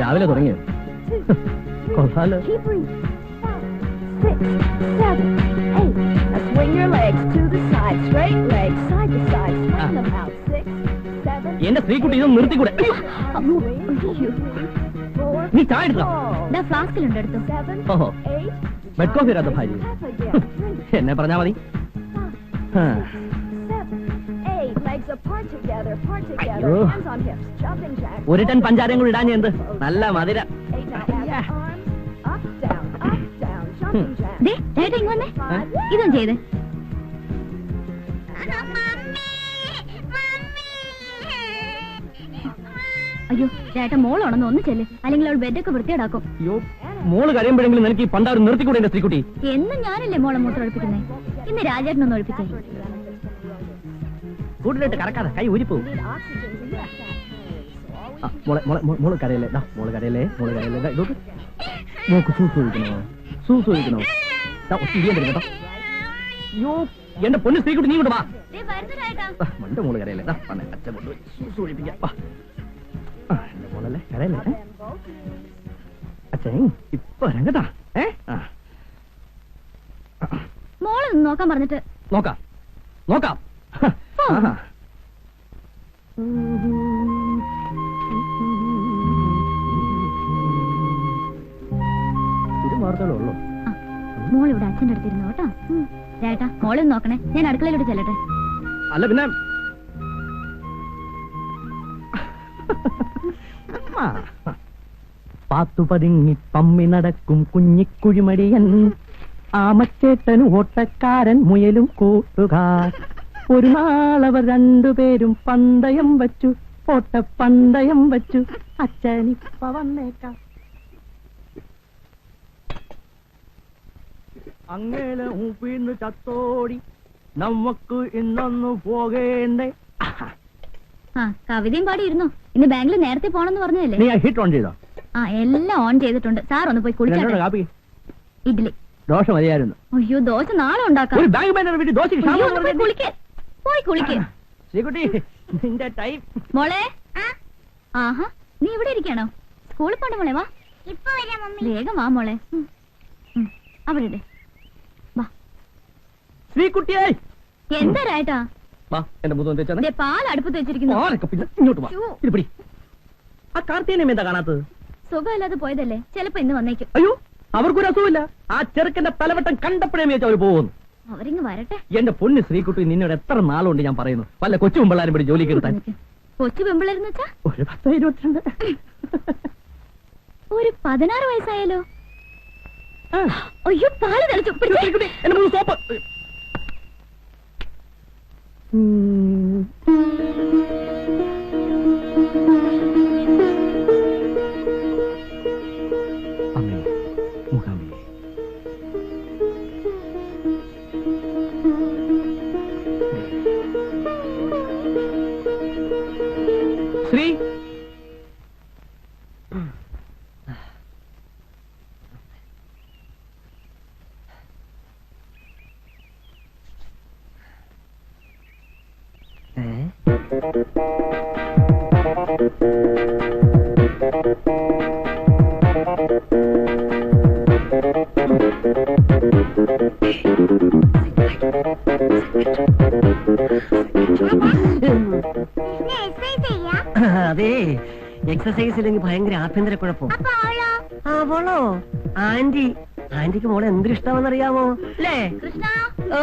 രാവിലെ തുടങ്ങിയോ? എന്റെ സ്ത്രീക്കുട്ടി ഇതൊന്നും നിർത്തിക്കൂടെ? നീ ചായ എടുത്തോ? ഓഹോ, ബെഡ് കോഫി ഇടാത്ത ഭാര്യ എന്നെ പറഞ്ഞാ മതി. ഒരു ടൺ പഞ്ചാരയും കൂടി ഇടാൻ എന്ത് നല്ല മധുര. ഇതും ചെയ്ത് അയ്യോ ചേട്ടൻ മോളാണെന്ന് ഒന്ന് ചെല്ല്, അല്ലെങ്കിൽ അവൾ ബെഡൊക്കെ വൃത്തിയാടാക്കും. അയ്യോ, മോള് കരയുമ്പോഴെങ്കിലും എനിക്ക് ഈ പണ്ടാറ് നിർത്തിക്കൂടെ എന്റെ സ്ത്രീക്കുട്ടി? എന്നും ഞാനല്ലേ മോളെ മൂത്രം ഒഴിപ്പിക്കുന്നേ, ഇന്ന് രാജേട്ടനൊന്ന് ഒഴിപ്പിച്ചേ. കൂടുതലിട്ട് കറക്കാതെ കൈ ഊരിപ്പോവും. മോള് കരയല്ലേ, മോള് കരയല്ലേ, മോള് കരയല്ലേ. മോക്ക് സൂസൂരിക്കണോ, സൂസൂരിക്കണോ? കേട്ടോ. അയ്യോ, എന്റെ പൊന്ന് സ്ത്രീക്കുട്ടി നീ കൊണ്ട് വാ. മണ്ട മോള് കരയല്ലേ, അച്ഛൻ കൊണ്ടുപോയി സൂസൂരിപ്പിക്കാം. എന്റെ മോളല്ലേ കരയല്ലേ. അച്ഛൻ ഇപ്പൊ രംഗത്താ. മോളെ നോക്കാൻ പറഞ്ഞിട്ട് നോക്കാം നോക്കാം. ഇത് മാത്രമേ ഉള്ളൂ. മോൾ ഇവിടെ അച്ഛൻ്റെ അടുത്തിരുന്നു കേട്ടോ. ചേട്ടാ മോളെ നോക്കണേ, ഞാൻ അടുക്കളയിലോട്ട് ചെല്ലട്ടെ. അല്ല പിന്നെ പാത്തു പതുങ്ങി പമ്മി നടക്കും കുഞ്ഞിക്കുഴിമടിയൻ, ആമച്ചേട്ടനും ഓട്ടക്കാരൻ മുയലും കൂട്ടുകാർ. ഒരു നാളവർ രണ്ടുപേരും പന്തയം വച്ചു, ഓട്ടപ്പന്തയം വച്ചു. അച്ഛനിപ്പ വന്നേക്കാം. അങ്ങനെ ഊപ്പിന്ന് ചത്തോടി നമുക്ക് ഇന്നൊന്നു പോകേണ്ടേ. കവിതയും പാടിയിരുന്നു. ഇന്ന് ബാങ്കിൽ നേരത്തെ പോണെന്ന് പറഞ്ഞതല്ലേ? നീ ഹിറ്റ് ഓൺ ചെയ്തോ? എല്ലാം ഓൺ ചെയ്തിട്ടുണ്ട്. സാർ ഒന്ന് പോയി കുളിച്ചാട്ടെ. ഇഡ്ഡലി ദോശ മതിയായിരുന്നു. അയ്യോ ദോശ നാളെ ഉണ്ടാക്കാം. പോയി കുളിക്ക്. ശ്രീകുട്ടി നിന്റെ ടൈം. മോളെ, ആഹാ നീ ഇവിടെ ഇരിക്കണോ? സ്കൂളിൽ പോണ്ട മോളെ വാ. വേഗം വാ മോളെ. അവിടെ ഇട്. വാ. ശ്രീകുട്ടിയായി എന്താ രായേട്ടാ? വാ എന്റെ മുതൽ തേച്ചാ പാൽ അടുപ്പത്ത് വെച്ചിരിക്കുന്നു. ഇങ്ങോട്ട് വാ. ഇത് പിടി. ആ കാർത്തികനെ എന്താ കാണാത്തത്? സുഖമില്ലാതെ പോയതല്ലേ, ചിലപ്പോ ഇന്ന് വന്നേക്കും. അയ്യോ, അവർക്കൊരു അസുഖമില്ല. ആ ചെറുക്കന്റെ പലവട്ടം കണ്ടപ്പോഴേ വെച്ച് അവർ പോകുന്നു. അവരിങ്ങ് വരട്ടെ. എന്റെ പൊന്ന് ശ്രീകുട്ടി, നിന്നോട് എത്ര നാളുണ്ട് ഞാൻ പറയുന്നു, വല്ല കൊച്ചു മുമ്പിള്ളാരും പിടി ജോലിക്ക് എടുത്താൻ. കൊച്ചു പെമ്പിളായിരുന്നു വെച്ചാ ഒരു 10-22. ഒരു 16 വയസ്സായാലോ? അയ്യോ, പാല് തെളിച്ചു. എന്റെ മുഖം സോപ്പ്. അമ്മേ, മുഖാമേ. ശ്രീ അതെ, എക്സസൈസ് ഇല്ലെങ്കിൽ ഭയങ്കര ആഭ്യന്തര കുഴപ്പം. അവളോ? ആന്റിക്ക് മോളെ എന്തൊരു ഇഷ്ടമെന്നറിയാമോ അല്ലേ? ഓ,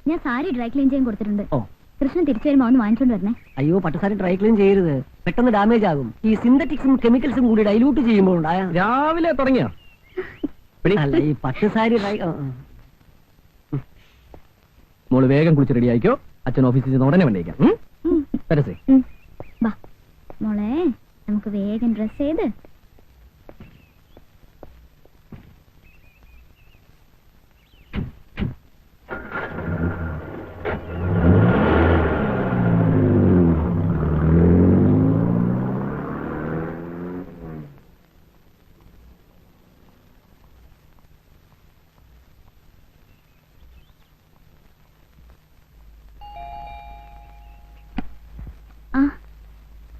ഞാൻ സാരി ഡ്രൈ ക്ലീൻ ചെയ്യാൻ കൊടുത്തിട്ടുണ്ട്. കൃഷ്ണൻ തിരിച്ചു വരുമ്പോ ഒന്ന് വാങ്ങിച്ചോണ്ട് വരണേ. അയ്യോ, പട്ടുസാരി ഡ്രൈ ക്ലീൻ ചെയ്യരുത്, പെട്ടെന്ന് ഡാമേജ് ആകും. ഈ സിന്തറ്റിക്സും കെമിക്കൽസും കൂടി ഡൈലൂട്ട് ചെയ്യുമ്പോൾ രാവിലെ തുടങ്ങിയ അല്ല ഈ പട്ടുസാരി ഡ്രൈ. മോള് വേഗം കുളിച്ച് റെഡി ആയിക്കോ. അച്ഛൻ ഓഫീസിൽ നിന്ന് ഉടനെ വന്നേക്കാം. വാ മോളെ, നമുക്ക് വേഗം ഡ്രസ് ചെയ്ത്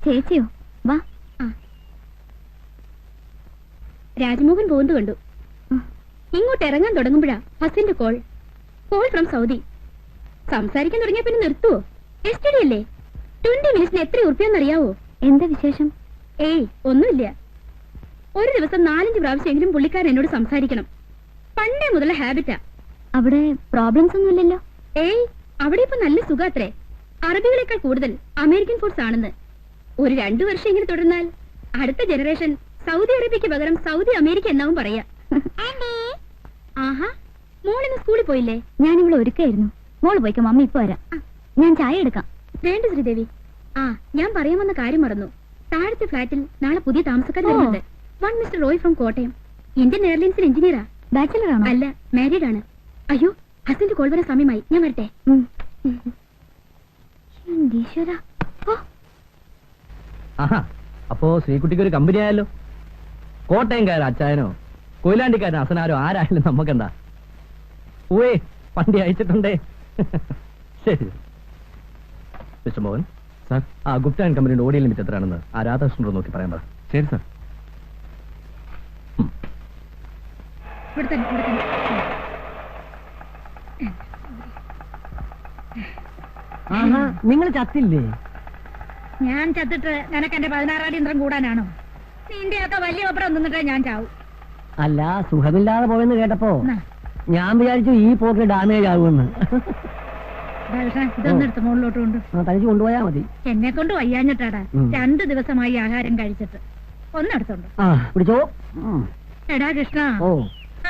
ചേച്ചിയോ? വാ. രാജ്മോഹൻ പോകുന്നത് കണ്ടു. ഇങ്ങോട്ട് ഇറങ്ങാൻ തുടങ്ങുമ്പോഴാ ഹസിന്റെ കോൾ ഫ്രം സൗദി. സംസാരിക്കാൻ തുടങ്ങിയ പിന്നെ നിർത്തുവോ? എസ്റ്റഡി അല്ലേ? 20 മിനിറ്റ്സിന് എത്ര ഉറുപ്പിയെന്നറിയാവോ? എന്താ വിശേഷം? ഏയ് ഒന്നുമില്ല. ഒരു ദിവസം 4-5 പ്രാവശ്യമെങ്കിലും പുള്ളിക്കാരൻ എന്നോട് സംസാരിക്കണം. പണ്ടേ മുതലുള്ള ഹാബിറ്റാ. അവിടെ പ്രോബ്ലംസ് ഒന്നുമില്ലല്ലോ? ഏയ്, അവിടെ ഇപ്പൊ നല്ല സുഖാത്രേ. അറബികളെക്കാൾ കൂടുതൽ അമേരിക്കൻ ഫോഴ്സ് ആണെന്ന്. ഒരു 2 വർഷം ഇങ്ങനെ തുടർന്നാൽ അടുത്ത ജനറേഷൻ സൗദി അറേബ്യക്ക് പകരം സൗദി അമേരിക്ക എന്നാവും പറയാ. ആഹാ, മോളിന്ന് സ്കൂളിൽ പോയില്ലേ? ഞാൻ ഇവിടെ ഒരുക്കായിരുന്നു. മോള് പോയിക്കോ, മമ്മി ഇപ്പൊ വരാം. ഞാൻ ചായ എടുക്കാം. വേണ്ട ശ്രീദേവി. ഞാൻ പറയാൻ വന്ന കാര്യം മറന്നു. താഴത്തെ ഫ്ലാറ്റിൽ നാളെ പുതിയ താമസക്കാർ വരുന്നുണ്ട്. One Mister Roy from Kottayam. Indian എയർലൈൻസിൽ എഞ്ചിനീയറാ. ബാച്ചിലർ ആണോ? അല്ല, മാരീഡ് ആണ്. അയ്യോ, ഹസ്ബൻഡ് കോൾ വരാൻ സമയമായി. ഞാൻ വരട്ടെ. അപ്പോ ശ്രീകുട്ടിക്ക് ഒരു കമ്പനി ആയല്ലോ. കോട്ടയംകാരൻ അച്ചായനോ കൊയിലാണ്ടിക്കാരൻ അസനാരോ ആരായാലും നമുക്കെന്താ. ഊവേ, വണ്ടി അയച്ചിട്ടുണ്ടേ. ശരി മിസ്റ്റർ മോഹൻ സാർ, ആ ഗുപ്ത ആൻഡ് കമ്പനിയുടെ ഓഡിയോ ലിമിറ്റ് എത്രയാണെന്ന് ആ രാധാകൃഷ്ണനോട് നോക്കി പറയാൻ പറ. ശരി സാർ. നിങ്ങൾ ചത്തില്ലേ? ഞാൻ ചത്തിട്ട് നിനക്ക് എന്റെ 16 യന്ത്രം കൂടാനാണോ? നിന്റെയൊക്കെ വലിയ ഒപ്പരം നിന്നിട്ടേ ഞാൻ ചാവും. അല്ല, സുഖമില്ലാതെ പോയെന്ന് കേട്ടപ്പോ ഞാൻ വിചാരിച്ചു ഈ പോക്ക് ഡാമേജ് ആകുമെന്ന്. ഇതൊന്നെടുത്ത് മുകളിലോട്ട് കൊണ്ട് തനിച്ച് കൊണ്ടുപോയാ മതി. എന്നെ കൊണ്ട് വയ്യാഞ്ഞിട്ടാടാ. 2 ദിവസമായി ആഹാരം കഴിച്ചിട്ട്. ഒന്നെടുത്തോണ്ട് പിടിച്ചോ. എടാ കൃഷ്ണ, ഓ,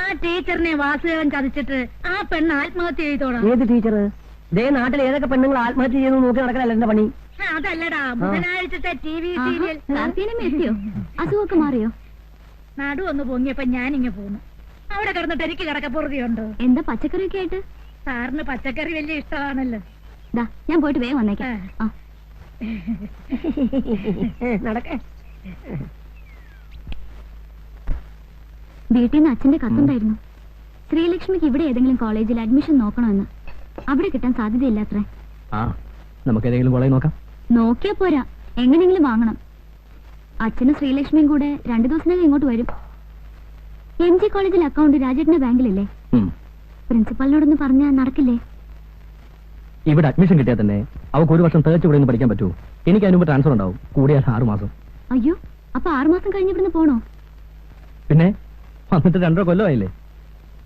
ആ ടീച്ചറിനെ വാസുദേവൻ ചതിച്ചിട്ട് ആ പെണ്ണ് ആത്മഹത്യ ചെയ്തോളാം. ഏത് ടീച്ചർ? ഇതേ നാട്ടിൽ ഏതൊക്കെ പെണ്ണുങ്ങൾ ആത്മഹത്യ ചെയ്യുന്നു നോക്കി നടക്കലല്ല എന്റെ പണി. അതല്ലടാ, ബുധനാഴ്ചത്തെ TV സീരിയൽ. എത്തിയോ? അസുഖമൊക്കെ മാറിയോ? നടു ഒന്ന് പൊങ്ങിയപ്പോ ഞാനിങ്ങ പോന്നു. അവിടെ കിടന്നിട്ട് എനിക്ക് കിടക്കപ്പുറതിയുണ്ടോ? എന്താ പച്ചക്കറിയൊക്കെ ആയിട്ട്? സാറിന് പച്ചക്കറി വലിയ ഇഷ്ടമാണല്ലോ. ഞാൻ പോയിട്ട് വേഗം വന്നേക്കാം. നടക്കേ. വീട്ടിൽ നിന്ന് അച്ഛന്റെ കത്തുണ്ടായിരുന്നു. ശ്രീലക്ഷ്മിക്ക് ഇവിടെ ഏതെങ്കിലും കോളേജിൽ അഡ്മിഷൻ നോക്കണമെന്ന്. അവിടെ കിട്ടാൻ സാധ്യതയില്ലാത്രേ. ആ, നമുക്ക് ഏതെങ്കിലും കോളേജ് നോക്കാം. നോക്കിയാ പോരാ, എങ്ങനെയെങ്കിലും വാങ്ങണം. അച്ഛനും ശ്രീലക്ഷ്മിയും കൂടെ 2 ദിവസത്തിനകം ഇങ്ങോട്ട് വരും. MG കോളേജിൽ അക്കൗണ്ട് രാജേട്ടന്റെ ബാങ്കിലല്ലേ? പ്രിൻസിപ്പാളിനോടൊന്ന് പറഞ്ഞാൽ നടക്കില്ലേ? ഇവിടെ അഡ്മിഷൻ കിട്ടിയാൽ തന്നെ അവർക്ക് 1 വർഷം തേച്ച് ഇവിടെ നിന്ന് പഠിക്കാൻ പറ്റുമോ? എനിക്ക് അതിന് മുമ്പ് ട്രാൻസ്ഫർ ഉണ്ടാവും, കൂടിയാൽ 6 മാസം. അയ്യോ, അപ്പൊ 6 മാസം കഴിഞ്ഞ് ഇവിടുന്ന് പോണോ? പിന്നെ വന്നിട്ട് 2 കൊല്ലമായില്ലേ.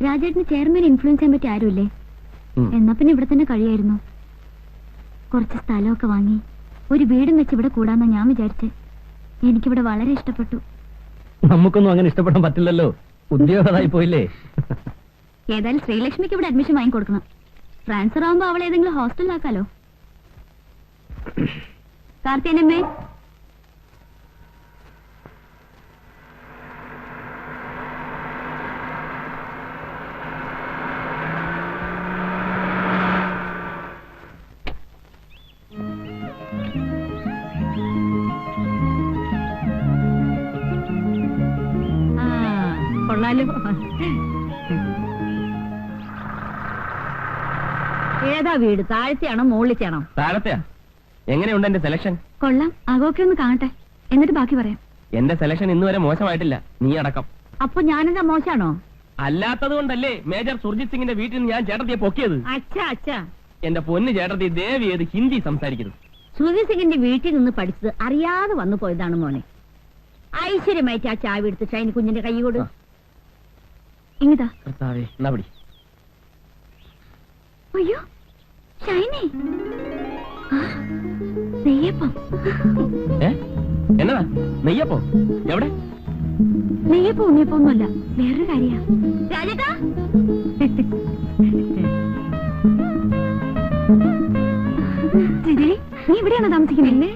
രാജേട്ടന് ചെയർമാൻ ഇൻഫ്ലുവൻസ് ചെയ്യാൻ പറ്റിയ ആരുമില്ലേ? എന്നാ പിന്നെ ഇവിടെ തന്നെ കഴിയായിരുന്നു. കുറച്ച് സ്ഥലമൊക്കെ വാങ്ങി ഒരു വീടും വെച്ച് ഇവിടെ കൂടാന്നാ ഞാൻ വിചാരിച്ചേ. എനിക്കിവിടെ വളരെ ഇഷ്ടപ്പെട്ടു. നമുക്കൊന്നും അങ്ങനെ ഇഷ്ടപ്പെടാൻ പറ്റില്ലല്ലോ, ഉദ്യോഗമായി പോയില്ലേ. ഏതായാലും ശ്രീലക്ഷ്മിക്ക് ഇവിടെ അഡ്മിഷൻ വാങ്ങിക്കൊടുക്കണം. ട്രാൻസ്ഫർ ആവുമ്പോ അവളെ ഏതെങ്കിലും ഹോസ്റ്റലിലാക്കാലോ. കാർത്തിയനമ്മേ, കൊള്ളാലോ. ഏതാ വീട്, താഴത്തെയാണോ മുകളിലത്തെയാണോ? താഴത്തെയാ. എങ്ങനെയുണ്ട് എന്റെ സെലക്ഷൻ? കൊള്ളാം. അകമൊക്കെ ഒന്ന് കാണട്ടെ, എന്നിട്ട് ബാക്കി പറയാം. എന്റെ സെലക്ഷൻ ഇന്നുവരെ മോശമായിട്ടില്ല, നീ അടക്കം. അപ്പൊ ഞാനെന്താ മോശാണോ? അല്ലാത്തത് കൊണ്ടല്ലേ മേജർ സുർജിത് സിംഗിന്റെ വീട്ടിൽ നിന്ന് ഞാൻ ചേട്ടത്തിയെ പൊക്കിയത്. അച്ഛാ അച്ഛാ, എന്റെ പൊന്ന് ചേട്ടത്തി ദേവി ഏത് ഹിന്ദി സംസാരിക്കുന്നു. സുധീർ സിംഗിന്റെ വീട്ടിൽ നിന്ന് പഠിച്ചത് അറിയാതെ വന്നു പോയതാണ് മോനെ. ഐശ്വര്യമായിട്ട് ആ ചാവി എടുത്ത് ഷൈനി കുഞ്ഞിന്റെ കൈ കൊടു. ഇങ്ങിതാ. കർത്താവേ, എന്നാ പിടി. അയ്യോ, ഷൈനി. നെയ്യപ്പം. എന്നതാ നെയ്യപ്പോ? എവിടെ? നെയ്യപ്പം ഉണ്ണിയപ്പം ഒന്നുമല്ല, വേറൊരു കാര്യ. രാജേട്ടാ, ശ്രീദേവി, നീ ഇവിടെയാണോ താമസിക്കുന്നില്ലേ?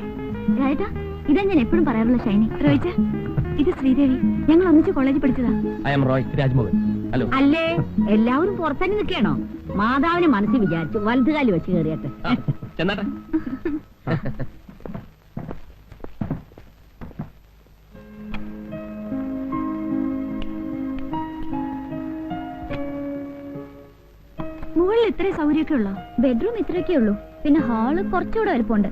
രാജേട്ടാ, ഇതാ ഞാൻ എപ്പോഴും പറയാറുള്ള ഷൈനി. റോയിച്ച, ഇത് ശ്രീദേവി. ഞങ്ങൾ ഒന്നിച്ച് കോളേജിൽ പഠിച്ചതാ. I M Roy Rajmohan. Hello. അല്ലേ, എല്ലാവരും പുറത്തന്നെ നിൽക്കണോ? മാതാവിനെ മനസ്സിൽ വിചാരിച്ചു വലതുകാലി വെച്ച് കയറിയട്ടെ. ചെന്നാട്ടെ. മുകളിൽ ഇത്രയും സൗകര്യമൊക്കെ ഉള്ളോ? ബെഡ്റൂം ഇത്രയൊക്കെ ഉള്ളൂ, പിന്നെ ഹാള് കുറച്ചുകൂടെ വലുപ്പമുണ്ട്.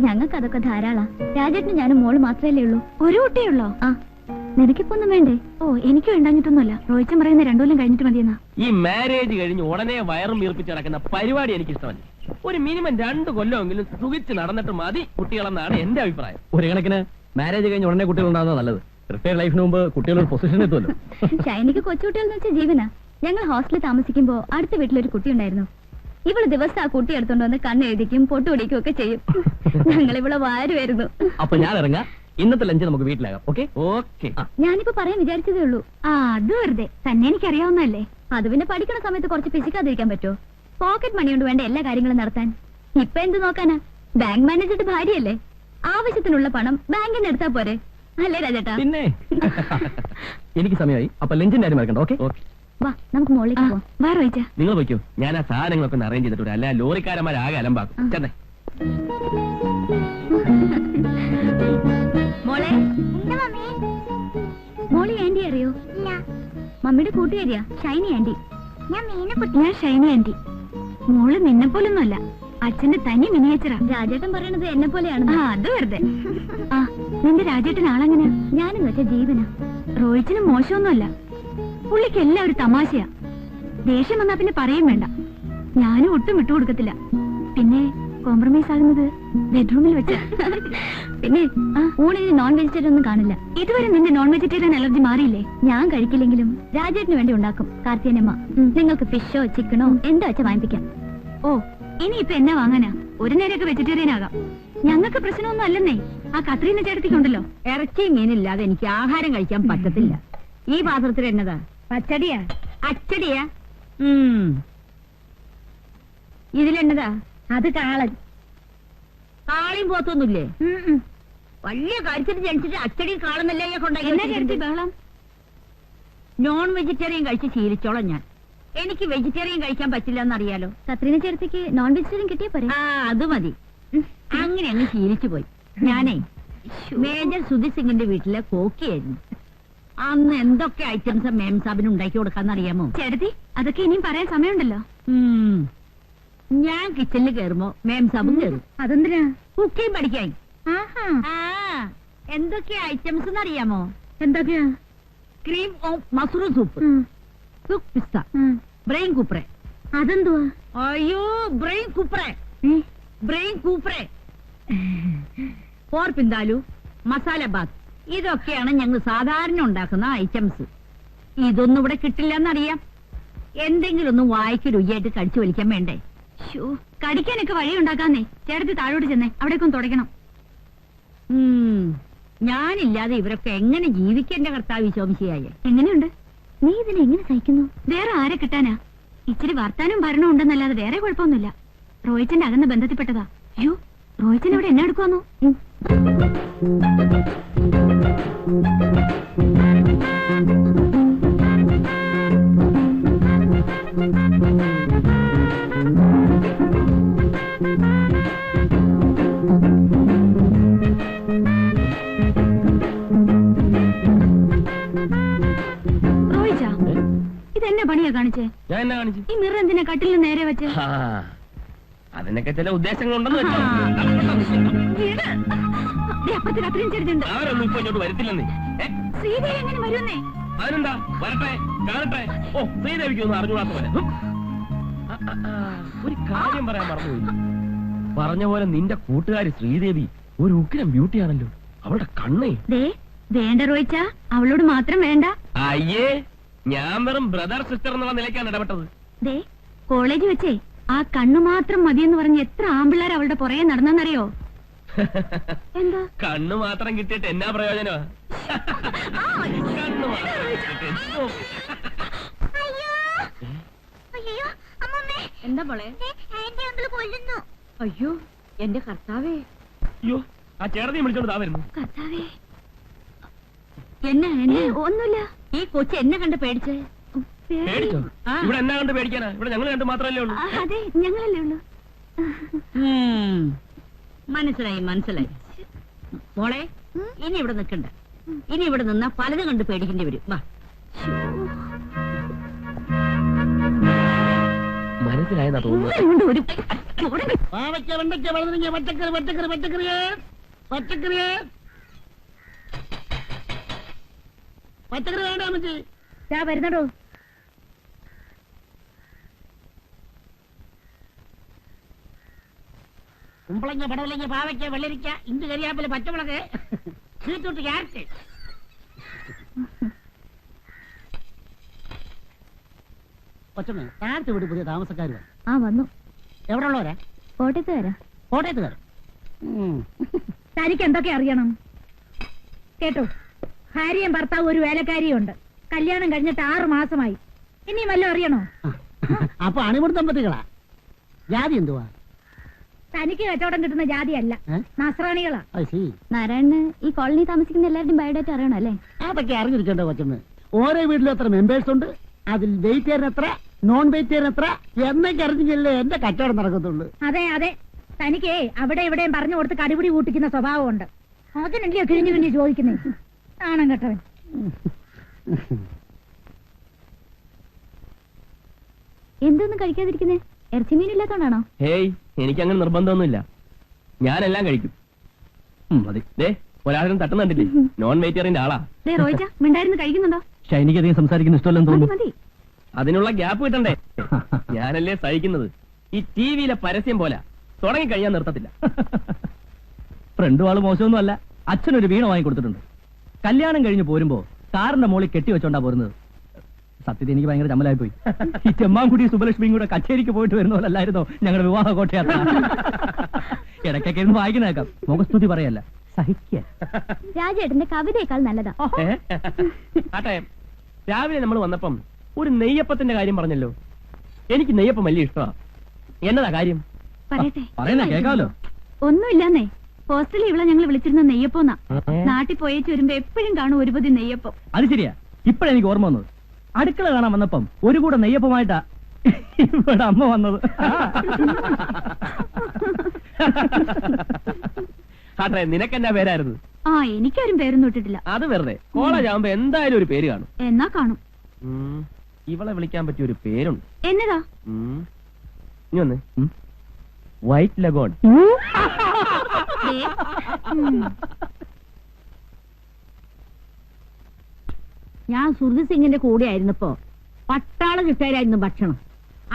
ഞങ്ങൾക്ക് അതൊക്കെ ധാരാളാ. രാജേട്ടന് ഞാനും മോള് മാത്രമല്ലേ ഉള്ളൂ. ഒരു കുട്ടിയുള്ളോ? ആ, നിനക്കിപ്പോ ഒന്നും വേണ്ടേ? ഓ, എനിക്ക് വേണ്ടാഞ്ഞിട്ടൊന്നുമല്ല. റോയിച്ചൻ പറയുന്ന 2 കൊല്ലം കഴിഞ്ഞിട്ട് മതിയെന്നാ. ഈ മാരേജ് കഴിഞ്ഞ് ഉടനെ വയറും വീർപ്പിച്ച് നടക്കുന്ന പരിപാടി എനിക്ക് ഇഷ്ടമല്ല. ഒരു മിനിമം 2 കൊല്ലമെങ്കിലും സുഖിച്ച് നടന്നിട്ട് മതി കുട്ടികളെന്നാണ് എന്റെ അഭിപ്രായം. ഒരു കണക്കിന് മാരേജ് കഴിഞ്ഞ് ഉടനെ കുട്ടികൾ ഉണ്ടാകുന്നത് നല്ലത്. റിട്ടയർ ലൈഫിന് മുമ്പ് കുട്ടികളൊരു പൊസിഷൻ എത്തുമല്ലോ. ഷൈനിക്ക് കൊച്ചുകുട്ടികളെന്ന് വെച്ചാൽ ജീവനാ. ഞങ്ങൾ ഹോസ്റ്റലിൽ താമസിക്കുമ്പോ അടുത്ത വീട്ടിലൊരു കുട്ടി ഉണ്ടായിരുന്നു. ഇവള് ദിവസം ആ കുട്ടി എടുത്തോണ്ട് വന്ന് കണ്ണെഴുതിക്കും പൊട്ടുപിടിക്കും ഒക്കെ ചെയ്യും. ഞങ്ങൾ ഇവിടെ വാരുമായിരുന്നു. അപ്പൊ ഞാൻ ഇറങ്ങാം. ഇന്നത്തെ ലഞ്ച് നമുക്ക് വീട്ടിലാകാം. Okay okay. ഞാനിപ്പോ പറയാൻ വിചാരിച്ചതേ ഉള്ളൂ. ആ, അത് വെറുതെ തന്നെ എനിക്ക് അറിയാവുന്നല്ലേ. അത് പിന്നെ പഠിക്കണ സമയത്ത് കുറച്ച് പിശിക്കാതിരിക്കാൻ പറ്റുമോ? പോക്കറ്റ് മണി കൊണ്ട് വേണ്ട എല്ലാ കാര്യങ്ങളും നടത്താൻ. ഇപ്പൊ എന്ത് നോക്കാനാ? ബാങ്ക് മാനേജറുടെ ഭാര്യയല്ലേ. ആവശ്യത്തിനുള്ള പണം ബാങ്കിന് എടുത്താ പോരെ, അല്ലേ രാജേട്ടാ? പിന്നെ എനിക്ക് സമയമായി. അപ്പൊ ലഞ്ചിന്റെ കാര്യം മറക്കണ്ട. Okay okay. വാ, നമുക്ക് മോളിലേക്ക് പോവാം. വാ റോയിച്ച. നിങ്ങൾ പോയിക്കോ, ഞാൻ ആ സാധനങ്ങളൊക്കെ ഒന്ന് അറേഞ്ച് ചെയ്തിട്ടുണ്ട്. അല്ല ലോറിക്കാരന്മാരാകെ അലമ്പാക്കും. ചെന്നേ. മോളെ, മോളി ആന്റി അറിയോ? മമ്മിയുടെ കൂട്ടുകാരിയാ ഷൈനി ആന്റി. ഞാൻ ഷൈനി ആന്റി. മോള് നിന്നെ പോലൊന്നുമല്ല, അച്ഛന്റെ തനി മിനിയേച്ചറാ. രാജേട്ടൻ പറയണത് എന്നെ പോലെയാണ്. അത് വെറുതെ. ആ, നിന്റെ രാജേട്ടൻ ആളെങ്ങനെ? ഞാനെന്ന് വെച്ച ജീവനാ. റോയിച്ചിന് മോശമൊന്നുമല്ല, പുള്ളിക്ക് എല്ലാം ഒരു തമാശയാ. ദേഷ്യം വന്നാ പിന്നെ പറയും വേണ്ട. ഞാനും ഒട്ടും വിട്ടുകൊടുക്കത്തില്ല. പിന്നെ കോംപ്രമൈസ് ആകുന്നത് ബെഡ്റൂമിൽ വെച്ച്. പിന്നെ ഊണിന് നോൺ വെജിറ്റേറിയൻ ഒന്നും കാണില്ല. ഇതുവരെ നിന്റെ നോൺ വെജിറ്റേറിയൻ അലർജി മാറിയില്ലേ? ഞാൻ കഴിക്കില്ലെങ്കിലും രാജേട്ടിന് വേണ്ടി ഉണ്ടാക്കും കാർത്തിയനമ്മ. നിങ്ങൾക്ക് ഫിഷോ ചിക്കനോ എന്താ വെച്ചാ വാങ്ങിപ്പിക്കാം. ഓ, ഇനിയിപ്പൊ എന്നാ വാങ്ങാനാ? ഒരു നേരമൊക്കെ വെജിറ്റേറിയൻ ആകാം. ഞങ്ങൾക്ക് പ്രശ്നമൊന്നും അല്ലെന്നേ. ആ കത്രീന ചേട്ടത്തിക്കുണ്ടല്ലോ. ഇറച്ചിയും മീനില്ലാതെ എനിക്ക് ആഹാരം കഴിക്കാൻ പറ്റത്തില്ല. ഈ പാത്രത്തിൽ എന്നതാ? പച്ചടിയാ? അച്ചടിയാ? ഇതിലെന്നതാ? അത് കാളൻ. കാളിയും പോത്തൊന്നുമില്ലേ? വലിയ കാര്യത്തിൽ ജനിച്ചിട്ട് അച്ചടിയും കാളുന്നല്ലേ കൊണ്ടാക്കി ബഹളം. നോൺ വെജിറ്റേറിയൻ കഴിച്ച് ശീലിച്ചോളാം ഞാൻ. എനിക്ക് വെജിറ്റേറിയൻ കഴിക്കാൻ പറ്റില്ല എന്നറിയാലോ. കത്രീന ചേട്ടത്തിക്ക് നോൺ വെജിറ്റേറിയൻ കിട്ടിയാ പോരെ? ആ, അത് മതി. അങ്ങനെ അങ്ങ് ശീലിച്ചു പോയി. ഞാനേ മേജർ സുധീർ സിംഗിന്റെ വീട്ടിലെ കോക്കിയായിരുന്നു. അന്ന് എന്തൊക്കെ ഐറ്റംസ് മേം സാബിന് ഉണ്ടാക്കി കൊടുക്കാന്നറിയാമോ? ചേട്ടത്തി അതൊക്കെ ഇനിയും പറയാൻ സമയമുണ്ടല്ലോ. ഞാൻ കിച്ചണിൽ കയറുമ്പോ മേം സാബും കയറും. അതെന്തിനാ? കുക്കിംഗ് പഠിക്കാൻ. ആഹാ. എന്തൊക്കെയാ ഐറ്റംസ് എന്നറിയാമോ? എന്തൊക്കെയാ? ക്രീം ഓഫ് മഷ്റൂം സൂപ്പ്, സുക്ക് പിസ്ത, ബ്രെയിൻ കൂപ്രെ. അതെന്തുവാ? അയ്യോ, ബ്രെയിൻ കൂപ്രെ, ബ്രെയിൻ കൂപ്രെ, പോർപ്പിന്താലു, മസാല ബാത്ത്. ഇതൊക്കെയാണ് ഞങ്ങൾ സാധാരണ ഉണ്ടാക്കുന്ന ഐറ്റംസ്. ഇതൊന്നും ഇവിടെ കിട്ടില്ലെന്നറിയാം. എന്തെങ്കിലും ഒന്ന് വായിക്ക് രുചിയായിട്ട് കടിച്ചു വലിക്കാൻ വേണ്ടേ? കടിക്കാനൊക്കെ വഴി ഉണ്ടാക്കാന്നേ. ചേട്ടത്തി താഴോട്ട് ചെന്നേ, അവിടേക്ക് ഒന്ന് തുടയ്ക്കണം. ഞാനില്ലാതെ ഇവരൊക്കെ എങ്ങനെ ജീവിക്കേണ്ട കർത്താവ് ശോമിശിയായ? എങ്ങനെയുണ്ട്? നീ ഇതിനെ എങ്ങനെ സഹിക്കുന്നു? വേറെ ആരെ കിട്ടാനാ? ഇച്ചിരി വർത്താനവും ഭരണവും ഉണ്ടെന്നല്ലാതെ വേറെ കുഴപ്പമൊന്നുമില്ല. റോയിച്ചന്റെ അകന്ന ബന്ധത്തിൽപ്പെട്ടതാ. അയ്യോ, റോയിച്ചൻ ഇവിടെ എന്നെ എടുക്കുവാന്നോ? റോയിച്ച, ഇതെന്നെ പണിയാ കാണിച്ചേ? ഞാൻ എന്നാ കാണിച്ചു? ഈ മിറർ എന്തിനാ കട്ടിലിന് നേരെ വെച്ച്? അതിനൊക്കെ ചില ഉദ്ദേശങ്ങളുണ്ടെന്ന് വെച്ചോ. അപ്പുറത്ത് കത്രിയും ചെടിച്ചുണ്ട്. അവരൊന്നും ഇപ്പൊ ഇങ്ങോട്ട് വരത്തില്ലെന്നേ. ശ്രീദേവി എങ്ങനെ വരുന്നേ? അതിനെന്താ, വരട്ടെ, കാണട്ടെ. ഓ, ശ്രീദേവിക്ക് ഒന്നും അറിഞ്ഞുകൂടാത്ത പോലെ. ഒരു കാര്യം പറയാൻ മറന്നുപോയി. പറഞ്ഞ പോലെ നിന്റെ കൂട്ടുകാരി ശ്രീദേവി ഒരു ഉഗ്രം ബ്യൂട്ടിയാണല്ലോ. അവളുടെ കണ്ണേ. വേണ്ട റോയിച്ച, അവളോട് മാത്രം വേണ്ട. അയ്യേ, ഞാൻ വെറും ബ്രദർ സിസ്റ്റർ എന്നുള്ള നിലയ്ക്കാണ് ഇടപെട്ടത്. കോളേജ് വെച്ചേ ആ കണ്ണു മാത്രം മതിയെന്ന് പറഞ്ഞ് എത്ര ആമ്പിള്ളേർ അവളുടെ പുറകെ നടന്നെന്നറിയോ? എന്താ? കണ്ണു മാത്രം കിട്ടിയിട്ട് എന്നാ പ്രയോജനമാ? കണ്ണു മാത്രം കിട്ടിയിട്ട് എന്തോ. എന്താ മോളെ? അയ്യോ, എന്റെ കർത്താവേ. അയ്യോ, ആ ചേട്ടനെ വിളിച്ചോണ്ട് താ വരുന്നു. കർത്താവേ, എന്നെ ഒന്നുമില്ല. ഈ കൊച്ചു എന്നെ കണ്ട് പേടിച്ചേ. പേടിച്ചോ? ഇവിടെ എന്നാ കണ്ട് പേടിക്കാനാ? ഇവിടെ ഞങ്ങൾ കണ്ട് മാത്രമല്ലേ ഉള്ളൂ. അതെ, ഞങ്ങളല്ലേ ഉള്ളൂ. മനസ്സിലായി മനസ്സിലായി. മോളെ, ഇനി ഇവിടെ നിൽക്കണ്ട. ഇനി ഇവിടെ നിന്നാ പലതും കണ്ട് പേടിക്കേണ്ടി വരും. വാ. മനസ്സിലായെന്നാ തോന്നുന്നു. പാവയ്ക്ക, വെണ്ടയ്ക്ക, വഴുതനങ്ങ, പച്ചക്കറി, പച്ചക്കറി, പച്ചക്കറി, പച്ചക്കറി, പച്ചക്കറി വേണ്ട അമ്മച്ചി. വരുന്നടോ. കുമ്പളങ്ങ, പടവലങ്ങ, പാവയ്ക്ക, വെള്ളരിക്ക, ഇഞ്ചി, കരിയാപ്പില, പച്ചമുളക്, ബീറ്റ്റൂട്ട്, ക്യാരറ്റ്. കൊച്ചമ്മ, താഴത്തെ വീട് പുതിയ താമസക്കാർ വന്നു. എവിടെ ഉള്ളവരാ? കോട്ടയത്തുകാരാ. കോട്ടയത്തുകാർ. തനിക്ക് എന്തൊക്കെ അറിയണം കേട്ടോ? ഭാര്യയും ഭർത്താവും ഒരു വേലക്കാരിയും ഉണ്ട്. കല്യാണം കഴിഞ്ഞിട്ട് 6 മാസമായി. ഇനിയും വല്ലതും അറിയണോ? അപ്പൊ അണിമുടി ദമ്പതികളാ? ജാതി എന്തുവാ? തനിക്ക് കച്ചവടം കിട്ടുന്ന ജാതിയല്ല, നസ്രാണികളാ. നാരായണന് ഈ കോളനി താമസിക്കുന്ന എല്ലാവരുടെയും ബയോഡേറ്റ അറിയണം അല്ലേ? അതൊക്കെ അറിഞ്ഞിരിക്കണ്ടോ കൊച്ചമ്മ? ഓരോ വീട്ടിലും എത്ര മെമ്പേഴ്സ് ഉണ്ട്, അതിൽ വെജിറ്റേറിയൻ എത്ര, നോൺ വെജിറ്റേറിയൻ എത്ര എന്നൊക്കെ അറിഞ്ഞില്ലേ എന്റെ കച്ചവടം നടക്കത്തുള്ളൂ. അതെ അതെ, തനിക്ക് അവിടെ ഇവിടെയും പറഞ്ഞു കൊടുത്ത് കടിപിടി കൂട്ടിക്കുന്ന സ്വഭാവമുണ്ട്. അതിനല്ലേ കിഴിഞ്ഞു കിഴിഞ്ഞ് ചോദിക്കുന്നേ? ആണം കേട്ടവൻ. എന്തൊന്നും കഴിക്കാതിരിക്കുന്നേ? ഇറച്ചി മീനില്ലാത്തോണ്ടാണോ? ഹേയ്, എനിക്കങ്ങനെ നിർബന്ധമൊന്നുമില്ല. ഞാനെല്ലാം കഴിക്കും. മതി. ഒരാളും തട്ടുന്നുണ്ടില്ലേ? നോൺ വെജിറ്റേറിയന്റെ ആളാ. റോയിച്ച മിണ്ടായിരുന്നു കഴിക്കുന്നുണ്ടോ? ഷൈനിക്ക് അധികം സംസാരിക്കുന്ന ഇഷ്ടമല്ലെന്ന് തോന്നുന്നു. മതി. അതിനുള്ള ഗ്യാപ്പ് കിട്ടണ്ടേ? ഞാനല്ലേ സഹിക്കുന്നത്. ഈ ടിവിയിലെ പരസ്യം പോലെ തുടങ്ങി കഴിയാൻ നിർത്തത്തില്ല. ഫ്രണ്ടും ആള് മോശമൊന്നും അല്ല. അച്ഛനൊരു വീണ വാങ്ങി കൊടുത്തിട്ടുണ്ട്. കല്യാണം കഴിഞ്ഞ് പോരുമ്പോ കാറിന്റെ മോളിൽ കെട്ടി വെച്ചോണ്ടാ പോരുന്നത്. സത്യത്തിൽ എനിക്ക് ഭയങ്കര ചമ്മലായി പോയി. ഈ ചെമ്മാൻകുടി സുബലക്ഷ്മിയും കൂടെ കച്ചേരിക്ക് പോയിട്ട് വരുന്ന പോലല്ലായിരുന്നോ ഞങ്ങളുടെ വിവാഹ കോട്ടയാത്ര? ഇടയ്ക്കൊക്കെ ഇരുന്ന് വായിക്കുന്നേക്കാം. മുഖസ്തുതി പറയല്ല, സഹിക്ക. രാജേട്ടന്റെ കവിതയേക്കാൾ നല്ലതാ. ആട്ടെ, രാവിലെ നമ്മൾ വന്നപ്പം ഒരു നെയ്യപ്പത്തിന്റെ കാര്യം പറഞ്ഞല്ലോ. എനിക്ക് നെയ്യപ്പം വലിയ ഇഷ്ടമാണ്. എന്നതാ കാര്യം? പറയട്ടെ. പറയുന്ന കേൾക്കാമല്ലോ. ഒന്നുമില്ലെന്നേ. ഹോസ്റ്റലിൽ ഇവിടെ ഞങ്ങൾ വിളിച്ചിരുന്ന നെയ്യപ്പോന്നാ. നാട്ടിൽ പോയേച്ച് വരുമ്പോ എപ്പോഴും കാണും ഒരു പൊതി നെയ്യപ്പം. അത് ശരിയാ. ഇപ്പഴെനിക്ക് ഓർമ്മ വന്നത്. അടുക്കള കാണാൻ വന്നപ്പം ഒരു കൂടെ നെയ്യപ്പമായിട്ടാ ഇവിടെ അമ്മ വന്നത്. ആട്ടെ നിനക്കെന്നാ പേരായിരുന്നു? ആ എനിക്കാരും പേരൊന്നും ഇട്ടിട്ടില്ല. അത് വെറുതെ. കോളേജ് ആവുമ്പോ എന്തായാലും ഒരു പേര് കാണും. എന്നാ കാണും. ഇവളെ വിളിക്കാൻ പറ്റിയ ഒരു പേരുണ്ട്. എന്നതാ? ഇനി വന്ന് വൈറ്റ് ലഗോൺ. ദേ, ഞാൻ സുഹൃത് സിംഗിന്റെ കൂടെ ആയിരുന്നപ്പോ പട്ടാളം കിട്ടായിരുന്നു ഭക്ഷണം.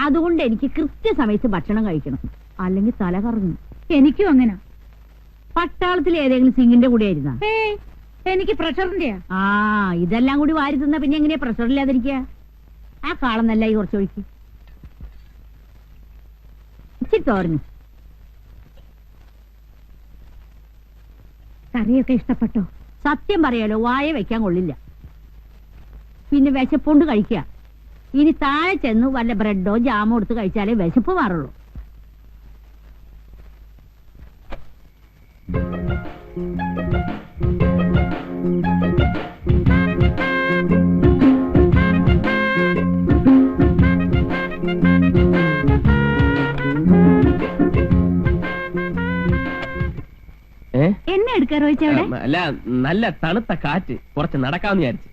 അതുകൊണ്ട് എനിക്ക് കൃത്യസമയത്ത് ഭക്ഷണം കഴിക്കണം, അല്ലെങ്കിൽ തല കറങ്ങും. എനിക്കും അങ്ങനെ. പട്ടാളത്തിൽ ഏതെങ്കിലും സിംഗിന്റെ കൂടെ ആയിരുന്ന? എനിക്ക് പ്രഷറിന്റെയാ. ആ ഇതെല്ലാം കൂടി വാരി തിന്ന പിന്നെ എങ്ങനെയാ പ്രഷർ ഇല്ലാതിരിക്കുക? ആ കാളന്നല്ല ഈ കുറച്ചൊഴിക്ക്. ഇച്ചിരി തോരഞ്ഞു. കറിയൊക്കെ ഇഷ്ടപ്പെട്ടോ? സത്യം പറയാലോ, വായ വെക്കാൻ കൊള്ളില്ല. പിന്നെ വിശപ്പുണ്ട് കഴിക്കുക. ഇനി താഴെ ചെന്ന് വല്ല ബ്രെഡോ ജാമോ എടുത്ത് കഴിച്ചാലേ വിശപ്പ് മാറുള്ളൂ. എന്നെ എടുക്കാ റോയിച്ചവിടെ? അല്ല, നല്ല തണുത്ത കാറ്റ്, കുറച്ച് നടക്കാന്ന് വിചാരിച്ചു.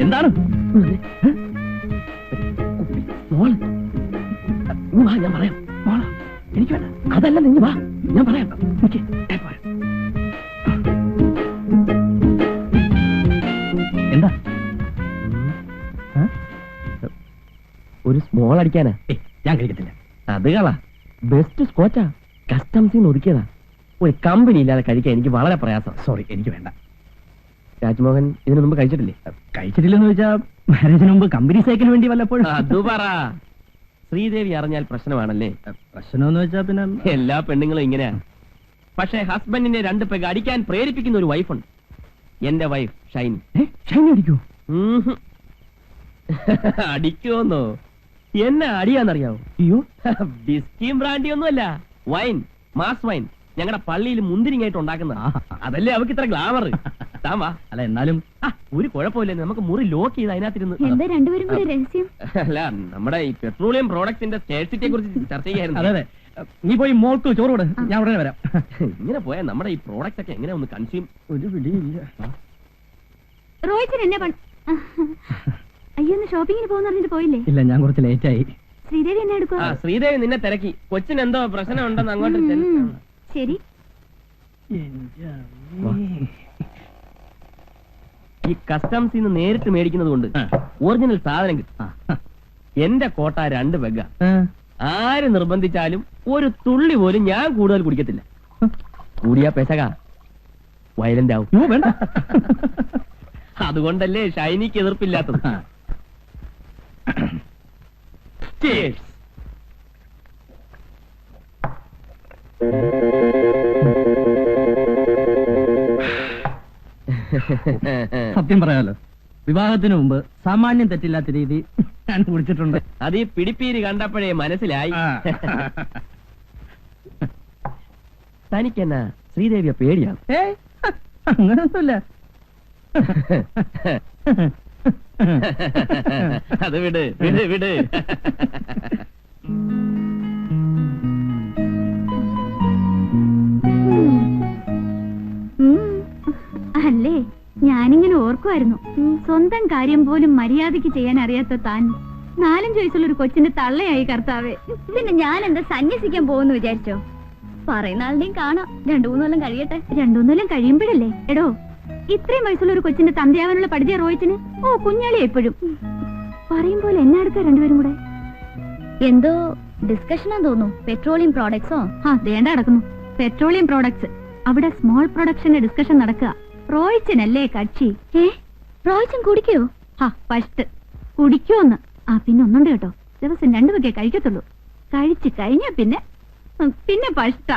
എന്താണ്? മോള് വാ, ഞാൻ പറയാം. മോള എനിക്ക് വേണ്ട, അതല്ല, നിങ്ങൾ വാ, ഞാൻ പറയാം. എന്താ? ഒരു സ്മോൾ അടിക്കാനാ? ഞാൻ കഴിക്കത്തില്ല. അത് കളാ, ബെസ്റ്റ് സ്കോച്ചാ, കസ്റ്റംസിന്ന് ഒതുക്കിയതാ. ഒരു കമ്പനി ഇല്ലാതെ കഴിക്കാൻ എനിക്ക് വളരെ പ്രയാസം. സോറി, എനിക്ക് വേണ്ട. രാജ്മോഹൻ ഇതിനു മുമ്പ് കഴിച്ചിട്ടില്ലേ? കഴിച്ചിട്ടില്ലെന്ന് വെച്ചാ മാരേജിന് മുമ്പ് കമ്പനി സൈക്കിന് വേണ്ടി വല്ലപ്പോഴും. അത് പറ. ശ്രീദേവി അറിഞ്ഞാൽ പ്രശ്നമാണല്ലേ? പ്രശ്നമെന്ന് വെച്ചാ പിന്നെ എല്ലാ പെണ്ണുങ്ങളും ഇങ്ങനെയാ. പക്ഷെ ഹസ്ബൻഡിനെ 2 പെഗ് അടിക്കാൻ പ്രേരിപ്പിക്കുന്ന ഒരു വൈഫുണ്ട്. എന്റെ വൈഫ് ഷൈനി. ഷൈനി അടിക്കൂ? അടിക്കുമെന്നോ? എന്നെ അടിയാന്നറിയാവോ? അയ്യോ, ബിസ്കിയും ബ്രാൻഡിയും ഒന്നുമല്ല, വൈൻ, മാസ് വൈൻ. ഞങ്ങളുടെ പള്ളിയിൽ മുന്തിരിങ്ങായിട്ട് ഉണ്ടാക്കുന്ന. അതല്ലേ അവർക്ക് ഇത്ര ഗ്ലാമർ. അല്ല എന്നാലും ഒരു കുഴപ്പമില്ല, നമുക്ക് മുറി ലോക്ക് ചെയ്ത് അതിനകത്തിരുന്ന്. എന്താ രണ്ടുപേരും കൂടെ രഹസ്യം? അല്ല, നമ്മുടെ ഈ പെട്രോളിയം പ്രോഡക്ട്സിന്റെ സ്കേഴ്സിറ്റിയെ കുറിച്ച് ചർച്ച ചെയ്യായിരുന്നു. അതെ, നീ പോയി മോൾക്ക് ചോറ് കൊടു, ഞാൻ ഉടനെ വരാം. ഇങ്ങനെ പോയാൽ നമ്മുടെ ഈ പ്രോഡക്റ്റ് ഒക്കെ എങ്ങനെ ഒന്ന് കൺസ്യൂം? ഒരു പിടിയില്ല. റോയിച്ചൻ എന്നെ അയ്യൊന്ന് ഷോപ്പിങ്ങിന് പോകുന്ന പറഞ്ഞിട്ട് പോയില്ലേ? ഇല്ല, ഞാൻ കുറച്ച് ലേറ്റ് ആയി. ശ്രീദേവി എന്നെ എടുക്കുക? ശ്രീദേവി നിന്നെ തിരക്കി. കൊച്ചിന് എന്തോ പ്രശ്നം ഉണ്ടെന്ന് അങ്ങോട്ട് ശരി. ഈ കസ്റ്റംസിൽ നിന്ന് നേരിട്ട് മേടിക്കുന്നത് കൊണ്ട് ഒറിജിനൽ സാധനം കിട്ടും. എന്റെ കോട്ട 2 പെഗ്ഗ. ആര് നിർബന്ധിച്ചാലും ഒരു തുള്ളി പോലും ഞാൻ കൂടുതൽ കുടിക്കത്തില്ല. കൂടിയാ പെശക വയലന്റ് ആവും. വേണ്ട. അതുകൊണ്ടല്ലേ ഷൈനിക്ക് എതിർപ്പില്ലാത്തത്. സത്യം പറയാലോ, വിവാഹത്തിന് മുമ്പ് സാമാന്യം തെറ്റില്ലാത്ത രീതി ഞാൻ കുടിച്ചിട്ടുണ്ട്. അത് ഈ പിടിപ്പീര് കണ്ടപ്പോഴേ മനസ്സിലായി. തനിക്കെന്നാ ശ്രീദേവിയെ പേടിയാണ്? അങ്ങനൊന്നുമില്ല. അത് വിട് വിട് വിട്. അല്ലേ, ഞാനിങ്ങനെ ഓർക്കുമായിരുന്നു, സ്വന്തം കാര്യം പോലും മര്യാദയ്ക്ക് ചെയ്യാൻ അറിയാത്ത താൻ 4-5 വയസ്സുള്ള ഒരു കൊച്ചിന്റെ തള്ളയായി കർത്താവേ. പിന്നെ ഞാൻ എന്താ സന്യസിക്കാൻ പോകുന്നു വിചാരിച്ചോ? പറയുന്ന ആളുടെയും കാണാം. 2-3 കൊല്ലം കഴിയട്ടെ. 2-3 കൊല്ലം കഴിയുമ്പോഴല്ലേ എടോ ഇത്രയും വയസ്സുള്ള ഒരു കൊച്ചിന്റെ തന്തയാവാനുള്ള പഠിച്ച റോയിച്ചിന്? ഓ കുഞ്ഞാളി എപ്പോഴും പറയും പോലെ എന്നെ അടുക്ക രണ്ടുപേരും കൂടെ. എന്തോ ഡിസ്കഷനാന്ന് തോന്നുന്നു. പെട്രോളിയം പ്രോഡക്ട്സോ? ദേണ്ട നടക്കുന്നു പെട്രോളിയം പ്രോഡക്ട്സ്. അവിടെ സ്മോൾ പ്രൊഡക്ഷന്റെ ഡിസ്കഷൻ നടക്കുക. റോയിച്ചനല്ലേ കക്ഷി? റോയിച്ചൻ കുടിക്കോ? ഫസ്റ്റ് കുടിക്കോന്ന്. പിന്നെ ഒന്നുണ്ട് കേട്ടോ, ദിവസം 2 വകയെ കഴിക്കത്തുള്ളൂ. കഴിച്ചു കഴിഞ്ഞ പിന്നെ പഷ്ട.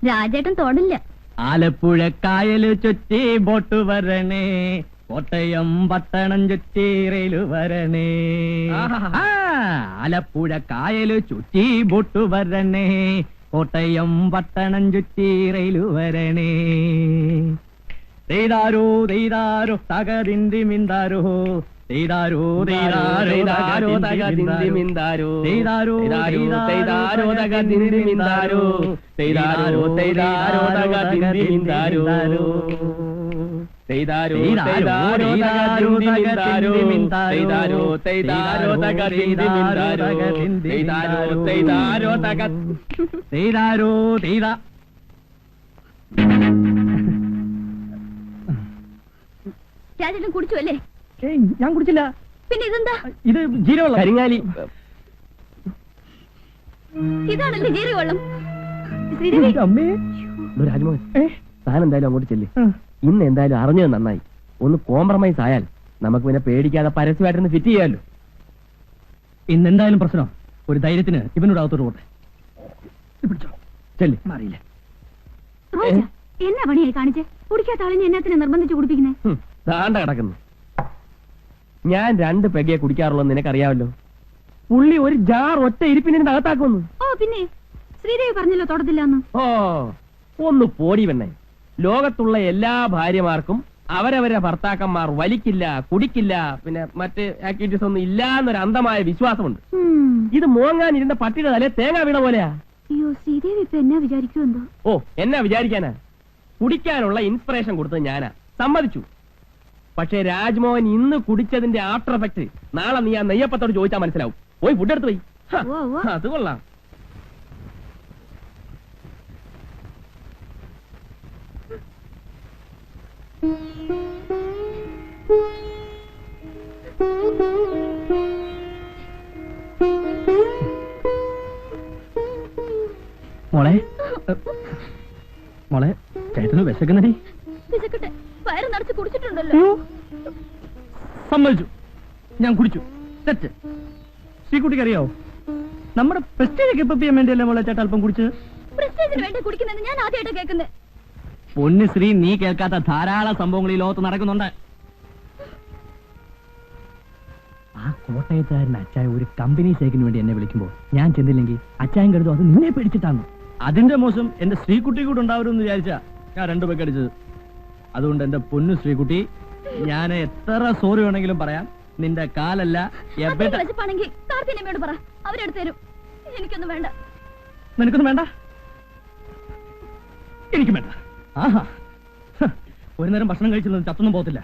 രാജേട്ടൻ തൊടില്ല. ആലപ്പുഴ കായല് ചുറ്റി ബോട്ട് വരണേ, കോട്ടയം പട്ടണം ചുറ്റി റെയില് വരണേ. ആലപ്പുഴ കായല് ചുറ്റി ബോട്ട് വരണേ, കോട്ടയം പട്ടണം ചുറ്റി റെയിലു വരണേ. തെയ്താരോ തെയ്താരോ തകതിന്തി മിന്താരോ തെയ്താരോ തെയ്താരോ തകതിന്തി മിന്താരോ തെയ്താരോ തെയ്താരോ തകതിന്തി മിന്താരോ തെയ്താരോ തെയ്താരോ തകതിന്തി മിന്താരോ തെയ്താരോ തെയ്താരോ തകതിന്തി മിന്താരോ തെയ്താരോ തെയ്താരോ തകതിന്തി മിന്താരോ തെയ്താരോ തെയ്താരോ തക തെയ്താരോ തെയ്താ. രാജേട്ടൻ കുടിച്ചു അല്ലേ? ഞാൻ കുടിച്ചില്ല. പിന്നെ ഇതെന്താ? ഇത് ജീരവെള്ളം. കരിങ്ങാലി. ഇതാണല്ലേ ജീരകവെള്ളം? അമ്മേ. രാജ്മോഹൻ, താൻ എന്തായാലും അങ്ങോട്ട് ചെല്ല്. ഇന്ന് എന്തായാലും അറിഞ്ഞത് നന്നായി. ഒന്ന് കോംപ്രമൈസ് ആയാൽ നമുക്ക് പിന്നെ പേടിക്കാതെ പരസ്യമായിട്ടൊന്ന് ഫിറ്റ് ചെയ്യാമല്ലോ. ഇന്ന് എന്തായാലും പ്രശ്നം. ഒരു ധൈര്യത്തിന് ഇവനോട് അകത്തോട്ട് പോട്ടെ. പിടിച്ചോ. ചെല്ല്. മാറിയില്ല. റോജ, എന്നാ പണിയായി കാണിച്ചേ? കുടിക്കാത്ത ആളിനെ എന്നാത്തിനെ നിർബന്ധിച്ച് കുടിപ്പിക്കുന്നേ? താണ്ട കിടക്കുന്നു. ഞാൻ 2 പെഗയെ കുടിക്കാറുള്ളൂ, നിനക്കറിയാമല്ലോ. പുള്ളി ഒരു ജാർ ഒറ്റ ഇരിപ്പിനെ അകത്താക്കുന്നു. ഓ പിന്നെ ശ്രീദേവി പറഞ്ഞല്ലോ തൊടത്തില്ലാന്ന്. ഓ, ഒന്ന് പോടി പെണ്ണേ. ലോകത്തുള്ള എല്ലാ ഭാര്യമാർക്കും അവരവരെ ഭർത്താക്കന്മാർ വലിക്കില്ല, കുടിക്കില്ല, പിന്നെ മറ്റ് ആക്ടിവിറ്റീസ് ഒന്നും ഇല്ല എന്നൊരു അന്ധമായ വിശ്വാസമുണ്ട്. ഇത് മോങ്ങാനിരുന്ന പട്ടിയുടെ തലേ തേങ്ങ വീണ പോലെയാ. അയ്യോ, ശ്രീദേവി ഇപ്പൊ എന്നാ വിചാരിക്കുമെന്തോ? ഓ, എന്നാ വിചാരിക്കാനാ? കുടിക്കാനുള്ള ഇൻസ്പിറേഷൻ കൊടുത്തത് ഞാനാ, സമ്മതിച്ചു. പക്ഷേ രാജ്മോഹൻ ഇന്ന് കുടിച്ചതിന്റെ ആഫ്റ്റർ എഫക്ട് നാളെ നീ ആ നെയ്യപ്പത്തോട് ചോദിച്ചാൽ മനസ്സിലാവും. പോയി ഫുഡ് എടുത്ത് പോയി. അത് കൊള്ളാം. മോളെ മോളെ ചേട്ടന് വിശക്കുന്നടി. വിശക്കട്ടെ, വയറ് നിറച്ച് കുടിച്ചിട്ടുണ്ടല്ലോ. സമ്മതിച്ചു, ഞാൻ കുടിച്ചു. തെറ്റ്. ശ്രീകുട്ടിക്ക് അറിയാവോ, നമ്മുടെ പ്രസ്റ്റേജ് കീപ്പ് ചെയ്യാൻ വേണ്ടിയല്ലേ മോളെ ചേട്ടൻ അല്പം കുടിച്ചത്? പ്രസ്റ്റേജിന് വേണ്ടി കുടിക്കുന്നത് ഞാൻ ആദ്യമായിട്ട് കേൾക്കുന്നത്. പൊന്നു ശ്രീ, നീ കേൾക്കാത്ത ധാരാളം സംഭവങ്ങൾ ഈ ലോകത്ത് നടക്കുന്നുണ്ട്. ആ കോട്ടയത്തുകാരൻ അച്ചായ ഒരു കമ്പനി സേക്കിന് വേണ്ടി എന്നെ വിളിക്കുമ്പോൾ ഞാൻ ചെന്നില്ലെങ്കിൽ അച്ചായൻ കരുതും അത് നിന്നെ പേടിച്ചിട്ടാണ്. അതിന്റെ മോശം എന്റെ ശ്രീകുട്ടി കൂടെ ഉണ്ടാവരുമെന്ന് വിചാരിച്ചാ ഞാൻ 2 പേക്ക് അടിച്ചത്. അതുകൊണ്ട് എന്റെ പൊന്നു ശ്രീകുട്ടി, ഞാൻ എത്ര സോറി വേണമെങ്കിലും പറയാം. നിന്റെ കാലല്ല വിശപ്പാണെങ്കിൽ കാർത്തിനമ്മയോട് പറ, അവരെടുത്ത് തരും. എനിക്കൊന്നും വേണ്ട. നിനക്കൊന്നും വേണ്ട? എനിക്കും വേണ്ട. ആഹാ, ഒരു നേരം ഭക്ഷണം കഴിച്ചിരുന്നത് ചത്തൊന്നും പോകത്തില്ല.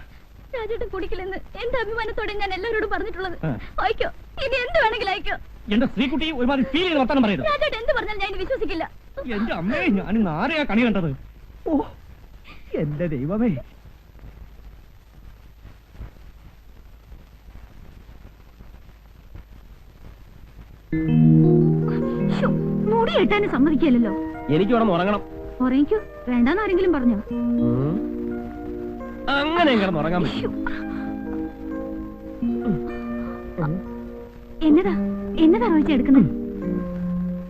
രാജേട്ടൻ കുടിക്കില്ലെന്ന് എന്റെ അഭിമാനത്തോടെ ഞാൻ എല്ലാവരോടും പറഞ്ഞിട്ടുള്ളത്. അയക്കോ, ഇനി എന്ത് വേണമെങ്കിലും അയക്കോ. എന്റെ ശ്രീകുട്ടി ഒരുമാതിരി ഫീൽ ചെയ്ത് വർത്താനം പറയുന്നത്. രാജേട്ടൻ എന്ത് പറഞ്ഞാൽ ഞാൻ വിശ്വസിക്കില്ല. എന്റെ അമ്മേ, ഞാൻ ഇന്ന് ആരെയാ കണി കണ്ടത്? ഓ എന്റെ ദൈവമേ. മുടി കെട്ടാനും സമ്മതിക്കില്ലല്ലോ. എനിക്ക് ഇവിടെ ഉറങ്ങണം. ഉറങ്ങിക്കോ, വേണ്ടാന്ന് ആരെങ്കിലും പറഞ്ഞോ? അങ്ങനെ കിടന്ന് ഉറങ്ങാൻ പറ്റും. എന്നതാ എന്നതാ റോയിച്ച എടുക്കുന്നത്?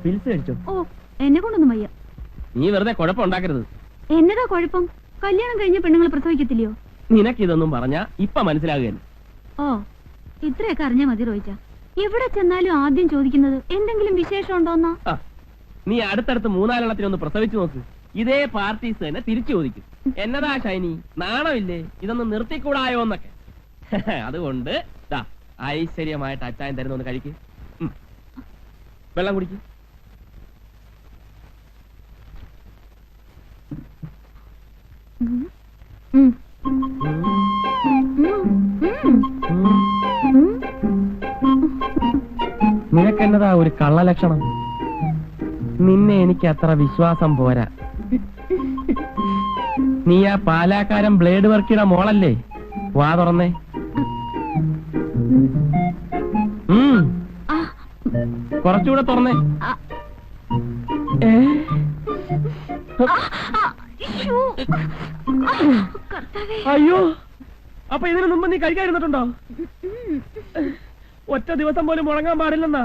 പിൽസ് കഴിച്ചോ? ഓ, എന്നെ കൊണ്ടൊന്നും വയ്യ. നീ വെറുതെ കുഴപ്പമുണ്ടാക്കരുത്. എന്നതാ കുഴപ്പം? കല്യാണം കഴിഞ്ഞ പെണ്ണുങ്ങൾ പ്രസവിക്കത്തില്ലയോ? നിനക്കിതൊന്നും പറഞ്ഞാ ഇപ്പൊ മനസ്സിലാകുകയല്ല. ഓ, ഇത്രയൊക്കെ അറിഞ്ഞാ മതി റോയിച്ച. എവിടെ ചെന്നാലും ആദ്യം ചോദിക്കുന്നത് എന്തെങ്കിലും വിശേഷം ഉണ്ടോന്നാ. നീ അടുത്തടുത്ത് 3-4 പ്രസവിച്ചു നോക്ക്. ഇതേ പാർട്ടീസ് തന്നെ തിരിച്ചു ചോദിക്കും. എന്നതാ ഷൈനി, നാണമില്ലേ, ഇതൊന്ന് നിർത്തിക്കൂടായോ എന്നൊക്കെ. അതുകൊണ്ട് ഐശ്വര്യമായിട്ട് അച്ചായൻ തരുന്ന ഒന്ന് കഴിക്ക്. വെള്ളം കുടിക്ക്. നിനക്കെന്നതാ ഒരു കള്ളലക്ഷണം? നിന്നെ എനിക്ക് അത്ര വിശ്വാസം പോരാ. നീ ആ പാലാക്കാരൻ ബ്ലേഡ് വർക്കിയുടെ മോളല്ലേ? വാ തുറന്നേ. കുറച്ചുകൂടെ തുറന്നേ. അയ്യോ, അപ്പൊ ഇതിനു മുമ്പ് നീ കഴിക്കാതിരുന്നിട്ടുണ്ടോ? ഒറ്റ ദിവസം പോലും മുടങ്ങാൻ പാടില്ലെന്നാ.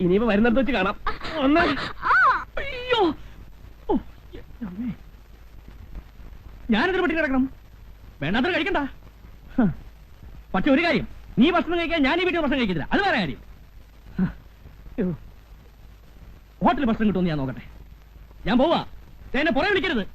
ഇനിയിപ്പോ വരുന്നിടത്ത് വെച്ച് കാണാം. അയ്യോ, ഞാനെന്തൊരു പട്ടി കിടക്കണം? വേണ്ടാത്ര കഴിക്കണ്ട. പക്ഷെ ഒരു കാര്യം, നീ ഭക്ഷണം കഴിക്കാൻ ഞാൻ ഈ വീട്ടിൽ ഭക്ഷണം കഴിക്കത്തില്ല. അത് വേറെ കാര്യം. ഹോട്ടൽ ഭക്ഷണം കിട്ടുമെന്ന് ഞാൻ നോക്കട്ടെ. ഞാൻ പോവാ. എന്നെ പുറകെ വിളിക്കരുത്.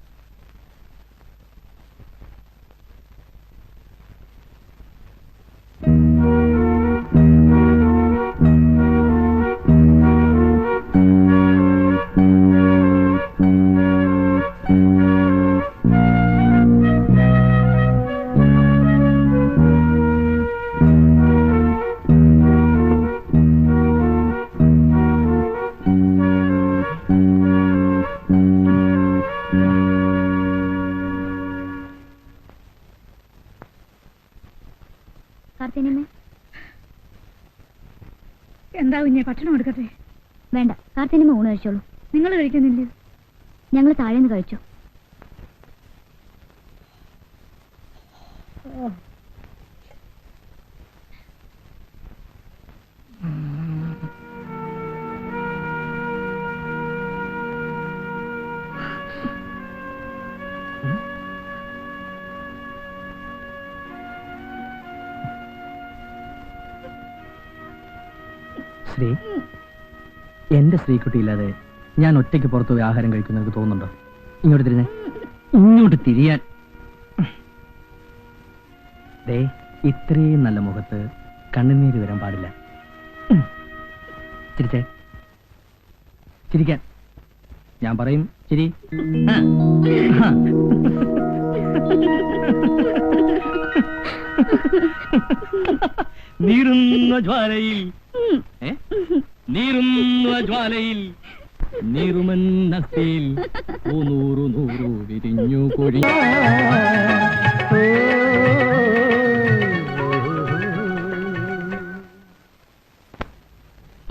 എന്താ കുഞ്ഞെ, ഭക്ഷണം കൊടുക്കട്ടെ? വേണ്ട, കാർത്തിനിമ ഊണ് കഴിച്ചോളൂ. നിങ്ങൾ കഴിക്കുന്നില്ലേ? ഞങ്ങൾ താഴേന്ന് കഴിച്ചു. ശ്രീ, എന്റെ ശ്രീകുട്ടി ഇല്ലാതെ ഞാൻ ഒറ്റയ്ക്ക് പുറത്തുപോയി ആഹാരം കഴിക്കുന്ന എനിക്ക് തോന്നുന്നുണ്ടോ? ഇങ്ങോട്ട് തിരിഞ്ഞേ. ഇങ്ങോട്ട് തിരിയാൻ. ദേ, ഇത്രയും നല്ല മുഖത്ത് കണ്ണുനീര് വരാൻ പാടില്ല. ചിരിച്ചേ. ചിരിക്കാൻ. ഞാൻ പറയും ചിരി. നീറുന്ന ജ്വാലയിൽ, നീറുന്ന ജ്വാലയിൽ, നീറുമെന്നത്തിൽ നൂറു നൂറു വിരിഞ്ഞു കൊഴി.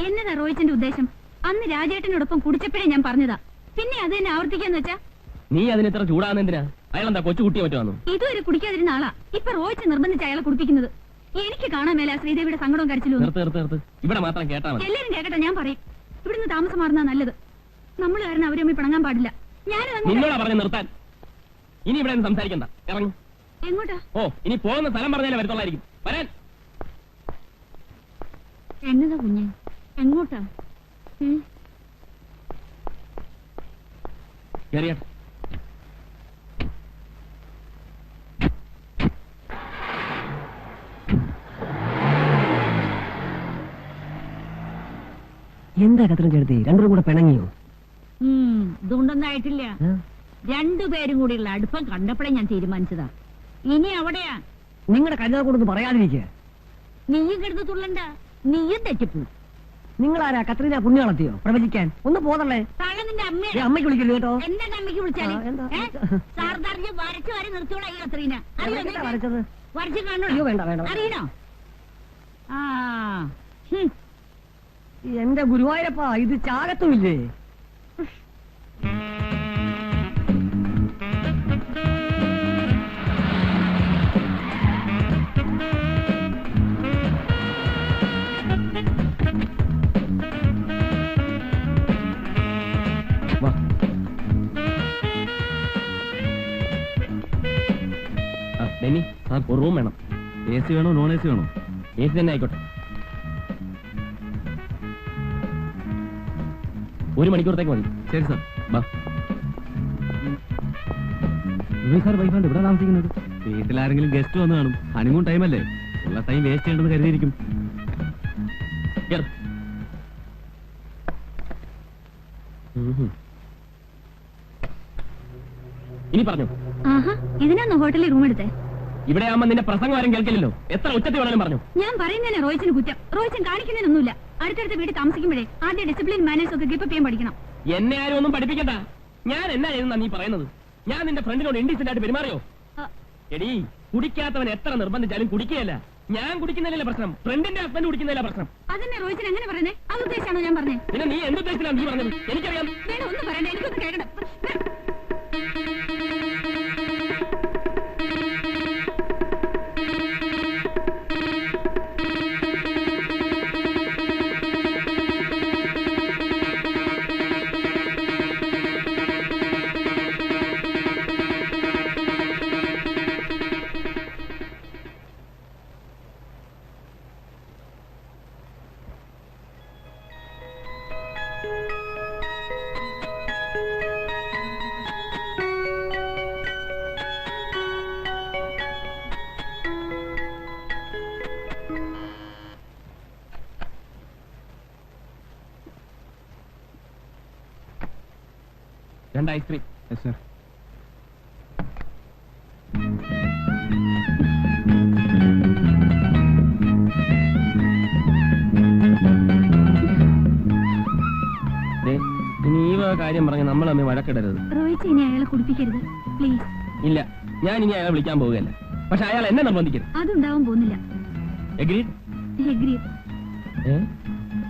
എന്നതാ റോയിച്ചിന്റെ ഉദ്ദേശം? അന്ന് രാജേട്ടനോടൊപ്പം കുടിച്ചപ്പോഴേ ഞാൻ പറഞ്ഞതാ. പിന്നെ അത് തന്നെ ആവർത്തിക്കാന്ന് വെച്ചാ? നീ അതിനെത്ര ചൂടാകുന്ന എന്തിനാ? അയാളെന്താ കൊച്ചു കുട്ടിയെ പറ്റുവാന്നു? ഇതുവരെ കുടിക്കാതിരുന്ന ആളാ ഇപ്പൊ റോയിച്ച് നിർബന്ധിച്ച് അയാളെ കുടിപ്പിക്കുന്നത്. എനിക്ക് കാണാൻ മേല ശ്രീദേവിയുടെ സങ്കടവും കരച്ചിലും. നിർത്ത്. ഇവിടെ മാത്രം കേട്ടാ മതി. എല്ലാരും കേക്കട്ടെ, ഞാൻ പറയും. ഇവിടുന്ന് താമസം മാറുന്ന നല്ലത്. നമ്മൾ കാരണം അവരെ തമ്മിൽ പിണങ്ങാൻ പാടില്ല. നിന്നോടാ പറഞ്ഞു നിർത്താൻ. ഇനി ഇവിടെ സംസാരിക്കണ്ട, ഇറങ്ങും. എങ്ങോട്ടാ? ഓ, ഇനി പോകുന്ന സ്ഥലം പറഞ്ഞാലേ വരത്തുള്ളായിരിക്കും. വരാൻ. എന്നതാ കുഞ്ഞെ, എങ്ങോട്ടാ? കേറിയാട്ടെ. എന്താ കത്രം ചേർത്തി? രണ്ടും കൂടെ പിണങ്ങിയോ? ഇതുകൊണ്ടൊന്നും ആയിട്ടില്ല. രണ്ടുപേരും കൂടിയുള്ള അടുപ്പം കണ്ടപ്പോഴേ ഞാൻ തീരുമാനിച്ചതാ. ഇനി അവിടെയാ നിങ്ങളുടെ കല്യാണക്കൂടൊന്നും പറയാതിരിക്കുക. നീയും കിടന്ന് തുള്ളണ്ട, നീയും തെറ്റിപ്പോ. നിങ്ങളാരാ കത്രീന പുണ്യാളത്തിയോ പ്രവചിക്കാൻ? ഒന്ന് പോതല്ലേ. തള്ള നിന്റെ ഏ, അമ്മയ്ക്ക് വിളിക്കല്ലോ കേട്ടോ. എന്താ അമ്മയ്ക്ക് വിളിച്ചാല്? ആ, എന്താ? സാർദാർജി വരച്ചു വരെ നിർത്തിയോളാ ഈ കത്രീന. അറിയോ എന്താ നിനക്ക്? വരച്ചത്? വരച്ച് കാണണോ? അയ്യോ, വേണ്ട, വേണ്ട. അറിയണോ? ആ എന്റെ ഗുരുവായൂരപ്പാ, ഇത് ചാകത്തുമില്ലേ? ഒരു റൂം വേണം. AC വേണോ നോൺ AC വേണോ? AC തന്നെ ആയിക്കോട്ടെ. 1 മണിക്കൂറത്തേക്ക് മതി. ശരി സാർ. സാർ വൈഫാണ്ട് ഇവിടെ താമസിക്കുന്നത്? വീട്ടിലാരെങ്കിലും ഗസ്റ്റ് വന്ന് കാണും. ഹണിമൂൺ ടൈമല്ലേ, ഉള്ള ടൈം വേസ്റ്റ് ചെയ്യേണ്ടെന്ന് കരുതിയിരിക്കും. ഇനി പറഞ്ഞു. ആഹാ, ഇതിനാന്നോ ഹോട്ടലിൽ റൂം എടുത്തേ? ഇവിടെ ആവുമ്പോ നിന്റെ പ്രസംഗം ആരും കേൾക്കില്ലല്ലോ. എത്ര ഉച്ചത്തിൽ വേണേലും പറഞ്ഞു. ഞാൻ പറയുന്നതന്നെ റോയിച്ചിന് കുറ്റം. റോയിച്ചൻ കാണിക്കുന്നതിനൊന്നുമില്ല. അടുത്തടുത്ത വീട്ടിൽ താമസിക്കുമ്പോഴേ ആദ്യം ഡിസിപ്ലിൻ മാനേഴ്സ് ഒക്കെ കീപ്പ് ചെയ്യാൻ പഠിക്കണം. എന്നെ ആരും ഒന്നും പഠിപ്പിക്കണ്ട. ഞാൻ എന്നാ ചെയ്യുന്ന നീ പറയുന്നത്? ഞാൻ നിന്റെ ഫ്രണ്ടിനോട് ഇൻഡീസെന്റ് ആയിട്ട് പെരുമാറിയോ? എടീ, കുടിക്കാത്തവൻ എത്ര നിർബന്ധിച്ചാലും കുടിക്കുകയല്ല. ഞാൻ കുടിക്കുന്നതിലല്ല പ്രശ്നം, ഫ്രണ്ടിന്റെ ഹസ്ബൻഡ് കുടിക്കുന്നതില്ല പ്രശ്നം. അതന്നെ റോയിച്ചൻ എങ്ങനെ പറഞ്ഞേ? അത് ഉദ്ദേശിച്ചാണോ ഞാൻ പറഞ്ഞേ? പിന്നെ നീ എന്തുദ്ദേശിച്ചാണ് നീ പറഞ്ഞത്? എനിക്കറിയാം. വേണം, ഒന്നും പറയണ്ട, എനിക്കൊന്ന് കേൾക്കണം. 2 ഐസ്ക്രീം. സർ. ഇനി ഈ കാര്യം പറഞ്ഞ് നമ്മൾ തമ്മിൽ വഴക്കിടരുത്. റോയിച്ച് ഇനി അയാളെ കുടിപ്പിക്കരുത് പ്ലീസ്. ഇല്ല, ഞാൻ ഇനി അയാളെ വിളിക്കാൻ പോവുകയല്ല. പക്ഷെ അയാൾ എന്നെ നിർബന്ധിക്കരുത്. അതുണ്ടാവാൻ പോകുന്നില്ല. എഗ്രീഡ്? എഗ്രീഡ്.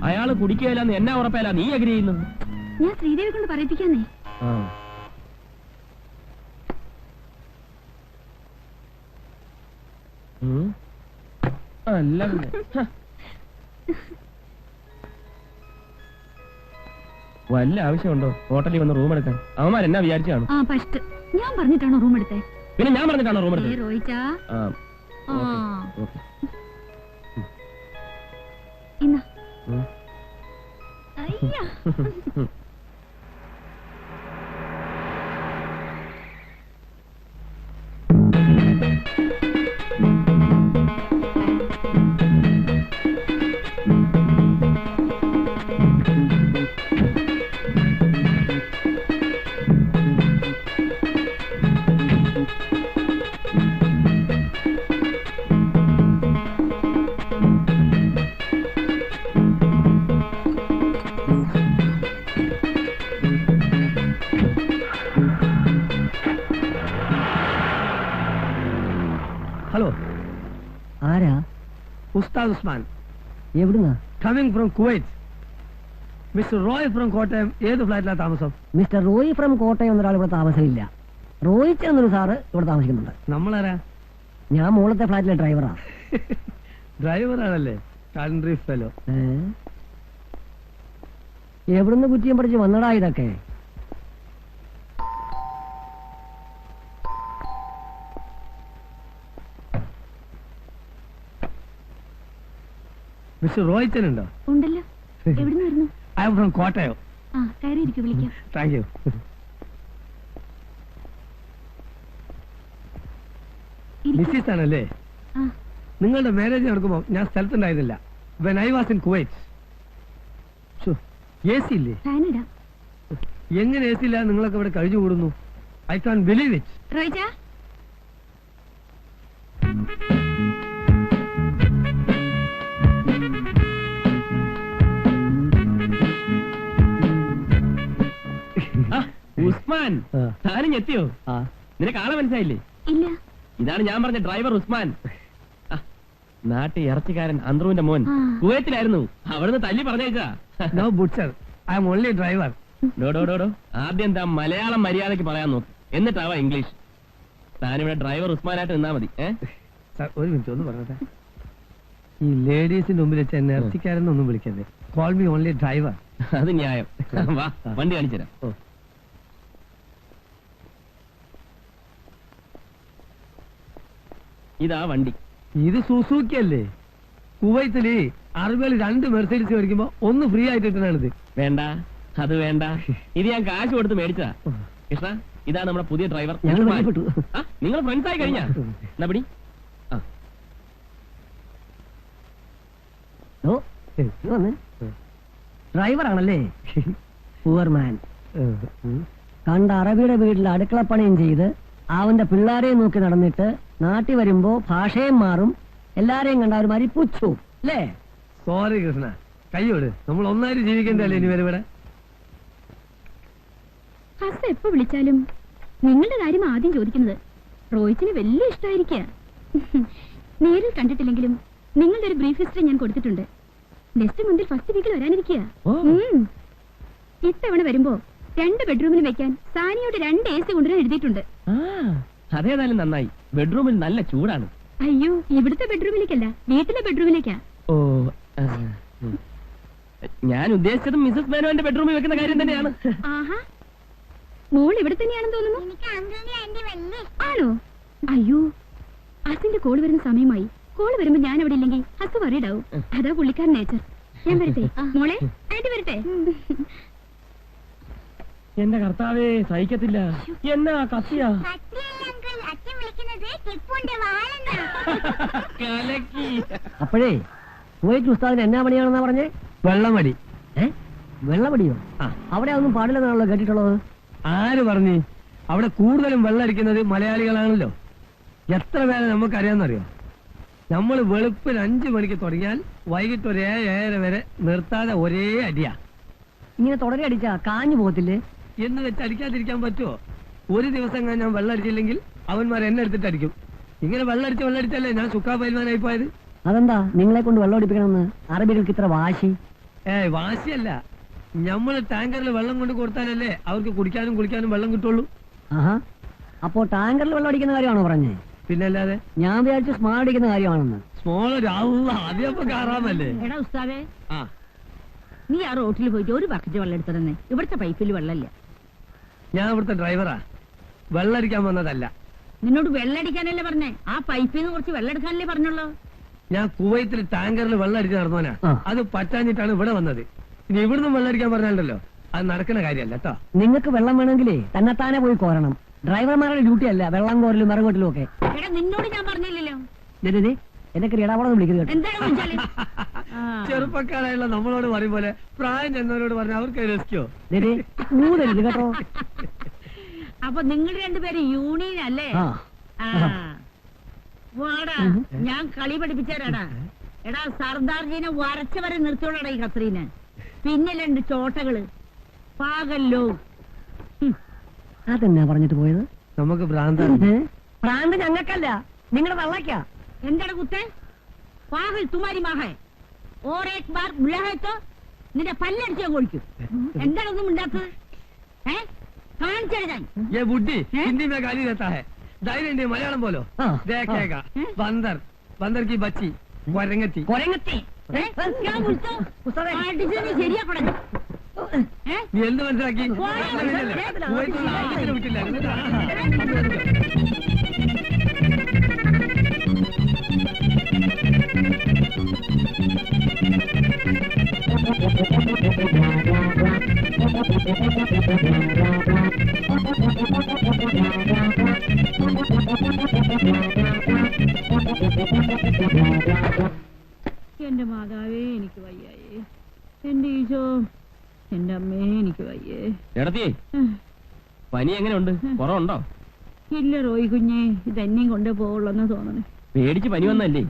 അയാള് കുടിക്കുകയില്ലെന്ന് എന്നാ ഉറപ്പല്ല നീ എഗ്രി ചെയ്യുന്നത്? ഞാൻ ശ്രീദേവി കൊണ്ട് പറയിപ്പിക്കാന്നേ. അല്ല വല്ല ആവശ്യമുണ്ടോ ഹോട്ടലിൽ വന്ന് റൂം എടുക്കാൻ? അവന്മാർ എന്നാ വിചാരിച്ചാണ്? ആ ഫസ്റ്റ് ഞാൻ പറഞ്ഞിട്ടാണോ റൂം എടുത്തേ? പിന്നെ ഞാൻ പറഞ്ഞിട്ടാണോ റൂം എടുത്തത്? റോയിച്ചാ ആ, ഓക്കേ. ഇന്നാ. അയ്യ. ഹലോ, ആരാ? ഉസ്താദ് ഉസ്മാൻ. എവിടുന്നാ? Coming from Kuwait. Mister Roy from Kottayam ഏത് ഫ്ലാറ്റിലാണ് താമസം? മിസ്റ്റർ റോയി ഫ്രം കോട്ടയം എന്നൊരാൾ ഇവിടെ താമസമില്ല. റോയിച്ച് എന്നൊരു സാറ് ഇവിടെ താമസിക്കുന്നുണ്ട്. നമ്മളാരാ? ഞാൻ മുകളിലത്തെ ഫ്ലാറ്റിലെ ഡ്രൈവറാ. ഡ്രൈവറാണല്ലേ? Country fellow. എവിടുന്ന് കുറ്റിയും പഠിച്ച് വന്നടാ ഇതൊക്കെ? മിസ്റ്റർ റോയ്ച്ചൻ ഉണ്ടോ? ഉണ്ടല്ലോ. എവിടുന്ന് വരുന്നു? I am from Kottayam. ആ കയറിയിരിക്കും, വിളിക്കാം. Thank you. മിസ്സിസ് ആണല്ലേ? ആ നിങ്ങളുടെ മാരേജ് നടക്കുമ്പോൾ ഞാൻ സ്ഥലത്തുണ്ടായിരുന്നില്ല. When I was in Kuwait. A C ഇല്ലേ? ഫാനിടാം. എങ്ങനെ എ സി ഇല്ല നിങ്ങളൊക്കെ ഇവിടെ കഴിഞ്ഞു കൂടുന്നു? I can believe it. റോയിച്ചാ ഉസ്മാൻ, താനും എത്തിയോ? നിനക്ക് ആളെ മനസ്സിലായില്ലേ? ഇല്ല. ഇതാണ് ഞാൻ പറഞ്ഞ ഡ്രൈവർ ഉസ്മാൻ. നാട്ടിൽ ഇറച്ചിക്കാരൻ അന്ത്രുവിന്റെ മോൻ കുവൈത്തിലായിരുന്നു. അവിടുന്ന് തല്ലി പറഞ്ഞേച്ചാ. നോ ബുട്സർ, ഐ എം ഓൺലി ഡ്രൈവർ. ഡോ ആദ്യം എന്താ മലയാളം മര്യാദക്ക് പറയാൻ നോക്ക്, എന്നിട്ടാവാ ഇംഗ്ലീഷ്. താനിവിടെ ഡ്രൈവർ ഉസ്മാനായിട്ട് നിന്നാ മതി. സാർ ഒരു മിനിറ്റ് ഒന്ന് പറഞ്ഞേ. ഈ ലേഡീസിന്റെ മുമ്പിൽ വെച്ച് എന്നെ ഇറച്ചിക്കാരെന്നൊന്നും വിളിക്കരുത്. Call me only driver. അത് ന്യായം. വാ, വണ്ടി കാണിച്ചുതരാം. ഇതാ വണ്ടി. ഇത് സുസൂക്കി അല്ലേ? കുവൈത്തില് അറബികൾ 2 മെർസൈഡീസ് മേടിക്കുമ്പോ ഒന്ന് ഫ്രീ ആയിട്ട് കിട്ടണത്. വേണ്ട, അത് വേണ്ട. ഇത് ഞാൻ കാശ് കൊടുത്ത് മേടിച്ചതാ. കൃഷ്ണ, ഇതാ നമ്മുടെ പുതിയ ഡ്രൈവർ. നിങ്ങൾ ഫ്രണ്ട്സ് ആയി കഴിഞ്ഞാ? എന്നാ പിടി. ഡ്രൈവറാണല്ലേ? പൂവർ മാൻ. കണ്ട അറബിയുടെ വീട്ടിൽ അടുക്കളപ്പണിയും ചെയ്ത് അവന്റെ പിള്ളേരെയും നോക്കി നടന്നിട്ട് നാട്ടിൽ വരുമ്പോ ഭാഷയും മാറും, എല്ലാരെയും കണ്ട ഒരു മാതിരി പുച്ചു അല്ലേ? സോറി കൃഷ്ണ, കയ്യോട്. നമ്മൾ ഒന്നായിട്ട് ജീവിക്കണ്ടല്ലേ ഇനി വരെ ഇവിടെ? ഹസ്സ എപ്പോ വിളിച്ചാലും നിങ്ങളുടെ കാര്യം ആദ്യം ചോദിക്കുന്നത്. റോയിച്ചിന് വലിയ ഇഷ്ടമായിരിക്കുക. നേരിൽ കണ്ടിട്ടില്ലെങ്കിലും നിങ്ങളുടെ ഒരു ബ്രീഫ് ഹിസ്റ്ററി ഞാൻ കൊടുത്തിട്ടുണ്ട്. നെക്സ്റ്റ് മന്തിൽ ഫസ്റ്റ് വീക്കിൽ വരാനിരിക്കുക. ഇത്തവണ വരുമ്പോ 2 ബെഡ്റൂമിന് വെക്കാൻ സാനിയോട് 2 AC കൊണ്ടുവരാൻ എഴുതിയിട്ടുണ്ട്. അതേതായാലും നന്നായി. ബെഡ്റൂമിൽ നല്ല ചൂടാണ്. അയ്യോ, ഇവിടുത്തെ ബെഡ്റൂമിലേക്കല്ല, വീട്ടിലെ ബെഡ്റൂമിലേക്കാ. ഓ, ഞാൻ ഉദ്ദേശിച്ചത് മിസസ് മേനോന്റെ ബെഡ്റൂമിൽ വെക്കുന്ന കാര്യം തന്നെയാണ്. ആഹാ, മോൾ ഇവിടെ തന്നെയാണെന്ന് തോന്നുന്നു. ആണോ? അയ്യോ, അസിന്റെ കോള് വരുന്ന സമയമായി. കോള് വരുമ്പോ ഞാൻ അവിടെ ഇല്ലെങ്കിൽ ഹസ് വറീഡാവും. അതാ പുള്ളിക്കാരൻ നേച്ചർ. ഞാൻ വരട്ടെ മോളെ? ആന്റി വരട്ടെ? എന്റെ കർത്താവേ, സഹിക്കത്തില്ല. എന്നാ കത്തിയാ? അപ്പോഴേ കുവൈറ്റ് ഉസ്താദിന് എന്നാ പണിയാണെന്നാ പറഞ്ഞേ? വെള്ളമടി. വെള്ളമടിയോ? അവിടെ ഒന്നും പാടില്ലെന്നാണല്ലോ കേട്ടിട്ടുള്ളത്. ആര് പറഞ്ഞു? അവിടെ കൂടുതലും വെള്ളമടിക്കുന്നത് മലയാളികളാണല്ലോ. എത്ര പേരെ നമുക്കറിയാമെന്നറിയോ? നമ്മൾ വെളുപ്പിന് 5 മണിക്ക് തുടങ്ങിയാൽ വൈകിട്ട് ഒരു 7-7:30 വരെ നിർത്താതെ ഒരേ അടിയാ. ഇങ്ങനെ തുടരെ അടിച്ചാ കാഞ്ഞു പോകത്തില്ലേ? എന്ന് വെച്ച് അടിക്കാതിരിക്കാൻ പറ്റുമോ? ഒരു ദിവസം ഞാൻ വെള്ളം അടിച്ചില്ലെങ്കിൽ അവന്മാർ എന്നെ എടുത്തിട്ട് അടിക്കും. ഇങ്ങനെ വെള്ളടിച്ചല്ലേ ഞാൻ സുക്കാ പൈൽവാനായി പോയത്. അതെന്താ നിങ്ങളെ കൊണ്ട് വെള്ളം അടിപ്പിക്കണമെന്ന് അറബികൾക്ക് ഇത്ര വാശി? വാശിയല്ല, നമ്മള് ടാങ്കറിൽ വെള്ളം കൊണ്ട് കൊടുത്താലല്ലേ അവർക്ക് കുടിക്കാനും കുളിക്കാനും വെള്ളം കിട്ടുള്ളൂ. ആഹാ, അപ്പോ ടാങ്കറിൽ വെള്ളം അടിക്കുന്ന കാര്യമാണോ പറഞ്ഞേ? പിന്നല്ലാതെ. ഞാൻ വിചാരിച്ചു സ്മോൾ അടിക്കുന്ന കാര്യമാണെന്ന്. സ്മോൾ ആദ്യമൊക്കെ കാറാമല്ലേ. എടാ ഉസ്താദേ, നീ ആ റോട്ടിൽ പോയിട്ട് ഒരു ബക്കറ്റ് വെള്ളം എടുത്തന്നെ. ഇവിടുത്തെ പൈപ്പിൽ വെള്ളമില്ല. ഞാൻ ഇവിടുത്തെ ഡ്രൈവറാ, വെള്ളടിക്കാൻ വന്നതല്ല. നിന്നോട് വെള്ളടിക്കാനല്ലേ പറഞ്ഞേ? ആ പൈപ്പിൽ നിന്ന് കുറച്ച് വെള്ളം എടുക്കാനല്ലേ പറഞ്ഞുള്ളൂ. ഞാൻ കുവൈത്തിൽ ടാങ്കറിൽ വെള്ളം അടിച്ച് നടന്നവനാ. അത് പറ്റാഞ്ഞിട്ടാണ് ഇവിടെ വന്നത്. ഇനി ഇവിടുന്ന് വെള്ളം അടിക്കാൻ പറഞ്ഞാലല്ലോ അത് നടക്കുന്ന കാര്യമല്ല കേട്ടോ. നിങ്ങൾക്ക് വെള്ളം വേണമെങ്കിലേ തന്നെത്താനെ പോയി കോരണം. ഡ്രൈവർമാരുടെ ഡ്യൂട്ടി അല്ല വെള്ളം കോരലും വിറകോട്ടിലും ഒക്കെ. എടാ നിന്നോട് ഞാൻ പറഞ്ഞില്ലല്ലോ. എന്നൊക്കെ ഇടപാടൊന്നും വിളിക്കുന്നത്. എന്താണെന്ന് വെച്ചാല് ചെറുപ്പക്കാരായുള്ള നമ്മളോട് പറയും പോലെ പ്രായം ചെന്നവരോട് പറഞ്ഞ അവർക്ക് രസിക്കോ? കേട്ടോ. അപ്പൊ നിങ്ങൾ രണ്ടുപേരും യൂണിയൻ അല്ലേ? വാടാ, ഞാൻ കളി പഠിപ്പിച്ചാരാടാ. എടാ സർദാർജീനെ വരച്ചവരെ നിർത്തിയോടാ ഈ ഖത്രീനെ. പിന്നെ 2 ചോട്ടകള് പാകല്ലോ. അതെന്നാ പറഞ്ഞിട്ട് പോയത്? നമുക്ക് ഭ്രാന്ത് ഞങ്ങൾക്കല്ല, നിങ്ങളുടെ തള്ളക്കാ. എന്താണ് കുത്തേ? പാകൽ തുമാരി മാഹേ ഓർ ഏക് ബാർ ബുലാഹേത്തോ നിന്റെ പല്ലടിച്ചാൽ കൊഴിക്കും. എന്താണൊന്നും ഉണ്ടാത്തത്? കാണിച്ചാൽ ഞാൻ ഹിന്ദി മേ ഗാലി ദേത്താ ഹൈ. ധൈര്യം മലയാളം പോലോ ദേഖേഗാ. ബന്ദർ കി ബച്ചി കൊരങ്ങത്തി. ശരിയാക്കണേ. നീ എന്ത് മനസ്സിലാക്കി? വിട്ടില്ല. എന്റെ മാതാവേ എനിക്ക് വയ്യായേ. എന്റെ ഈശോ, എന്റെ അമ്മേ എനിക്ക് വയ്യേ. എടത്തിയേ, പനി എങ്ങനെയുണ്ട്? കുറവുണ്ടോ? ഇല്ല റോയി കുഞ്ഞേ, ഇതെന്നെയും കൊണ്ടേ പോവുള്ളെന്ന് തോന്നണേ. പേടിച്ച് പനി വന്നല്ലേ?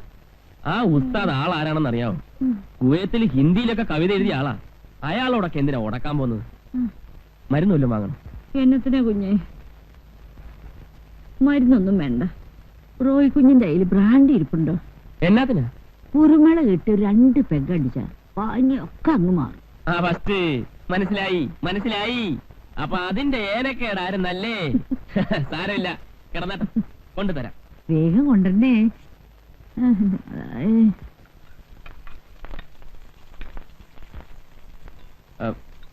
ആ ഉസ്താദ് ആളാരാണെന്ന് അറിയാവോ? കുവൈത്തിൽ ഹിന്ദിയിലൊക്കെ കവിത എഴുതിയ ആളാ. അയാളോടൊക്കെ എന്തിനാ ഉടക്കാൻ പോകുന്നത്? മരുന്നൊല്ലും വാങ്ങണം. എന്നത്തിനാ കുഞ്ഞേ? മരുന്നൊന്നും വേണ്ട. റോയി കുഞ്ഞിന്റെ കയ്യിൽ ബ്രാൻഡി ഇരിപ്പുണ്ടോ? എന്നാത്തിനാ? കുരുമള ഇട്ട് 2 പെഗടിച്ച പനിയൊക്കെ അങ്ങ് മാറും. ആ ഫസ്റ്റ് മനസ്സിലായി. അപ്പൊ അതിന്റെ ഏനക്കേടായിരുന്നല്ലേ? സാരമില്ല, കിടന്നട്ടെ, കൊണ്ടുതരാം. വേഗം കൊണ്ടുവരണേ.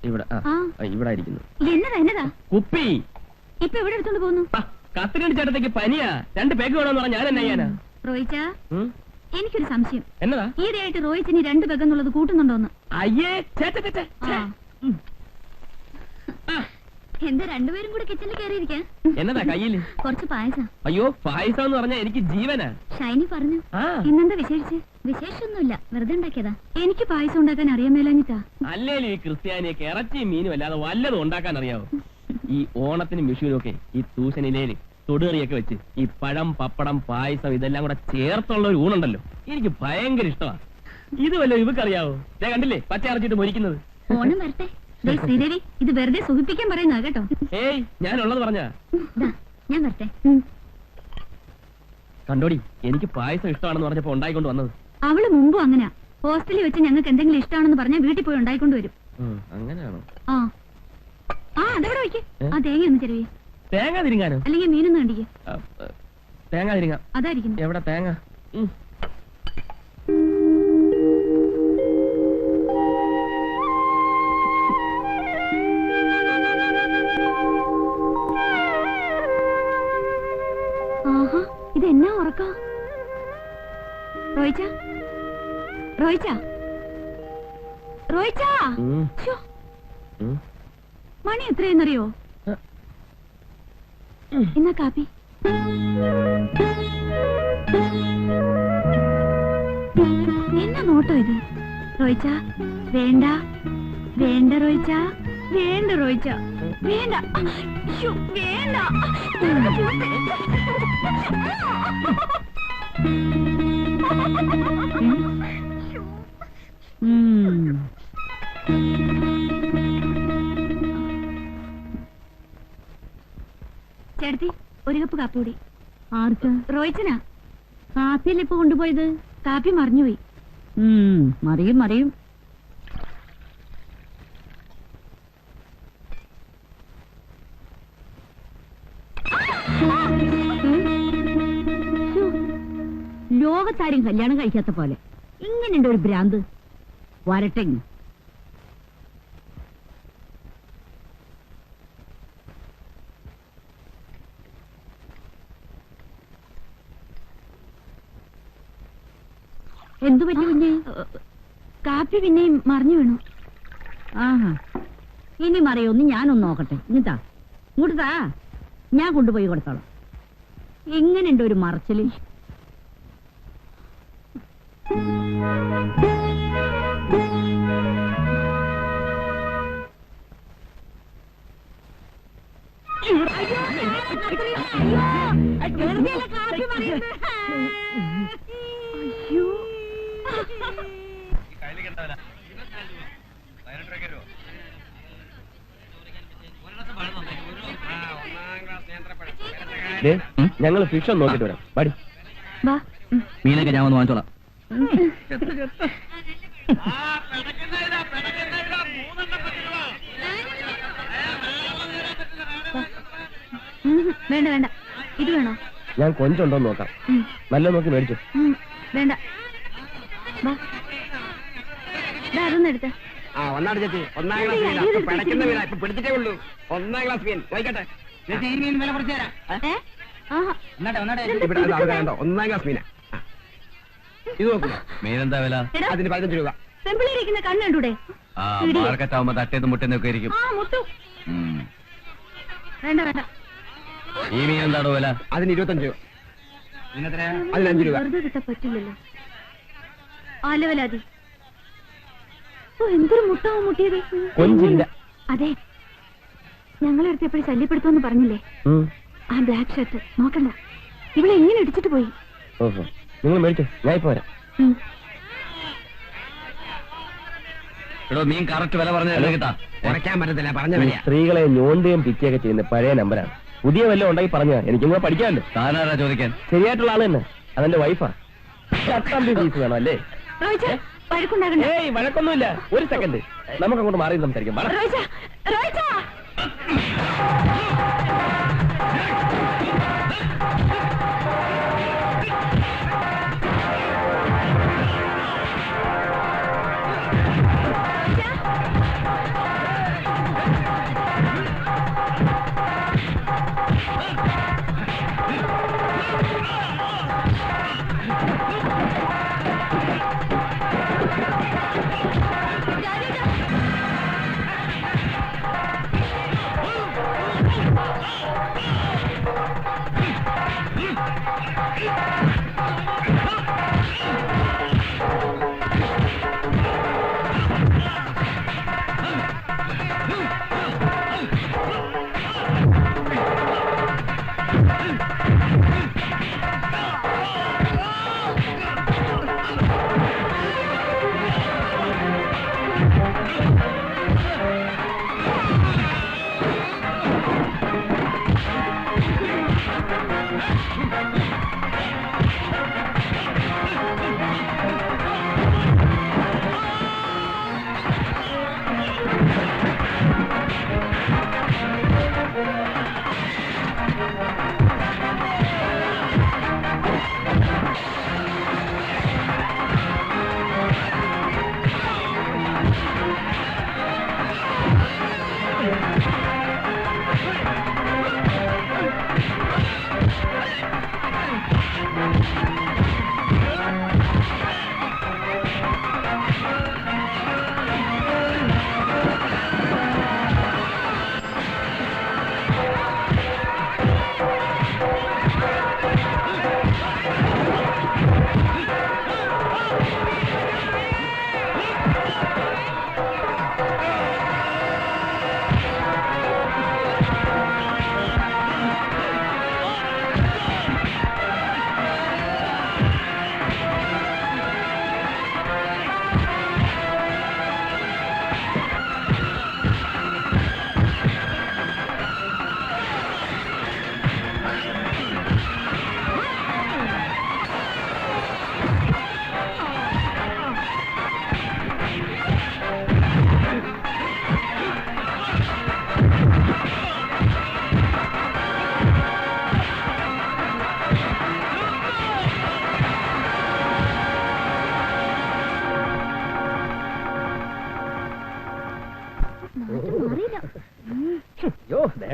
ഇവിടെ ഇവിടെ ഇരിക്കുന്നു. എന്നതാ കുപ്പി ഇപ്പൊ എവിടെ എടുത്തോണ്ട് പോകുന്നു? കത്തിരണ്ട് ചേട്ടത്തേക്ക് പനിയാ. 2 പേക്ക് വേണമെന്ന് പറഞ്ഞാൽ ഞാൻ എന്നാ ചെയ്യാനാ? റോയിച്ച, എനിക്കൊരു സംശയം. എന്നതാ? ഈയിടെയായിട്ട് റോയിച്ചിനി 2 പെഗെന്നുള്ളത് കൂട്ടുന്നുണ്ടോന്ന്? അയ്യേ, എന്താ രണ്ടുപേരും കൂടെ കിച്ചണിൽ കയറിയിരിക്കാൻ? എന്നതാ കയ്യില്? കുറച്ച് പായസം. അയ്യോ, പായസം എന്ന് പറഞ്ഞാ എനിക്ക് ജീവനാ. ഷൈനി പറഞ്ഞു. ഇന്നെന്താ വിശേഷിച്ച്? വിശേഷമൊന്നുമില്ല, വെറുതെ ഉണ്ടാക്കിയതാ. എനിക്ക് പായസം ഉണ്ടാക്കാൻ അറിയാൻ മേലാഞ്ഞിട്ടാ. അല്ലേലും ഈ ക്രിസ്ത്യാനിയൊക്കെ ഇറച്ചിയും മീനും അല്ലാതെ വല്ലതും ഉണ്ടാക്കാൻ അറിയാവോ? ഈ ഓണത്തിനും വിഷുവിനും ഒക്കെ ഈ തൂശനിലേല് തൊടുകറിയൊക്കെ വെച്ച് ഈ പഴം, പപ്പടം, പായസം ഇതെല്ലാം കൂടെ ചേർത്തുള്ള ഒരു ഊണുണ്ടല്ലോ, എനിക്ക് ഭയങ്കര ഇഷ്ടമാണ്. ഇത് വല്ലോ ഇവക്കറിയാവോ? ഞാൻ കണ്ടില്ലേ പച്ച അരച്ചിട്ട് മൊരിക്കുന്നത്. ഓണം വരട്ടെ. ശ്രീദേവി, ഇത് വെറുതെ സുഖിപ്പിക്കാൻ പറയുന്ന കേട്ടോ. ഏയ്, ഞാനുള്ളത് പറഞ്ഞാ. ഞാൻ വരട്ടെ. കണ്ടോടി, എനിക്ക് പായസം ഇഷ്ടമാണെന്ന് പറഞ്ഞപ്പോ ഉണ്ടായിക്കൊണ്ട് വന്നത്. അവള് മുമ്പും അങ്ങനെ. ഹോസ്റ്റലിൽ വെച്ച് ഞങ്ങൾക്ക് എന്തെങ്കിലും ഇഷ്ടമാണെന്ന് പറഞ്ഞാൽ വീട്ടിൽ പോയി ഉണ്ടായിക്കൊണ്ട് വരും. അങ്ങനെയാണോ? അതവിടെ വയ്ക്ക്. ആ തേങ്ങ ഒന്ന് ചെറിയ. തേങ്ങ തിരിങ്ങാനോ? അല്ലെങ്കിൽ മീനൊന്നും കണ്ടിക്ക്. തേങ്ങ തിരിങ്ങാം. അതായിരിക്കും. എവിടെ തേങ്ങ? ഇതെന്നാ ഉറക്ക? റോയിച്ച, റോയിച്ച, റോയിച്ച, മണി എത്രയെന്നറിയോ? എന്നാ കാപ്പി. എന്നാ നോട്ടോ ഇത്? റോയിച്ച, വേണ്ട വേണ്ട റോയിച്ച, വേണ്ട റോയിച്ച. വേണ്ട അയ്യോ, വേണ്ട ചേട്ടത്തി ഒരു കപ്പ് കാപ്പി കൂടി. ആർക്കാ? റോയിച്ചനാ. കാപ്പിയല്ലേ ഇപ്പൊ കൊണ്ടുപോയത്? കാപ്പി മറിഞ്ഞുപോയി. മറിയും മറിയും. ലോകത്താരും കല്യാണം കഴിക്കാത്ത പോലെ ഇങ്ങനെയുണ്ട് ഒരു ഭ്രാന്ത്. വരട്ടെ. എന്തു പറ്റി കുഞ്ഞെ? കാപ്പി പിന്നെയും മറിഞ്ഞു വീണു. ആഹാ, ഇനി മറിയൊന്ന് ഞാനൊന്ന് നോക്കട്ടെ. ഇങ്ങട്ടാ, ഇങ്ങോട്ട് താ, ഞാൻ കൊണ്ടുപോയി കൊടുത്തോളാം. എങ്ങനെയുണ്ട് ഒരു മറച്ചില്? ഞങ്ങൾ ഫിഷ് ഒന്ന് നോക്കിട്ട് വരാം. പാടി വാ. മീനൊക്കെ ഞാൻ ഒന്ന് വാങ്ങിച്ചോളാം. വേണ്ട വേണ്ട, ഇത് വേണോ? ഞാൻ കൊഞ്ചുണ്ടോ നോക്കാം. നല്ല നോക്കി മേടിച്ചു. വേണ്ട, വാ. അതൊന്നും എടുത്ത. ഒന്നാണ് ചേച്ചി, 1-ാം ക്ലാസ് മീനാ. പിടയ്ക്കുന്ന മീനാ, ഇപ്പൊ പിടിച്ചിട്ടേ ഉള്ളൂ. 1-ാം ക്ലാസ് മീൻ വായിക്കട്ടെ. ചേച്ചി ഈ മീൻ വില കുറച്ച് തരാം. ഇവിടെ അത് കണ്ടോ, 1-ാം ക്ലാസ് മീനാ. ഇത് നോക്കൂ. മീനെന്താ വില? അതിന് 15 രൂപ. പെമ്പിളിരിക്കുന്ന കണ്ണ് കണ്ടൂടെ? മാർക്കറ്റ് ആവുമ്പോ തട്ടേന്ന് മുട്ടേന്നൊക്കെ ഇരിക്കും. മുത്തു. വേണ്ട വേണ്ട. ഈ മീൻ എന്താണോ വില? അതിന് 25 രൂപ. അതിന് 5 രൂപ. വെറുതെ കിട്ടാൻ പറ്റില്ലല്ലോ. ആലവലാതി. എന്തൊരു മുട്ടാവോ മുട്ടിയത്. കൊഞ്ചില്ല. അതെ, ഞങ്ങളെടുത്ത് എപ്പോഴും ശല്യപ്പെടുത്തുമെന്ന് പറഞ്ഞില്ലേ? ആ ബ്ലാക്ക് ഷർട്ട് നോക്കണ്ട, ഇവിടെ എങ്ങനെ ഇടിച്ചിട്ട് പോയി. ഓഹോ, നിങ്ങൾ മേടിച്ചോ, ഞാൻ ഇപ്പൊ വരാം. എടോ, മീൻ കറക്റ്റ് വില പറഞ്ഞു കിട്ടാ. കുറയ്ക്കാൻ പറ്റത്തില്ല, പറഞ്ഞ വിലയാ. സ്ത്രീകളെ ഞോണ്ടുകയും പിക്കുകയൊക്കെ ചെയ്യുന്ന പഴയ നമ്പരാണ്. പുതിയ വല്ലതും ഉണ്ടെങ്കിൽ പറഞ്ഞാ എനിക്കും കൂടെ പഠിക്കാമല്ലോ. താനാരാ ചോദിക്കാൻ? ശരിയായിട്ടുള്ള ആള് തന്നെ, അതെന്റെ വൈഫാ. 10 പീസ് വേണം അല്ലേ? വഴക്കുണ്ടാകണ്ട. ഏയ്, വഴക്കൊന്നുമില്ല. ഒരു സെക്കൻഡ്, നമുക്ക് അങ്ങോട്ട് മാറി സംസാരിക്കാം.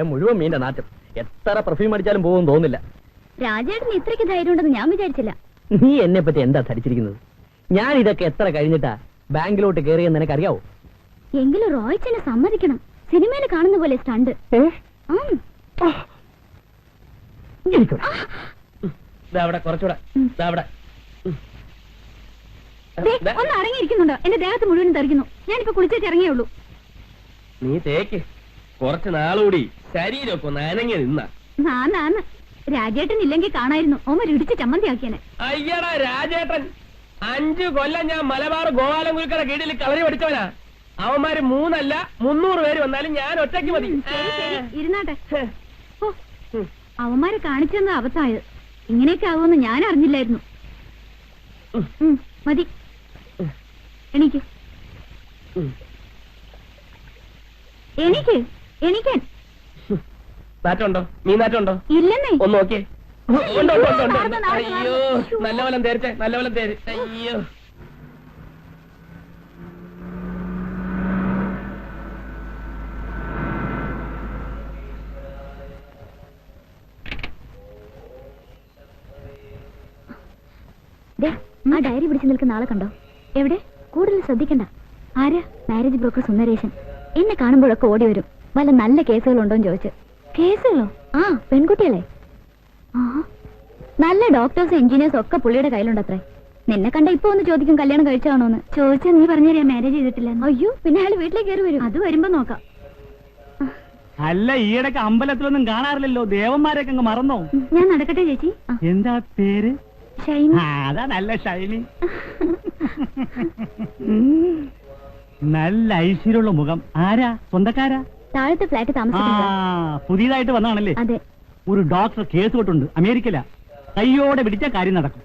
നേരം മുഴുവൻ മീന്റെ നാറ്റം. എത്ര പെർഫ്യൂം അടിച്ചാലും പോകും തോന്നില്ല. രാജേട്ടന് ഇത്രയ്ക്ക് ധൈര്യം ഉണ്ടെന്ന് ഞാൻ വിചാരിച്ചില്ല. നീ എന്നെ പറ്റി എന്താ ധരിച്ചിരിക്കുന്നത്? ഞാൻ ഇതൊക്കെ എത്ര കഴിഞ്ഞിട്ടാ ബാങ്കിലോട്ട് കയറിയെന്ന് നിനക്കറിയാവോ? എങ്കിലും റോയ്ച്ചനെ സമ്മതിക്കണം. സിനിമയിൽ കാണുന്ന പോലെ സ്റ്റണ്ട്. കുറച്ചുകൂടെ ഒന്ന് അടങ്ങിയിരിക്കുന്നുണ്ടോ? എന്റെ ദേഹത്ത് മുഴുവൻ തെറിക്കുന്നു. ഞാനിപ്പോ കുളിച്ചേച്ച് ഇറങ്ങിയുള്ളൂ. നീ തേക്ക്. കുറച്ച് നാളുകൂടി ശരീരമൊക്കെ ഒന്ന് അനങ്ങി നിന്ന. നാന്ന് രാജേട്ടൻ ഇല്ലെങ്കിൽ കാണായിരുന്നു. ഓമർ ഇടിച്ച് ചമ്മന്തിയാക്കിയനെ. അയ്യടാ രാജേട്ടൻ, 5 കൊല്ലം ഞാൻ മലബാർ ഗോപാലൻകുൽക്കട കീഴിൽ കളരി പഠിച്ചവനാ. അവന്മാര് 3 അല്ല 300 പേര് വന്നാലും ഞാൻ ഒറ്റയ്ക്ക് മതി. ഇരുന്നാട്ടെ. അവന്മാരെ കാണിച്ചെന്ന് അബദ്ധമായത്. ഇങ്ങനെയൊക്കെ ആവുമെന്ന് ഞാൻ അറിഞ്ഞില്ലായിരുന്നു. മതി, എണീക്ക് എണീക്ക് എണീക്കാൻ. നാറ്റുണ്ടോ? നീ നാറ്റുണ്ടോ? ഇല്ലെന്നേ. ഒന്ന് നോക്കിയേ. അയ്യോ, നല്ലപോലെ തേരിച്ചേ, നല്ലപോലെ തേര്. അയ്യോ, ആ ഡയറി പിടിച്ചു നിൽക്കുന്ന ആളെ കണ്ടോ? എവിടെ? കൂടുതൽ ശ്രദ്ധിക്കണ്ട. ആരാ? Marriage broker Sundaresan. എന്നെ കാണുമ്പോഴൊക്കെ ഓടി വരും. വല്ല നല്ല കേസുകളുണ്ടോന്ന് ചോദിച്ചു. കേസുകളോ? ആ, പെൺകുട്ടികളെ. ആ, നല്ല ഡോക്ടേഴ്സ് എഞ്ചിനീയേഴ്സ് ഒക്കെ പുള്ളിയുടെ കയ്യിലുണ്ടത്രേ. നിന്നെ കണ്ട ഇപ്പൊ ഒന്ന് ചോദിക്കും കല്യാണം കഴിച്ചാണോന്ന്. ചോദിച്ചാ നീ പറഞ്ഞാ മാരേജ് ചെയ്തിട്ടില്ല. അയ്യോ, പിന്നെ അയാൾ വീട്ടിലേക്ക് കയറി വരും. അത് വരുമ്പോ നോക്കാം. അല്ല, ഈയിടക്ക് അമ്പലത്തിലൊന്നും കാണാറില്ലല്ലോ. ദേവന്മാരൊക്കെ അങ്ങ് മറന്നോ? ഞാൻ നടക്കട്ടെ ചേച്ചി. എന്താ പേര്? ഷൈനി. അതാ നല്ല ഷൈനി. നല്ല ഐശ്വര്യമുള്ള മുഖം. ആരാ? സ്വന്തക്കാരാ? താഴത്തെ ഫ്ലാറ്റ് താമസിക്കുന്നത്. പുതിയതായിട്ട് വന്നാണല്ലേ? അതെ. ഒരു ഡോക്ടർ കേസ് തൊട്ടുണ്ട്. അമേരിക്കയിലാ. കയ്യോടെ പിടിച്ച കാര്യം നടക്കും.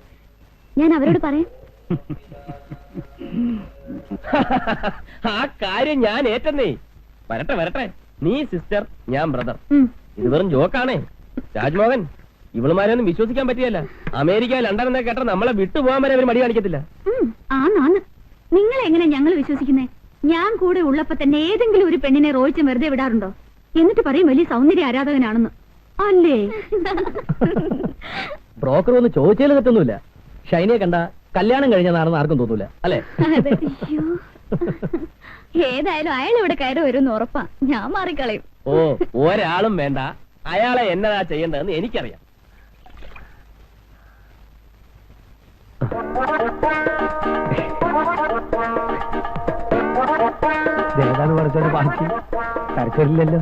ഞാൻ അവരോട് പറയാം. ആ കാര്യം ഞാൻ ഏറ്റെന്നേ. വരട്ടെ വരട്ടെ. നീ സിസ്റ്റർ, ഞാൻ ബ്രദർ. ഇത് വെറും ജോക്കാണേ. രാജ്മോഹൻ, ഇവളുമാരെയൊന്നും വിശ്വസിക്കാൻ പറ്റിയല്ല. അമേരിക്ക, ലണ്ടൻ എന്നൊക്കെ കേട്ടാൽ നമ്മളെ വിട്ടുപോകാൻ വരെ അവർ മടി കാണിക്കത്തില്ല. ആന്ന്. നിങ്ങൾ എങ്ങനെ ഞങ്ങൾ വിശ്വസിക്കുന്നേ? ഞാൻ കൂടെ ഉള്ളപ്പോ തന്നെ ഏതെങ്കിലും ഒരു പെണ്ണിനെ റോയിച്ച് വെറുതെ വിടാറുണ്ടോ? എന്നിട്ട് പറയും വലിയ സൗന്ദര്യ ആരാധകനാണെന്ന്. അല്ലേ? ബ്രോക്കർ ഒന്ന് ചോദിച്ചാൽ തെറ്റൊന്നുമില്ല. ഷൈനിയെ കണ്ട കല്യാണം കഴിഞ്ഞതാണെന്ന് ആർക്കും തോന്നൂല, അല്ലെ? ഏതായാലും അയാൾ ഇവിടെ കയറി വരുമെന്ന് ഉറപ്പാ. ഞാൻ മാറിക്കളയും. ഓ, ഒരാളും വേണ്ട. അയാളെ എന്നതാ ചെയ്യേണ്ടതെന്ന് എനിക്കറിയാം. ഏതാണ് കുറച്ചോണ്ട് ബാക്കി തരച്ചൊരില്ലല്ലോ.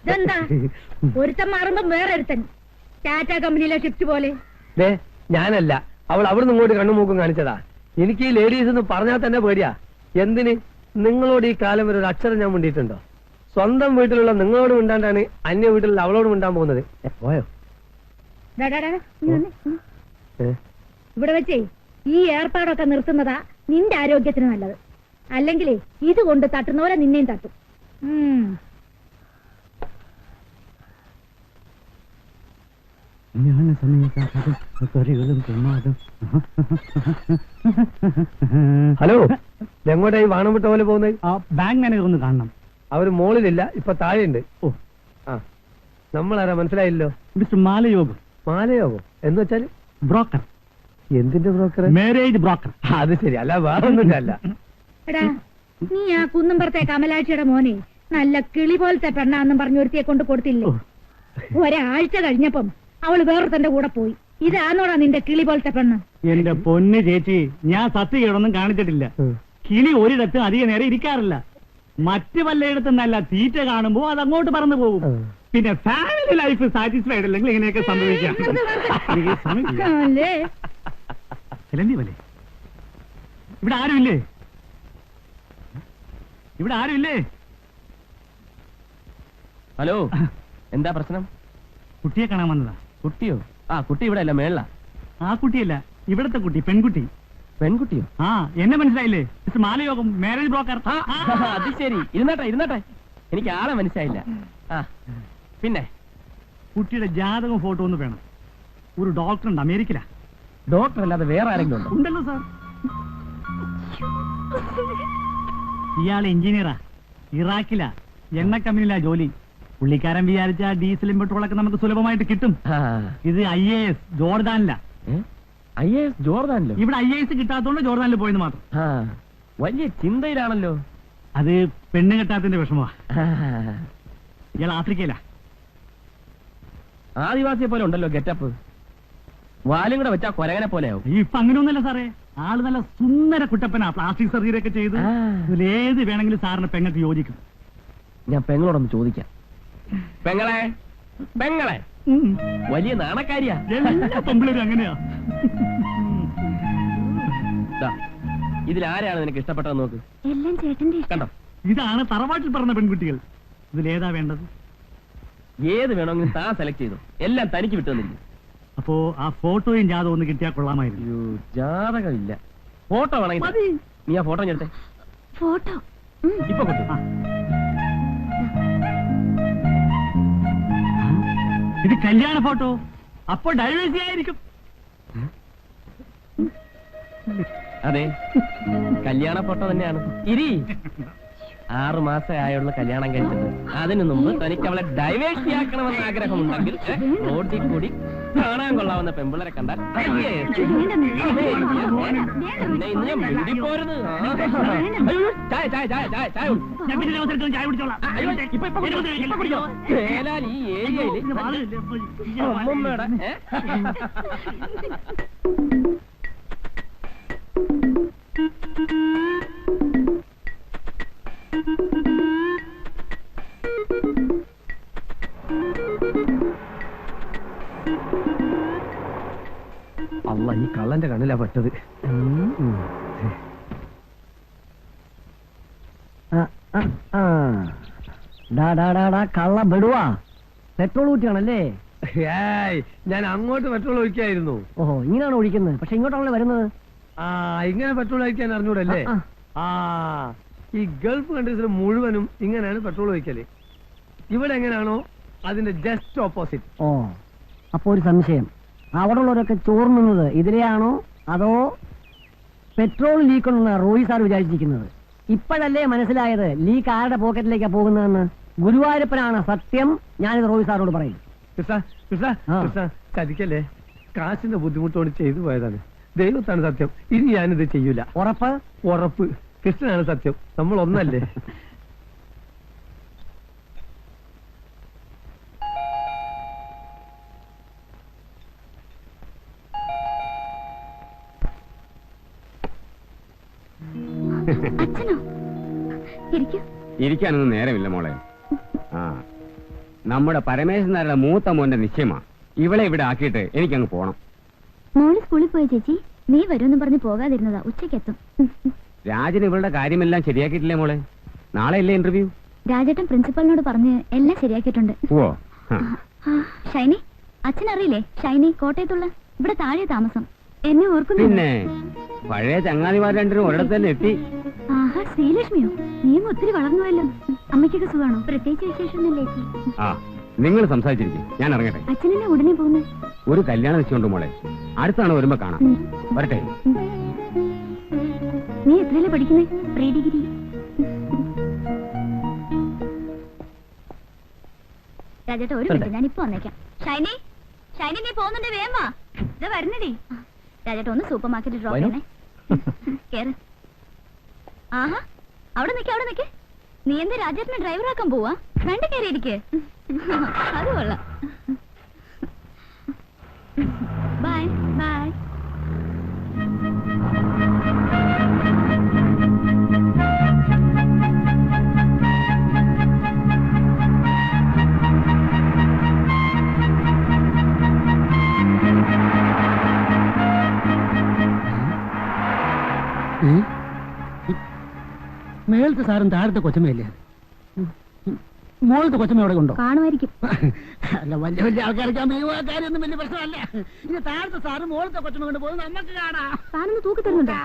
ഇതെന്താ? ഒരുത്തൻ മാറുമ്പോ വേറെ ഒരുത്തൻ. ടാറ്റ കമ്പനിയിലെ ഷിഫ്റ്റ് പോലെ. ഞാനല്ല, അവൾ അവിടുന്ന് ഇങ്ങോട്ട് കണ്ണുമൂക്കും കാണിച്ചതാ. എനിക്ക് ഈ ലേഡീസ് എന്ന് പറഞ്ഞാൽ തന്നെ പേടിയാ. എന്തിന്? നിങ്ങളോട് ഈ കാലം വരെ ഒരു അക്ഷരം ഞാൻ മിണ്ടിയിട്ടുണ്ടോ? സ്വന്തം വീട്ടിലുള്ള നിങ്ങളോട് മിണ്ടാണ്ടാണ് അന്യ വീട്ടിലുള്ള അവളോട് മിണ്ടാൻ പോകുന്നത്. പോയോ? ഇവിടെ വെച്ചേ ഈ ഏർപ്പാടൊക്കെ നിർത്തുന്നതാ നിന്റെ ആരോഗ്യത്തിന് നല്ലത്. അല്ലെങ്കിലേ ഇത് കൊണ്ട് തട്ടുന്ന പോലെ നിന്നെയും തട്ടും. ഹലോ, എങ്ങോട്ടായി വാണം വിട്ട പോലെ പോകുന്നത്? ബാങ്ക് മാനേജർ ഒന്ന് കാണണം. അവര് മോളിലില്ല, ഇപ്പൊ താഴെയുണ്ട്. ഓ, ആ, നമ്മളാരാ മനസ്സിലായില്ലോ? മിസ്റ്റർ മാലയോഗം. മാലയോഗം എന്ന് വെച്ചാല്? ബ്രോക്കർ. എന്തിന്റെ ബ്രോക്കർ? Marriage broker. അത് ശരി, അല്ല വേറൊന്നുമില്ല. അല്ല, എടാ, നീ ആ കുന്നുംപുറത്തെ കമലാക്ഷിയുടെ മോനെ നല്ല കിളി പോലത്തെ പെണ്ണാന്നും പറഞ്ഞു ഒരുത്തിയെ കൊണ്ട് കൊടുത്തില്ലേ? ഒരാഴ്ച കഴിഞ്ഞപ്പം അവള് വേറൊരുത്തന്റെ കൂടെ പോയി. ഇതാന്നോടാ നിന്റെ കിളി പോലത്തെ പെണ്ണ്? എന്റെ പൊന്ന് ചേച്ചി, ഞാൻ സത്യകേടൊന്നും കാണിച്ചിട്ടില്ല. കിളി ഒരിടത്തും അധിക നേരം ഇരിക്കാറില്ല. മറ്റു വല്ലയിടത്തും നല്ല തീറ്റ കാണുമ്പോ അത് അങ്ങോട്ട് പറന്നു പോകും. പിന്നെ ഫാമിലി ലൈഫ് സാറ്റിസ്ഫൈഡ് അല്ലെങ്കിൽ ഇങ്ങനെയൊക്കെ സംഭവിക്കാം. ഇവിടെ ആരുമില്ലേ? ഇവിടെ ആരുമില്ലേ? ഹലോ, എന്താ പ്രശ്നം? കുട്ടിയെ കാണാൻ വന്നതാ. കുട്ടിയോ? ആ, കുട്ടി ഇവിടെ അല്ല, മേള. ആ കുട്ടിയല്ല, ഇവിടത്തെ കുട്ടി, പെൺകുട്ടി. പെൺകുട്ടിയോ? ആ, എന്നെ മനസ്സിലായില്ലേ? Mister Malayogam, marriage broker. അത് ശരി. ഇരുന്നട്ടെ. എനിക്ക് ആളെ മനസ്സിലായില്ല. ആ, പിന്നെ കുട്ടിയുടെ ജാതകം ഫോട്ടോ ഒന്ന് വേണം. ഒരു ഡോക്ടർ ഉണ്ട് അമേരിക്കയിലാ. ഡോക്ടർ അല്ലാതെ വേറെ ആരെങ്കിലും ഉണ്ടോ? ഉണ്ടല്ലോ സാർ. ഇയാള് എഞ്ചിനീയറാ, ഇറാഖിലാ, എണ്ണ കമ്പനിയിലാ ജോലി. പുള്ളിക്കാരൻ വിചാരിച്ച ഡീസലും പെട്രോളൊക്കെ നമുക്ക് സുലഭമായിട്ട് കിട്ടും. ഇത് IAS ജോർദാനിലാ. IAS ജോർദാനിലോ? ഇവിടെ IAS കിട്ടാത്തോണ്ട് ജോർദാനിൽ പോയെന്ന് മാത്രം. വലിയ ചിന്തയിലാണല്ലോ. അത് പെണ്ണ് കെട്ടാത്തിന്റെ വിഷമമാ. ഇയാൾ ആഫ്രിക്കയിലാ. ആദിവാസിയെ പോലെ ഉണ്ടല്ലോ ഗെറ്റപ്പ്. വാലും കൂടെ വെച്ചാ കൊരകനെ പോലെയാവും. ഇപ്പൊ അങ്ങനെയൊന്നുമല്ല സാറേ, ആള് നല്ല സുന്ദര കുട്ടപ്പനാ. പ്ലാസ്റ്റിക് സർജറി ഒക്കെ ചെയ്ത് ഇതിലേത് വേണമെങ്കിലും സാറിന് പെങ്ങൾക്ക് യോജിക്കും. ഞാൻ പെങ്ങളോടൊന്ന് ചോദിക്കാം. പെങ്ങളെ പെങ്ങളെ വലിയ നാണക്കാരിയാ. എല്ലാ പെമ്പിളരും അങ്ങനെയാ. ഇതിലാരാണ് നിനക്ക് ഇഷ്ടപ്പെട്ടത് നോക്ക്. എല്ലാം ചേട്ടന്റെ ഇഷ്ടം. കണ്ടോ, ഇതാണ് തറവാട്ടിൽ പറഞ്ഞ പെൺകുട്ടികൾ. ഇതിലേതാ വേണ്ടത്? ഏത് വേണമെങ്കിലും താൻ സെലക്ട് ചെയ്തു. എല്ലാം തനിക്ക് വിട്ടുവന്നില്ല. അപ്പോ ആ ഫോട്ടോയും ജാതകം ഒന്ന് കിട്ടിയാൽ കൊള്ളാമായിരുന്നു. ജാതകമില്ല. ഫോട്ടോ വേണമെങ്കിൽ നീ ആ ഫോട്ടോ ഞെടുത്തേ. ഫോട്ടോ ഇപ്പൊ കിട്ടും. ഇത് കല്യാണ ഫോട്ടോ. അപ്പൊ ഡൈവേഴ്സി ആയിരിക്കും. അതെ, കല്യാണ ഫോട്ടോ തന്നെയാണ്. ഇരി, 6 മാസമേ ആയുള്ളൂ കല്യാണം കഴിച്ചിട്ട്. അതിനു മുമ്പ് തനിക്ക് അവളെ ഡൈവേഴ്സിയാക്കണമെന്ന് ആഗ്രഹമുണ്ടെങ്കിൽ റോഡിൽ കൂടി കാണാൻ കൊള്ളാവുന്ന പെമ്പിളരെ കണ്ടാൽ പോരുന്നു. ചായ ചായ ചായ ചായ ചായ ചായ കുടിച്ചോളാം. ഈ ഏരിയയില് അമ്മമ്മയുടെ അല്ല, ഈ കള്ളന്റെ കണ്ണിലാ പെട്ടത്. കള്ള ബെടുവാ, പെട്രോൾ ഊറ്റിയാണല്ലേ? ഞാൻ അങ്ങോട്ട് പെട്രോൾ ഒഴിക്കായിരുന്നു. ഓഹോ, ഇങ്ങനെയാണ് ഒഴിക്കുന്നത്. പക്ഷെ ഇങ്ങോട്ടാണല്ലോ വരുന്നത്. ഇങ്ങനെ പെട്രോൾ ഒഴിക്കാൻ അറിഞ്ഞൂടല്ലേ? ഈ ഗൾഫ് കൺട്രീസിൽ മുഴുവനും ഇങ്ങനെയാണ് പെട്രോൾ ഒഴിക്കല്. ഇവിടെ എങ്ങനെയാണോ അതിന്റെ ജസ്റ്റ് ഓപ്പോസിറ്റ്. ഓ, അപ്പൊ ഒരു സംശയം, അവിടെ ഉള്ളവരൊക്കെ ചോർന്നുന്നത് ഇതിലെയാണോ അതോ പെട്രോൾ ലീക്ക് ഉണ്ടെന്ന റോയി സാർ വിചാരിച്ചിരിക്കുന്നത്? ഇപ്പോഴല്ലേ മനസ്സിലായത് ലീക്ക് ആരുടെ പോക്കറ്റിലേക്കാ പോകുന്നതെന്ന്. ഗുരുവായൂരപ്പനാണ് സത്യം. ഞാനിത് റോയി സാറിനോട് പറയും. ചതിക്കല്ലേ, കാശിന്റെ ബുദ്ധിമുട്ടോട് ചെയ്തു പോയതാണ്. ദൈവത്താണ് സത്യം. ഇനി ഞാനിത് ചെയ്യൂല. ഉറപ്പ്? ഉറപ്പ്. കൃഷ്ണനാണ് സത്യം. നമ്മൾ ഒന്നല്ലേ? അച്ഛനോ? ഇരിക്കാനൊന്നും നേരമില്ല മോളെ. നമ്മുടെ പരമേശ്വരൻ നായരുടെ മൂത്ത മോന്റെ നിശ്ചയമാ. ഇവളെ ഇവിടെ ആക്കിയിട്ട് എനിക്കങ്ങ് പോണം. മോള് സ്കൂളിൽ പോയ ചേച്ചി, നീ വരുമെന്ന് പറഞ്ഞ് പോകാതിരുന്നതാ. ഉച്ചക്കെത്തും. രാജൻ ഇവളുടെ കാര്യമെല്ലാം ശരിയാക്കിയിട്ടില്ലേ മോളെ? നാളെ അല്ലേ ഇന്റർവ്യൂ? രാജേട്ടൻ പ്രിൻസിപ്പലിനോട് പറഞ്ഞ് എല്ലാം ശരിയാക്കിയിട്ടുണ്ട്. ഓ, ഷൈനി, അച്ഛനറിയില്ലേ? ഷൈനി കോട്ടയത്തുള്ള, ഇവിടെ താഴെ താമസം. എന്നെ ഓർക്കുന്നു. പിന്നെ പഴയ ചങ്ങാതിമാർ രണ്ടിനും ഒരിടത്ത് തന്നെ എത്തി. ആഹാ, ശ്രീലക്ഷ്മിയോ? നീയും ഒത്തിരി വളർന്നുവല്ലോ. അമ്മയ്ക്കൊക്കെ സുഖമാണോ? പ്രത്യേകിച്ച് വിശേഷമൊന്നുമില്ലേ ചേച്ചി? നിങ്ങൾ സംസാരിച്ചിരിക്കും, ഞാൻ ഇറങ്ങട്ടെ. അച്ഛനെന്നെ ഉടനെ പോകുന്നു. ഒരു കല്യാണം നിശ്ചയുണ്ട് മോളെ. അടുത്താണ് വരുമ്പോ കാണാം. വരട്ടെ. നീ എത്രയല്ലേ പഠിക്കുന്നേ? Pre degree. രാജേട്ട ഒരു മിനിറ്റ്, ഞാൻ ഇപ്പൊ വന്നേക്കാം. ഷൈനി, ഷൈനി നീ പോകുന്നുണ്ട്, വേഗം വാ. ഇത് വരുന്നടി. രാജേട്ട ഒന്ന് സൂപ്പർ മാർക്കറ്റിൽ ഡ്രോപ്പ് ചെയ്യണേ. കേറ്. ആഹാ, അവിടെ നിൽക്കേ, അവിടെ നിൽക്കേ. നീ എന്താ രാജേട്ടനെ ഡ്രൈവറാക്കാൻ പോവാ? ഫ്രണ്ട് കയറിയിരിക്കേ. അത് കൊള്ളാം. Bye bye. മേളത്തെ സാറും താഴത്തെ കൊച്ചമ്മയല്ലേ? മോളത്തെ കൊച്ചമ്മ അവിടെ കൊണ്ടോ? കാണുമായിരിക്കും. അല്ല, വലിയ വലിയ ആൾക്കാർക്ക് കാര്യമൊന്നും വലിയ പ്രശ്നമല്ല. ഇനി താഴത്തെ സാറ് മോളത്തെ കൊച്ചമ്മ കൊണ്ട് പോകുന്നത് നമുക്ക് കാണാം. താനൊന്ന് തൂക്കി തരുന്നുണ്ടോ?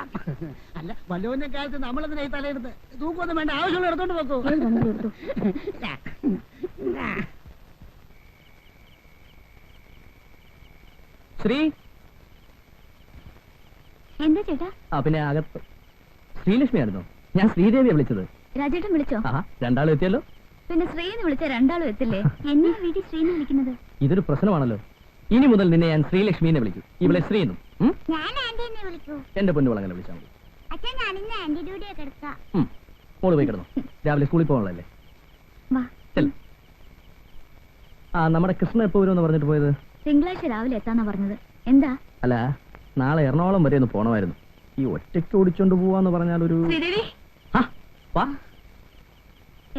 അല്ല, വല്ലവന്റെ കാലത്ത് നമ്മളതിനെ തലയെടുത്ത് തൂക്കൊന്നും വേണ്ട, ആവശ്യമുള്ള എടുത്തോണ്ട് പോക്കൂ. ശ്രീ. എന്താ ചേട്ടാ? പിന്നെ അകത്ത് ശ്രീലക്ഷ്മി ആയിരുന്നോ? ഞാൻ ശ്രീദേവിയെ വിളിച്ചത്. രാജേട്ടൻ വിളിച്ചോ? രണ്ടാളും എത്തിയല്ലോ. പിന്നെ ശ്രീന്ന് വിളിച്ച രണ്ടാളും എത്തില്ലേ? എന്നെയാ വീട്ടിൽ ശ്രീന്ന് വിളിക്കുന്നത്? ഇതൊരു പ്രശ്നമാണല്ലോ. ഇനി മുതൽ നിന്നെ ഞാൻ ശ്രീലക്ഷ്മിനെ വിളിക്കും. ഇവിടെ ശ്രീ എന്നും. എന്റെ പൊന്നു വളങ്ങനെ വിളിച്ചാൽ മതി. മോള് പോയി കിടന്നു. രാവിലെ സ്കൂളിൽ പോകാനുള്ളല്ലേ? നമ്മുടെ കൃഷ്ണ എപ്പോ വരുമെന്ന് പറഞ്ഞിട്ട് പോയത്? തിങ്കളാഴ്ച രാവിലെ എത്താന്നാ പറഞ്ഞത്. എന്താ? അല്ല, നാളെ എറണാകുളം വരെ ഒന്ന് പോണമായിരുന്നു. ഈ ഒറ്റയ്ക്ക് ഓടിച്ചോണ്ട് പോവാന്ന് പറഞ്ഞാൽ ഒരു...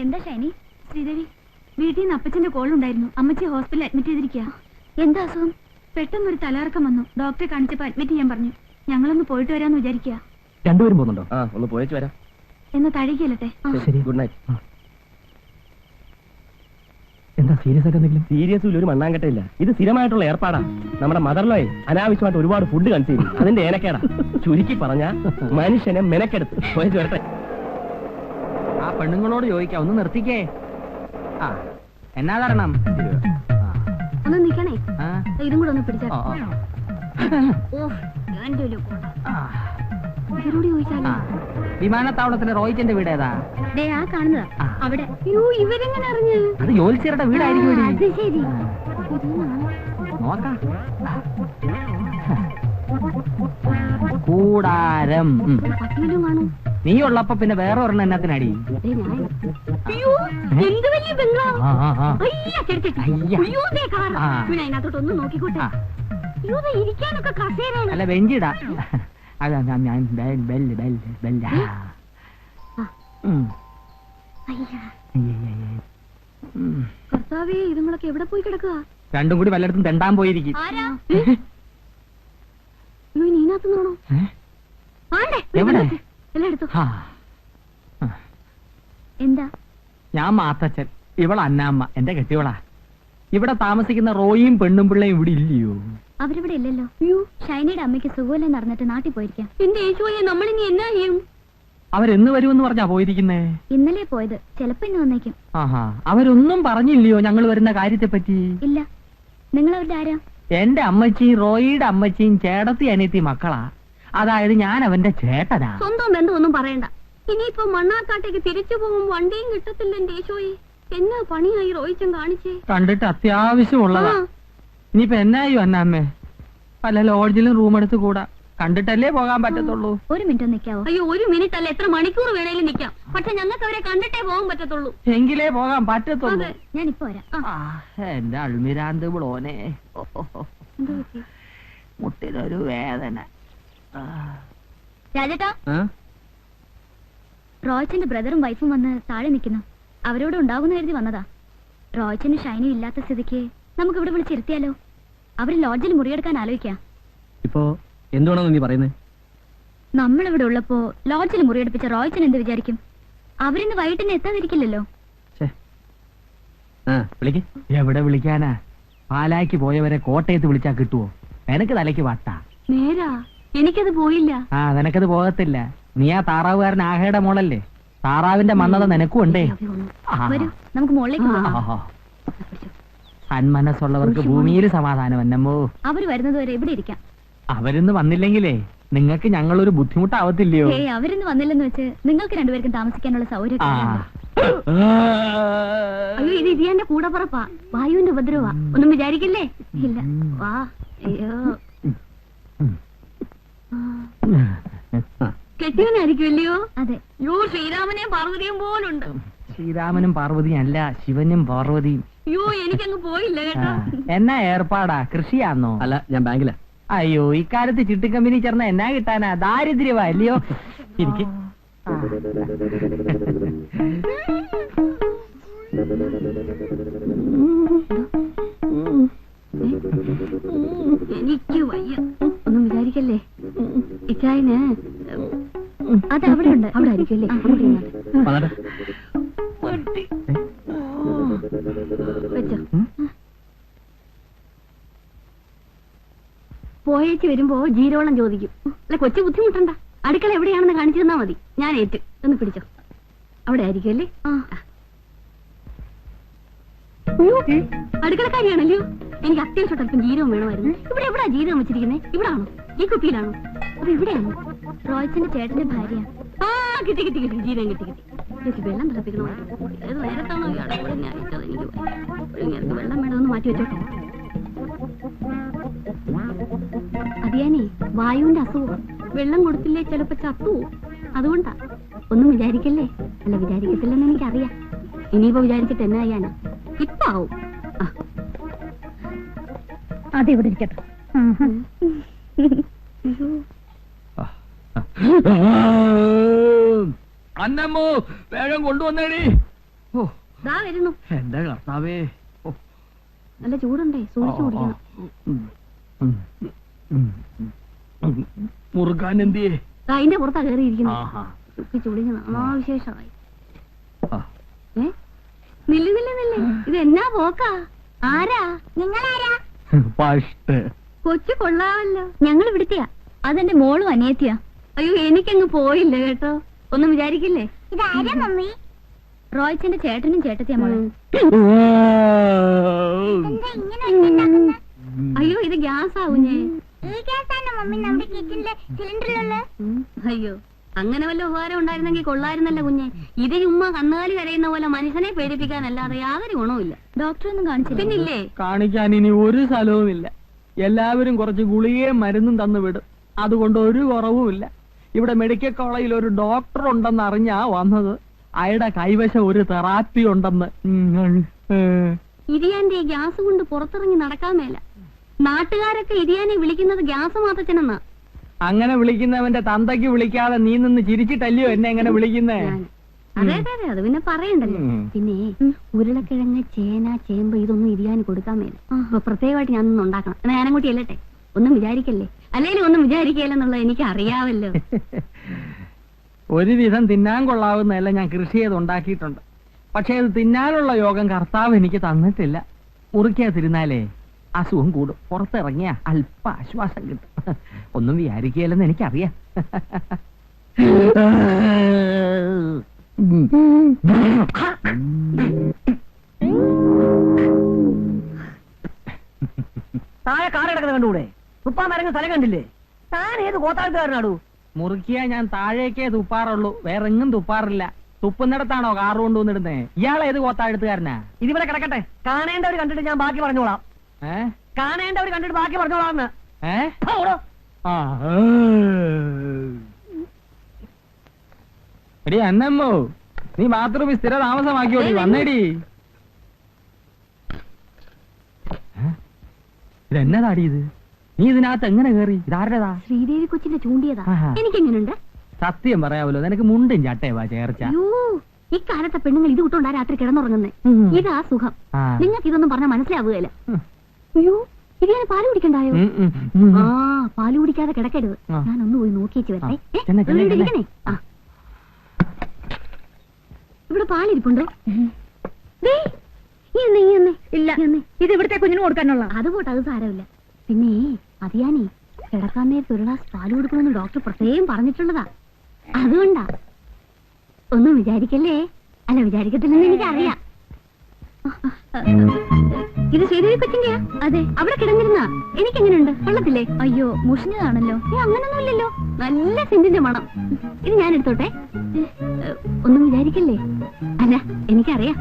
എന്താ ഷൈനി? ശ്രീദേവി, വീട്ടിൽ നിന്ന് അപ്പച്ചന്റെ കോൾ ഉണ്ടായിരുന്നു. അമ്മച്ചി ഹോസ്പിറ്റലിൽ അഡ്മിറ്റ് ചെയ്തിരിക്കുക. എന്താ അസുഖം? പെട്ടെന്നൊരു തലകറക്കം വന്നു. ഡോക്ടറെ കാണിച്ചപ്പോ അഡ്മിറ്റ് ചെയ്യാൻ പറഞ്ഞു. ഞങ്ങളൊന്ന് പോയിട്ട് വരാന്ന് വിചാരിക്കുക. രണ്ടുപേരും പോകുന്നുണ്ടോ? ഒന്ന് പോയിച്ച് വരാം. എന്നാ തഴകിയല്ലേ? Good night. എന്താ സീരിയസ് ആയിട്ട് എന്തെങ്കിലും? സീരിയസ് ഒരു മണ്ണാങ്കട്ടയില്ല. ഇത് സ്ഥിരമായിട്ടുള്ള ഏർപ്പാടാ. നമ്മുടെ മദർലോയെ അനാവശ്യമായിട്ട് ഒരുപാട് ഫുഡ് കൺസ്യൂം ചെയ്യും. അതിന്റെ ഏനക്കേടാ. ചുരുക്കി പറഞ്ഞ മനുഷ്യനെ മെനക്കെടുത്ത് പോയിച്ച് വരട്ടെ. ആ പെണ്ണുങ്ങളോട് ചോദിക്കാം, ഒന്ന് നിർത്തിക്കേ. ആ എന്നാ തരണം? ഒന്ന് നിക്കണേ, ഇതും കൂടെ ഒന്ന് പിടിച്ചാ. വിമാനത്താവളത്തിലെ റോയിച്ചന്റെ വീട് ഏതാ? ആ കാണുന്നതാ അവിടെ. ഇവരെങ്ങനെ അറിഞ്ഞു? അത് ജോലിച്ചേരുടെ വീടായിരിക്കും. അത് ശരി. നോക്കാം. കൂടാരം. നീ ഉള്ളപ്പോ പിന്നെ വേറെ ഒരെണ്ണം എന്നത്തിനടി? അതിനകത്തോട്ടൊന്ന് നോക്കിക്കോട്ടെ. ഇരിക്കാനൊക്കെ കസേരയാണ്. അല്ല, ബെഞ്ചിടാ. കർത്താവേ, ഇതുങ്ങളൊക്കെ എവിടെ പോയി കിടക്കുക? രണ്ടും കൂടി വല്ലയിടത്തും തെണ്ടാൻ പോയിരിക്കും. നീനകത്തുനിന്നാണോ? എല്ലായിടത്തും. എന്താ? ഞാൻ മാത്തച്ഛൻ, ഇവൾ അന്നാമ്മ, എന്റെ കെട്ടിയോളാ. ഇവിടെ താമസിക്കുന്ന റോയും പെണ്ണും പിള്ളയും ഇവിടെ ഇല്ലയോ? അവരിവിടെ ഇല്ലല്ലോ. ഷൈനയുടെ അമ്മയ്ക്ക് സുഖമില്ല നടന്നിട്ട് നാട്ടിൽ പോയിരിക്കാം. എന്റെ യേശുവേ, നമ്മളിനി എന്നാ ചെയ്യും? അവരെന്ന് വരുമെന്ന് പറഞ്ഞാ പോയിരിക്കുന്നേ? ഇന്നലെ പോയത്. ചിലപ്പോ ഇന്ന് വന്നേക്കും. ആഹാ, അവരൊന്നും പറഞ്ഞില്ലയോ ഞങ്ങൾ വരുന്ന കാര്യത്തെ പറ്റി? ഇല്ല. നിങ്ങൾ അവരുടെ ആരാ? എന്റെ അമ്മച്ചിയും റോയിയുടെ അമ്മച്ചിയും ചേട്ടത്തി അനിയത്തി മക്കളാ. അതായത് ഞാൻ അവന്റെ ചേട്ടനാ. സ്വന്തം ബന്ധമൊന്നും പറയണ്ട. ഇനിയിപ്പോ മണ്ണാക്കാട്ടേക്ക് തിരിച്ചു പോകും വണ്ടിയും കിട്ടത്തില്ല. എന്റെ യേശുവേ, എന്നാ പണിയായി റോയിച്ചൻ കാണിച്ചേ? കണ്ടിട്ട് അത്യാവശ്യമുള്ളതാ. ഇനിയിപ്പോ എന്നായോ അന്നാമ്മേ? പല ലോഡ്ജിലും റൂം എടുത്ത് കൂടാ. കണ്ടിട്ടല്ലേ പോകാൻ പറ്റത്തുള്ളൂ. ഒരു മിനിറ്റ് നിൽക്കാവോ? അയ്യോ, ഒരു മിനിറ്റ് അല്ല, എത്ര മണിക്കൂർ വേണേലും നിൽക്കാം. പക്ഷെ ഞങ്ങൾക്ക് അവരെ കണ്ടിട്ടേ പോകാൻ പറ്റത്തുള്ളൂ. എങ്കിലേ പോകാൻ പറ്റത്തുള്ളൂ. ഞാൻ ഇപ്പൊ വരാം. എന്റെ അൾമിരാന്ത് ബ്ലോനെ, മുട്ടിനൊരു വേദന. രാജേട്ടാ, റോയ്ച്ചന്റെ ബ്രദറും വൈഫും വന്ന് താഴെ നിൽക്കുന്നു. അവരോട് ഉണ്ടാകുന്ന കരുതി വന്നതാ. റോയ്ച്ചന് ഷൈനി ഇല്ലാത്ത സ്ഥിതിക്ക് നമുക്ക് ഇവിടെ വിളിച്ചിരുത്തിയാലോ? അവര് ലോഡ്ജിൽ മുറിയെടുക്കാൻ ആലോചിക്കാം. ഇപ്പോ എന്തുവാണെന്ന് നീ പറയുന്നത്? നമ്മളിവിടെ ഉള്ളപ്പോ ലോഡ്ജിൽ മുറിയെടുപ്പിച്ച റോയ്ച്ചൻ എന്ത് വിചാരിക്കും? അവരിന്ന് വൈകിട്ടിന് എത്താതിരിക്കില്ലല്ലോ. എവിടെ വിളിക്കാനാ? പാലായ്ക്ക് പോയവരെ കോട്ടയത്ത് വിളിച്ചാ കിട്ടുവോ? എനക്ക് തലയ്ക്ക് വട്ടാ. നേരാ, എനിക്കത് പോയില്ല. നിനക്കത് പോകത്തില്ല. നീ ആ താറാവുകാരൻ ആഹയുടെ മോളല്ലേ? താറാവിന്റെ മന്നത നിനക്കും ഉണ്ടേ. നമുക്ക് മുകളിലേക്ക് പോകാം. സന്മനസ്സുള്ളവർക്ക് ഭൂമിയിൽ സമാധാനം എന്നമ്മോ. അവര് വരുന്നത് വരെ ഇവിടെ ഇരിക്കാം. അവരിന്ന് വന്നില്ലെങ്കിലേ നിങ്ങൾക്ക് ഞങ്ങളൊരു ബുദ്ധിമുട്ടാവത്തില്ലയോ? അവരിന്ന് വന്നില്ലെന്ന് വെച്ച് നിങ്ങൾക്ക് രണ്ടുപേർക്കും താമസിക്കാനുള്ള സൗകര്യം. അയ്യോ, ഇത് ഇതിയാന്റെ കൂടെ പറപ്പാ. വായുവിന്റെ ഉപദ്രവാ. ഒന്നും വിചാരിക്കില്ലേ? ഇല്ല, വാ. അയ്യോ, കെട്ടിയവനായിരിക്കുമല്ലയോ? അതെ. ശ്രീരാമനെയും പാർവതിയും പോലുണ്ട്. ശ്രീരാമനും പാർവതിയും അല്ല, ശിവനും പാർവതിയും. അയ്യോ, എനിക്കങ്ങ് പോയില്ല കേട്ടോ. എന്നാ ഏർപ്പാടാ? കൃഷിയാന്നോ? അല്ല, ഞാൻ ബാങ്കിലാ. അയ്യോ, ഇക്കാലത്ത് ചിട്ടിക്കമ്പനി ചേർന്ന എന്നാ കിട്ടാനാ? ദാരിദ്ര്യവാ അല്ലയോ? എനിക്ക് എനിക്ക് വയ്യ. ഒന്നും വിചാരിക്കല്ലേ. ഇച്ചായന് അത് അവിടെ ഉണ്ട്. അവിടെ ആയിരിക്കുമല്ലേ? വെച്ചോ. പോയേച്ച് വരുമ്പോ ജീരോളം ചോദിക്കും. അല്ല, കൊച്ചു ബുദ്ധിമുട്ടണ്ട. അടുക്കള എവിടെയാണെന്ന് കാണിച്ചു തന്നാ മതി. ഞാൻ ഏറ്റ്. ഒന്ന് പിടിച്ചോ. അവിടെ ആയിരിക്കും അല്ലേ? അടുക്കളക്കാരിയാണല്ലോ. എനിക്ക് അത്യാവശ്യം അല്പം ജീരകം വേണമായിരുന്നു. ഇവിടെ എവിടാ ജീരകം വെച്ചിരിക്കുന്നത്? ഇവിടാണോ? ഈ കുപ്പിയിലാണോ? അത് എവിടെയാണോ? റോയ്ച്ചന്റെ ചേട്ടന്റെ ഭാര്യ. ആ കിട്ടി കിട്ടി കിട്ടി, ജീരകം കിട്ടി കിട്ടി. എനിക്ക് വെള്ളം തിളപ്പിക്കണമായിരുന്നു. ഏത് നേരത്താണോ ഈ അടവ് ഞാൻ അയച്ചത്? എനിക്ക് വെള്ളം വേണമെന്ന് മാറ്റി വെച്ചോട്ടെ. അതിയാനേ വായുവിന്റെ അസുഖം. വെള്ളം കൊടുത്തില്ലേ ചിലപ്പോ ചത്തു. അതുകൊണ്ടാ. ഒന്നും വിചാരിക്കല്ലേ. അല്ല വിചാരിക്കത്തില്ലെന്ന് എനിക്കറിയാം. ഇനിയിപ്പോ വിചാരിച്ചിട്ട് എന്നാ ചെയ്യാനാ? ഇപ്പൊ ആവും. അതെവിടെ ഇരിക്കട്ടെ. അന്നമ്മോ വേഗം കൊണ്ടുവന്നേടി. ദാ വരുന്നു. എന്റെ കർത്താവേ, നല്ല ചൂടുണ്ടേ, സൂക്ഷിച്ചു കുടിക്കണം. മുറുക്കാൻ എന്തിയേ? അതിന്റെ പുറത്താ കയറിയിരിക്കുന്നു. ചൂടിക്കണം. വിശേഷമായി. നില്ല് നില്ല് നില്ല്. ഇത് എന്നാ പോക്കാ? ആരാ നിങ്ങളാരാ? കൊച്ചു കൊള്ളാമല്ലോ. ഞങ്ങൾ ഇവിടുത്തെയാ. അതെന്റെ മോളും അനിയത്തിയാ. അയ്യോ എനിക്കങ്ങ് പോയില്ല കേട്ടോ. ഒന്നും വിചാരിക്കില്ലേ. ഇതാരാ മമ്മി? റോയ്ച്ചന്റെ ചേട്ടനും ചേട്ടത്തിയാ മോളെ. അയ്യോ ഇത് ഗ്യാസ് ആവുന്നേ. അയ്യോ അങ്ങനെ വല്ല ഉപകാരം ഉണ്ടായിരുന്നെങ്കിൽ കൊള്ളായിരുന്നല്ലോ കുഞ്ഞെ. ഇത് ചുമ്മാ കന്നുകാലി കരയുന്ന പോലെ മനുഷ്യനെ പേടിപ്പിക്കാനല്ലാതെ യാതൊരു ഗുണവുമില്ല. ഡോക്ടറൊന്നും കാണിച്ചില്ലേ? കാണിക്കാൻ ഇനി ഒരു സ്ഥലവുമില്ല. എല്ലാവരും കുറച്ച് ഗുളികയും മരുന്നും തന്നു വിടും. അതുകൊണ്ട് ഒരു കുറവുമില്ല. ഇവിടെ മെഡിക്കൽ കോളേജിൽ ഒരു ഡോക്ടർ ഉണ്ടെന്ന് അറിഞ്ഞാ വന്നത്. അയാളുടെ കൈവശം ഒരു തെറാപ്പി ഉണ്ടെന്ന്. ഇരിയാന്റെ ഗ്യാസ് കൊണ്ട് പുറത്തിറങ്ങി നടക്കാൻ മേല. നാട്ടുകാരൊക്കെ ഇരിയാനെ വിളിക്കുന്നത് ഗ്യാസ് മാത്തച്ഛനെന്നാ. അങ്ങനെ വിളിക്കുന്നവന്റെ തന്തയ്ക്ക് വിളിക്കാതെ നീ നിന്ന് ചിരിച്ചിട്ടല്ലയോ എന്നെ എങ്ങനെ വിളിക്കുന്നേ? അതെ അതെ അതെ, അത് പിന്നെ പറയണ്ടല്ലോ. പിന്നെ ഉരുളക്കിഴങ്ങ്, ചേന, ചേമ്പ് ഇതൊന്നും ഇരിയാന് കൊടുക്കാൻ മേല. പ്രത്യേകമായിട്ട് ഞാനൊന്നും ഉണ്ടാക്കണം. എന്നാ ഞാനും കൂട്ടി അല്ലട്ടെ. ഒന്നും വിചാരിക്കല്ലേ. അല്ലെങ്കിൽ ഒന്നും വിചാരിക്കല്ലെന്നുള്ളത് എനിക്ക് അറിയാവല്ലോ. ഒരുവിധം തിന്നാൻ കൊള്ളാവുന്നതല്ല ഞാൻ കൃഷി ചെയ്ത് ഉണ്ടാക്കിയിട്ടുണ്ട്. പക്ഷെ അത് തിന്നാനുള്ള യോഗം കർത്താവ് എനിക്ക് തന്നിട്ടില്ല. മുറിക്കാതിരുന്നാലേ അസുഖം കൂടും. പുറത്തിറങ്ങിയ അല്പ ആശ്വാസം കിട്ടും. ഒന്നും വിചാരിക്കുകയല്ലെന്ന് എനിക്കറിയാം. താഴെ കാർ കിടക്കുന്ന കണ്ടുകൂടെ? തുപ്പാൻ മരങ്ങ സ്ഥലം കണ്ടില്ലേ? താൻ ഏത് കോത്താഴ്ത്തുകാരനാടൂ? മുറുക്കിയ ഞാൻ താഴേക്കേ തുപ്പാറുള്ളൂ, വേറെങ്ങും തുപ്പാറില്ല. തുപ്പുന്നിടത്താണോ കാറ് കൊണ്ടുവന്നിടുന്നേ? ഇയാളേത് കോത്താഴ്ത്തുകാരനാ? ഇതിവിടെ കിടക്കട്ടെ. കാണേണ്ടവർ കണ്ടിട്ട് ഞാൻ ബാക്കി പറഞ്ഞോളാം. കാണേണ്ടവർ കണ്ടിട്ട് ബാക്കി പറഞ്ഞോളാന്ന്. എടി അന്നമ്മോ, നീ ബാത്റൂമിൽ സ്ഥിര താമസമാക്കിയോടി. വന്നേടി. ഇതെന്നതാടി ഇത്? നീ ഇതിനകത്ത് എങ്ങനെ കേറി? ഇതാരുടേതാ? ശ്രീദേവി കൊച്ചിന്റെ ചൂണ്ടിയതാ. എനിക്കെങ്ങനുണ്ട്? സത്യം പറയാമല്ലോ, നിനക്ക് മുണ്ടും ചട്ടയവാ ചേർച്ച. ഇക്കാലത്തെ പെണ്ണുങ്ങൾ ഇത് വിട്ടോണ്ടാ രാത്രി കിടന്നുറങ്ങുന്നേ. ഇതാ സുഖം. നിങ്ങൾക്ക് ഇതൊന്നും പറഞ്ഞാൽ മനസ്സിലാവുകയല്ല. അയ്യോ ഇതിന് പാല് കുടിക്കണ്ടായോ? പാല് കുടിക്കാതെ കിടക്കരുത്. ഞാനൊന്ന് പോയി നോക്കിയേച്ച് വരട്ടെ. ഇവിടെ പാലിരിപ്പുണ്ടോ? ഇല്ല, ഇത് ഇവിടുത്തെ കുഞ്ഞിന് കൊടുക്കാനുള്ള. അത് പോട്ടെ, അത് സാരമില്ല. പിന്നെ അതിയാനേ കിടക്കാൻ നേരത്തെ ഒരു ഗ്ലാസ് പാല് കൊടുക്കണമെന്ന് ഡോക്ടർ പ്രത്യേകം പറഞ്ഞിട്ടുള്ളതാ. അതുകൊണ്ടാ. ഒന്നും വിചാരിക്കല്ലേ. അല്ല വിചാരിക്കത്തില്ലെന്ന് എനിക്കറിയാം. ഇത് ശ്രീദേവി കൊച്ചിന്റെയാ? അതെ. അവിടെ കിടന്നിരുന്നാ. എനിക്കെങ്ങനെയുണ്ട്? കൊള്ളത്തില്ലേ? അയ്യോ മുഷിഞ്ഞതാണല്ലോ. അങ്ങനൊന്നുമില്ലല്ലോ, നല്ല സെന്റിന്റെ മണം. ഇത് ഞാൻ എടുത്തോട്ടെ. ഒന്നും വിചാരിക്കല്ലേ. അല്ല എനിക്കറിയാം.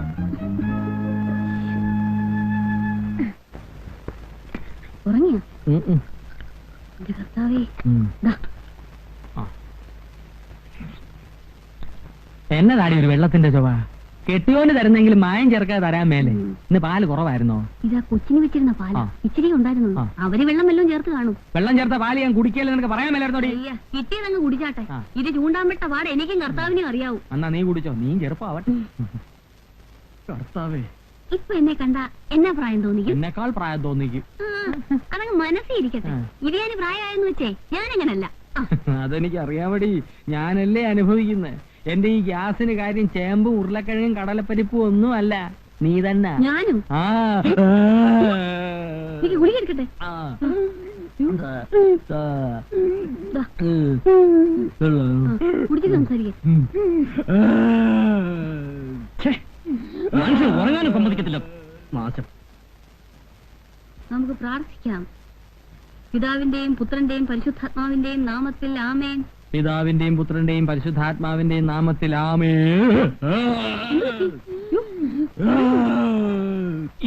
ഉറങ്ങിയോ? എന്റെ കർത്താവേ. എന്നതാടി ഒരു വെള്ളത്തിന്റെ ചൊവ? കെട്ടിയോന് തരുന്നെങ്കിലും മായം ചേർക്കാതെ തരാൻ മേലെ. ഇന്ന് പാല് കുറവായിരുന്നോ? ഇതാ കൊച്ചിന് വെച്ചിരുന്ന പാല് ഇച്ചിരി ഉണ്ടായിരുന്നു. അവര് വെള്ളം വല്ലതും ചേർത്ത് കാണും. വെള്ളം ചേർത്ത പാല് ഞാൻ കുടിക്കല്ലേ നിനക്ക് പറയാൻ മേലായിരുന്നോടി? കിട്ടിയതങ്ങ് കുടിച്ചാട്ടെ. ഇത് ചൂണ്ടാൻ വിട്ട പാട് എനിക്കും കർത്താവിനും അറിയാവൂ. എന്നാ നീ കുടിച്ചോ, നീ ചെറുപ്പാവട്ടെ. കർത്താവേ, ഇപ്പൊ എന്നെ കണ്ട എന്നാ പ്രായം തോന്നിക്കും? എന്നെക്കാൾ പ്രായം തോന്നിക്കും. അതങ്ങ് മനസ്സിരിക്കട്ടെ. ഇരിയാന് പ്രായമായെന്ന് വെച്ചേ ഞാനങ്ങനല്ല. അതെനിക്ക് അറിയാമടി, ഞാനല്ലേ അനുഭവിക്കുന്നത്. എന്റെ ഈ ഗ്യാസിന് കാര്യം ചേമ്പും ഉരുളക്കിഴങ്ങും കടലപ്പരിപ്പും ഒന്നും അല്ല, നീ തന്നെ. ഞാനും ഗുളിക എടുക്കട്ടെ. കുടിച്ചിട്ട് സംസാരിക്കേ. മനുഷ്യൻ ഉറങ്ങാനും സമ്മതിക്കത്തില്ല. നാശം. നമുക്ക് പ്രാർത്ഥിക്കാം. പിതാവിന്റെയും പുത്രന്റെയും പരിശുദ്ധാത്മാവിന്റെയും നാമത്തിൽ ആമേൻ. പിതാവിന്റെയും പുത്രന്റെയും പരിശുദ്ധാത്മാവിന്റെയും നാമത്തിൽ ആമേൻ.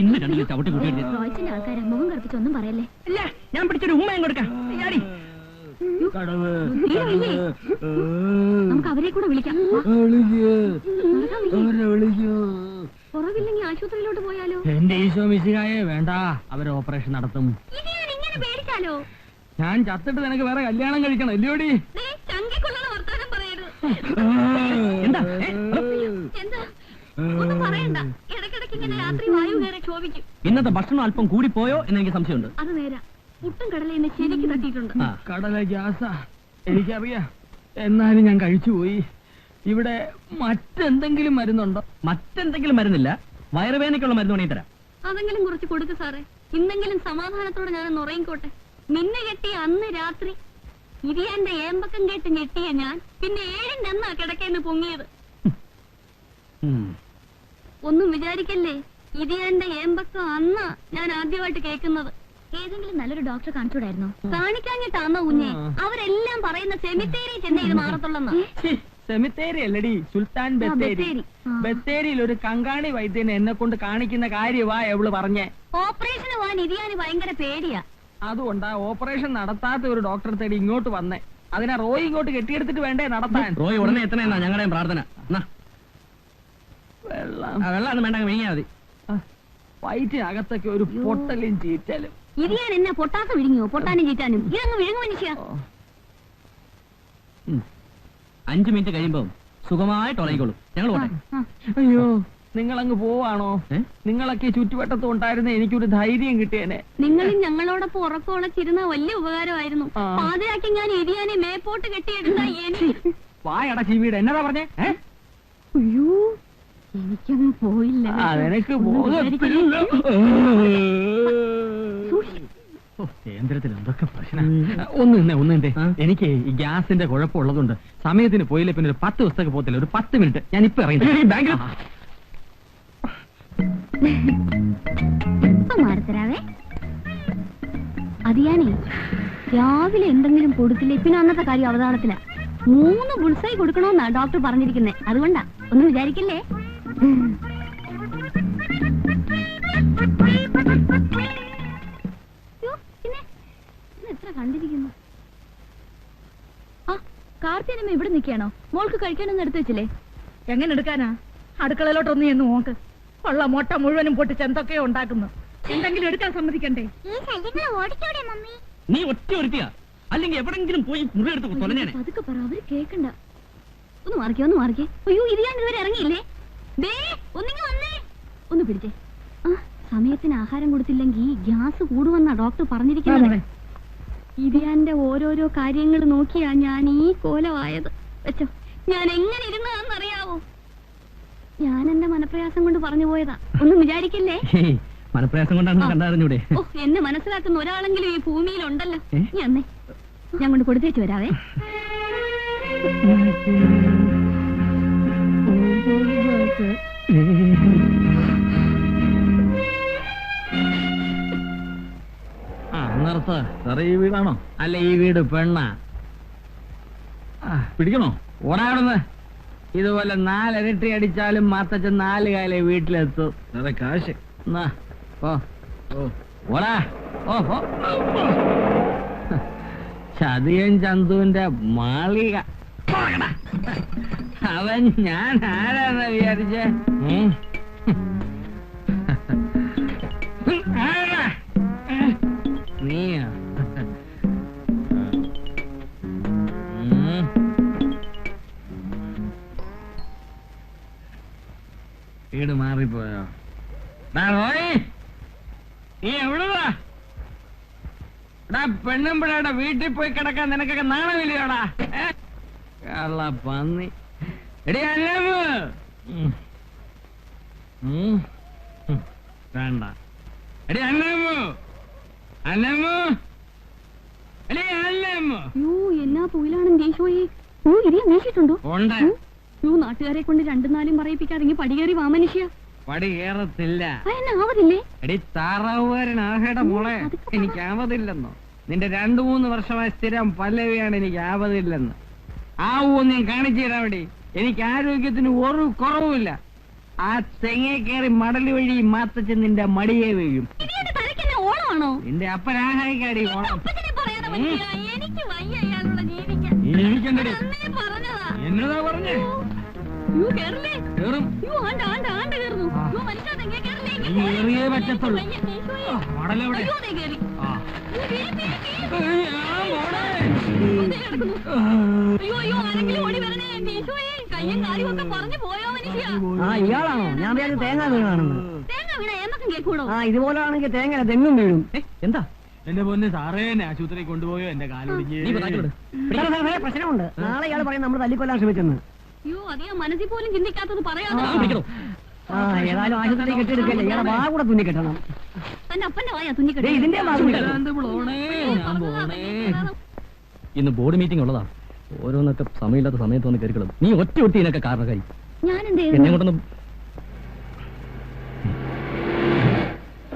ഇന്ന് രണ്ടിൽ ചവിട്ടി കൂട്ടിയിട്ട് റോയ്സിന്റെ ആൾക്കാരെ മുഖം കറുപ്പിച്ച് ഒന്നും പറയല്ലേ. ഇല്ല, ഞാൻ പിടിച്ചൊരു ഉമ്മയും കൊടുക്കാം. ചാടി. നമുക്ക് അവരെ കൂടെ വിളിക്കാം. കുറവില്ലെങ്കിൽ ആശുപത്രിയിലോട്ട് പോയാലോ? എന്റെ ഈശോ മിശിഹായെ വേണ്ട, അവര് ഓപ്പറേഷൻ നടത്തും. ഇത് ഞാൻ ഇങ്ങനെ പേടിച്ചാലോ? ഞാൻ ചത്തിട്ട് നിനക്ക് വേറെ കല്യാണം കഴിക്കണം ഇല്ലയോടി? ചങ്കിക്കൊള്ളുന്ന വർത്താനം പറയരുത്. എന്താ? എന്താ? ഒന്നും പറയണ്ട. ഇടയ്ക്കിടയ്ക്ക് ഇങ്ങനെ രാത്രി വായു കയറി ക്ഷോഭിക്കും. ഇന്നത്തെ ഭക്ഷണം അല്പം കൂടി പോയോ എന്ന് എനിക്ക് സംശയമുണ്ട്. അത് നേരാ. പുട്ടും കടല എന്നെ ശരിക്ക് തട്ടിയിട്ടുണ്ട്. കടല ഗ്യാസാ എനിക്കറിയാം, എന്നാലും ഞാൻ കഴിച്ചുപോയി. ഇവിടെ മറ്റെന്തെങ്കിലും മരുന്നുണ്ടോ? മറ്റെന്തെങ്കിലും മരുന്നില്ല, വയറുവേദനയ്ക്കുള്ള മരുന്ന് വേണമെങ്കിൽ തരാം. അതെങ്കിലും കുറച്ച് കൊടുക്ക് സാറേ. ഇന്നെങ്കിലും സമാധാനത്തോടെ ഞാനൊന്ന് ഉറങ്ങിക്കോട്ടെ. മിന്നെ കെട്ടിയ അന്ന് രാത്രി ഇരിയാന്റെ ഏമ്പക്കം കേട്ട് ഞെട്ടിയ ഞാൻ പിന്നെ 7 അന്നാ കിടക്കേന്ന് പൊങ്ങിയത്. ഒന്നും വിചാരിക്കല്ലേ, ഇരിയാന്റെ ഏമ്പക്കം അന്നാ ഞാൻ ആദ്യമായിട്ട് കേൾക്കുന്നത്. ഏതെങ്കിലും നല്ലൊരു ഡോക്ടറെ കാണിച്ചൂടായിരുന്നോ? കാണിക്കാഞ്ഞിട്ടാന്നോ കുഞ്ഞെ? അവരെല്ലാം പറയുന്ന സെമിത്തേരി ചെന്നൈ ഇത് മാറത്തുള്ളെന്നാ. സെമിത്തേരി അല്ലടി, സുൽത്താൻ ബത്തേരി. ബത്തേരിയിൽ ഒരു കങ്കാണി വൈദ്യനെ എന്നെ കൊണ്ട് കാണിക്കുന്ന കാര്യവാ എവള് പറഞ്ഞേ. ഓപ്പറേഷന് പോവാൻ ഇരിയാന് ഭയങ്കര പേടിയാ. അതുകൊണ്ടാ ഓപ്പറേഷൻ നടത്താത്ത ഒരു ഡോക്ടറെ തേടി ഇങ്ങോട്ട് വന്നേ. അതിനെ റോയ് ഇങ്ങോട്ട് കെട്ടിയെടുത്തിട്ട് വേണ്ടേ നടത്താൻ. റോയ് ഉടനെ എത്തണെന്നാ ഞങ്ങളുടെയും പ്രാർത്ഥന. വെള്ളം വേണ്ട, വിഴിഞ്ഞാ മതി. വയറ്റിനകത്തൊക്കെ ഒരു പൊട്ടലും ചീറ്റലും. ഇരിയാൻ എന്നെ പൊട്ടാത്ത വിഴുങ്ങിയോ? പൊട്ടാനും ചീറ്റാനും ഇതങ്ങ് വിഴുങ്ങു മനുഷ്യ. 5 മിനിറ്റ് കഴിയുമ്പോ സുഖമായിട്ട് ഉറങ്ങിക്കോളൂ. ഞങ്ങൾ പോട്ടെ. അയ്യോ, നിങ്ങളങ്ങ് പോവാണോ? നിങ്ങളൊക്കെ ചുറ്റുവട്ടത്ത് ഉണ്ടായിരുന്ന എനിക്കൊരു ധൈര്യം കിട്ടിയേനെ. നിങ്ങളും ഞങ്ങളോടൊപ്പം ഉറക്കമുളച്ചിരുന്ന വലിയ ഉപകാരമായിരുന്നു. പാതയാക്കി ഞാൻ ഇരിയാനെ മേപ്പോട്ട് കെട്ടിയെടുത്ത എനിക്ക്. വായട ചീവീട് എന്നതാ പറഞ്ഞേ? അയ്യോ, എനിക്കങ്ങ് പോയില്ല. അതെനിക്ക് പോകത്തില്ല. കേന്ദ്രത്തിൽ എന്തൊക്കെ പ്രശ്നം. ഒന്നിന്റെ എനിക്ക് ഈ ഗ്യാസിന്റെ കുഴപ്പമുള്ളതുകൊണ്ട് സമയത്തിന് പോയില്ല. പിന്നെ ഒരു 10 ദിവസത്തേക്ക് പോകത്തില്ല. ഒരു 10 മിനിറ്റ് ഞാൻ ഇപ്പൊ ഇറങ്ങി ബാങ്കിൽ. മാറത്തരാവേ. അത് ഞാനേ രാവിലെ എന്തെങ്കിലും കൊടുത്തില്ലേ പിന്നെ അന്നത്തെ കാര്യം അവതാളത്തില. 3 ബുൾസായി കൊടുക്കണമെന്നാ ഡോക്ടർ പറഞ്ഞിരിക്കുന്നേ. അതുകൊണ്ടാ, ഒന്നും വിചാരിക്കില്ലേ. പിന്നെ എത്ര കണ്ടിരിക്കുന്നു. ആ, കാർത്തിയനമ്മ ഇവിടെ നിൽക്കുകയാണോ? മോൾക്ക് കഴിക്കാനൊന്നും എടുത്തു വെച്ചില്ലേ? എങ്ങനെ എടുക്കാനാ? അടുക്കളയിലോട്ടൊന്ന് എന്ന് നോക്ക്. ഉള്ള മുട്ട മുഴുവനും പൊട്ടിച്ച് എന്തൊക്കെയോ ഉണ്ടാക്കുന്നു. എന്തെങ്കിലും എടുക്കാൻ സമ്മതിക്കണ്ടേ? നീ ഒറ്റ ഒരുത്തിയാ, അല്ലെങ്കിൽ എവിടെങ്കിലും പോയി മുറിയെടുത്ത് തൊലഞ്ഞേനെ. പതുക്കെ പറ, അവര് കേക്കണ്ട. ഒന്ന് മാറിക്കേ. അയ്യോ, ഇരിയാൻ ഇതുവരെ ഇറങ്ങിയില്ലേ? ദേ, ഒന്നിങ്ങ് വന്നേ. ഒന്ന് പിടിച്ചേ. ആ, സമയത്തിന് ആഹാരം കൊടുത്തില്ലെങ്കിൽ ഗ്യാസ് കൂടുമെന്നാ ഡോക്ടർ പറഞ്ഞിരിക്കുന്നത്. ഇരിയാന്റെ ഓരോരോ കാര്യങ്ങൾ നോക്കിയാ ഞാൻ ഈ കോലമായത്. വെച്ചോ, ഞാൻ എങ്ങനെ ഇരുന്നതാണെന്നറിയാവോ? ഞാൻ എന്റെ മനപ്രയാസം കൊണ്ട് പറഞ്ഞു പോയതാ, ഒന്നും വിചാരിക്കില്ലേ. മനപ്രയാസം കൊണ്ടാണ് കണ്ടറിഞ്ഞൂടെ? ഓ, എന്നെ മനസ്സിലാക്കുന്ന ഒരാളെങ്കിലും ഈ ഭൂമിയിലുണ്ടല്ലോ. നീ അന്നേ ഞാൻ കൊണ്ട് കൊടുത്തേച്ച് വരാവേ. നിർത്ത്. സാറേ, ഈ വീടാണോ? അല്ല, ഈ വീട് പെണ്ണാ. പിടിക്കണോ? ഓടാടുന്ന്. ഇതുപോലെ 4 ഇരട്ടി അടിച്ചാലും മാത്തച്ഛൻ 4 കാലേ വീട്ടിലെത്തും. സാറേ, കാശ് ഓടാ. ചതിയൻ ചന്തുവിന്റെ മാളിക. അവൻ ഞാൻ ആരാന്ന് വിചാരിച്ചേ? നീയാ? വീട് മാറിപ്പോയോ? നീ എവിടുവാ? പെണ്ണുമ്പിടയുടെ വീട്ടിൽ പോയി കിടക്കാൻ നിനക്കൊക്കെ നാണമില്ലയോടാ? കള്ള പന്നി. എടി അല്ലമ്മ, വേണ്ട. എടി അല്ലമ്മ, എടി അല്ലമ്മ. യോ, എന്നാ പൂയിലാണെന്ന് ദേശോയെ. ഇരിയാൻ വീശിട്ടുണ്ടോ? ഉണ്ട്. യോ, നാട്ടുകാരെ കൊണ്ട് 2-4 പറയിപ്പിക്കാതെങ്കിൽ പടികേറി വാ മനുഷ്യ. പടി കയറത്തില്ല. അതിനാവതില്ലേ? എടി താറാവുകാരനാകേട മോളെ, എനിക്ക് ആവതില്ലെന്നോ? നിന്റെ 2-3 വർഷമായി സ്ഥിരം പല്ലവിയാണ് എനിക്ക് ആവതില്ലെന്ന്. ആവൂന്ന് ഞാൻ കാണിച്ചു തരാൻ വേണ്ടി. എനിക്ക് ആരോഗ്യത്തിന് ഒരു കുറവുമില്ല. ആ തെങ്ങേ കയറി മടല് വഴി മാത്തച്ച് നിന്റെ മടിയെ വീഴും. ഇതിന്റെ തലയ്ക്കെന്നെ ഓണമാണോ? നിന്റെ അപ്പനാഹായിക്കാടി ഓണം. അപ്പച്ചനെ പറയാതെ പറ്റില്ല. എനിക്ക് വയ്യ ഇയാളുള്ള ജീവിക്കാൻ. ജീവിക്കണ്ടടി. അന്നേ പറഞ്ഞതാ. എന്നതാ പറഞ്ഞേ? യ്യോ, കേറില്ലേ? കേറും. യ്യോ, ആണ്ട കേറുന്നു. യ്യോ, മനുഷ്യ, തെങ്ങേ കേറില്ലേ? എനിക്ക് ഇനി പോയി. എറിയേ പറ്റത്തുള്ളൂ. വയ്യ, ഈശോയെ. മടലെവിടെ? അയ്യോ, ദേ കേറി. ആ. യ്യോ, കേറി, കേറി, കേറി. ആ, മോളെ. യ്യോ, ദേ കിടക്കുന്നു. അയ്യോ, ആരെങ്കിലും ഓടി വരണേ. ഈശോയെ, കയ്യും കാലും ഒക്കെ പറഞ്ഞു പോയോ മനുഷ്യ? ആ ഇയാളാണോ? ഞാൻ വിചാരിച്ചു തേങ്ങ വീണാണെന്ന്. തേങ്ങ വീണ എന്നൊക്കെ കേൾക്കൂടോ? ആ ഇതുപോലെ ആണെങ്കിൽ തേങ്ങ തെങ്ങും വീഴും. എന്താ എന്റെ പൊന്ന് സാറേ, എന്നെ ആശുപത്രി കൊണ്ടുപോയോ? എന്റെ കാലൊടിഞ്ഞ്. നീ പതാക്കി വിട്. പ്രശ്നമുണ്ട്. നാളെ ഇയാൾ പറയും നമ്മൾ തല്ലിക്കൊല്ലാൻ ശ്രമിച്ചെന്ന്. അയ്യോ, അധികം മനസ്സിൽ പോലും ചിന്തിക്കാത്തത് പറയാതെ. പിടിക്കണോ? ആ ഏതായാലും ആശുപത്രി കെട്ടിയെടുക്കല്ലേ, ഇയാളെ വാ കൂടെ തുന്നി കെട്ടണം. തന്റെ അപ്പന്റെ വായ തുന്നിക്കെട്ടി. ഇതിന്റെ വാ തുന്നി കെട്ടണം. ഇന്ന് ബോർഡ് മീറ്റിംഗ് ഉള്ളതാ. ഓരോന്നൊക്കെ സമയമില്ലാത്ത സമയത്ത് വന്ന് കയറിക്കളും. നീ ഒറ്റ ഒട്ടിനൊക്കെ കാരണക്കാരി. ഞാൻ എന്ത് എന്നെ ചെയ്തു? കൊണ്ടൊന്നും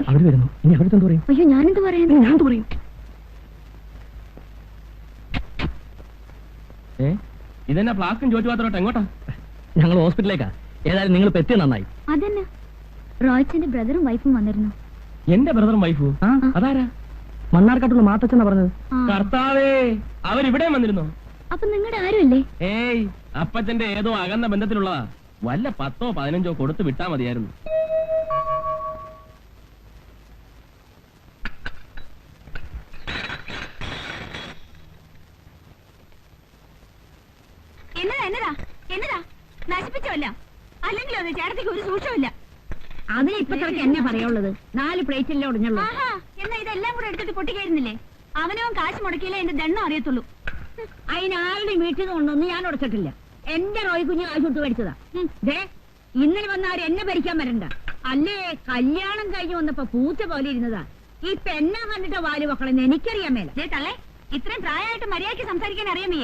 അവര് വരുന്നു. ഇനി അവർക്ക് എന്ത് പറയും? അയ്യോ, ഞാനെന്ത് പറയാൻ? ഞാൻ എന്ത് പറയും? ഇതെന്നാ ഫ്ലാസ്കും ചോദിച്ചു മാത്രോട്ടെ എങ്ങോട്ടാ? ഞങ്ങൾ ഹോസ്പിറ്റലിലേക്കാ. ഏതായാലും നിങ്ങൾ എത്തിയ നന്നായി. അതന്നെ, റോയ്ച്ചന്റെ ബ്രദറും വൈഫും വന്നിരുന്നു. എന്റെ ബ്രദറും വൈഫും? അതാരാ? മണ്ണാർക്കാട്ടുള്ള മാത്തച്ഛനാ പറഞ്ഞത്. ആ. കർത്താവേ, അവരിവിടെ വന്നിരുന്നോ? അപ്പൊ നിങ്ങളുടെ ആരുമല്ലേ? ഏയ്, അപ്പച്ചന്റെ ഏതോ അകന്ന ബന്ധത്തിലുള്ളതാ. വല്ല 10ഓ 15ഓ കൊടുത്ത് വിട്ടാ മതിയായിരുന്നു. എന്നതാ നശിപ്പിച്ചോല്ല, അല്ലെങ്കിലും അത് ചേട്ടത്തിക്ക് ഒരു സൂക്ഷമില്ല. അതിന് ഇപ്പത്രക്ക് എന്നെ പറയുള്ളത്. 4 പ്ലേറ്റിലെ ഒടിഞ്ഞുള്ളൂ. എന്നാ ഇതെല്ലാം കൂടെ എടുത്തിട്ട് പൊട്ടിക്കായിരുന്നില്ലേ? അവനവൻ കാശ് മുടക്കിയില്ലേ എന്റെ ദണ്ണം അറിയത്തുള്ളൂ. അതിനാരുടെയും വീട്ടിൽ നിന്ന് കൊണ്ടൊന്നും ഞാൻ ഉടച്ചിട്ടില്ല. എന്റെ റോയ് കുഞ്ഞ് കാശ് വിട്ട് മേടിച്ചതാ. ഇന്നലെ വന്നാരും എന്നെ ഭരിക്കാൻ വരണ്ട. അല്ലേ, കല്യാണം കഴിഞ്ഞ് വന്നപ്പോ പൂച്ച പോലെ ഇരുന്നതാ. ഇപ്പൊ എന്നെ കണ്ടിട്ട് വാല് മക്കളെന്ന് എനിക്കറിയാൻ മേല. തള്ളേ, ഇത്രയും പ്രായമായിട്ട് മര്യാദയ്ക്ക് സംസാരിക്കാൻ അറിയാമേ?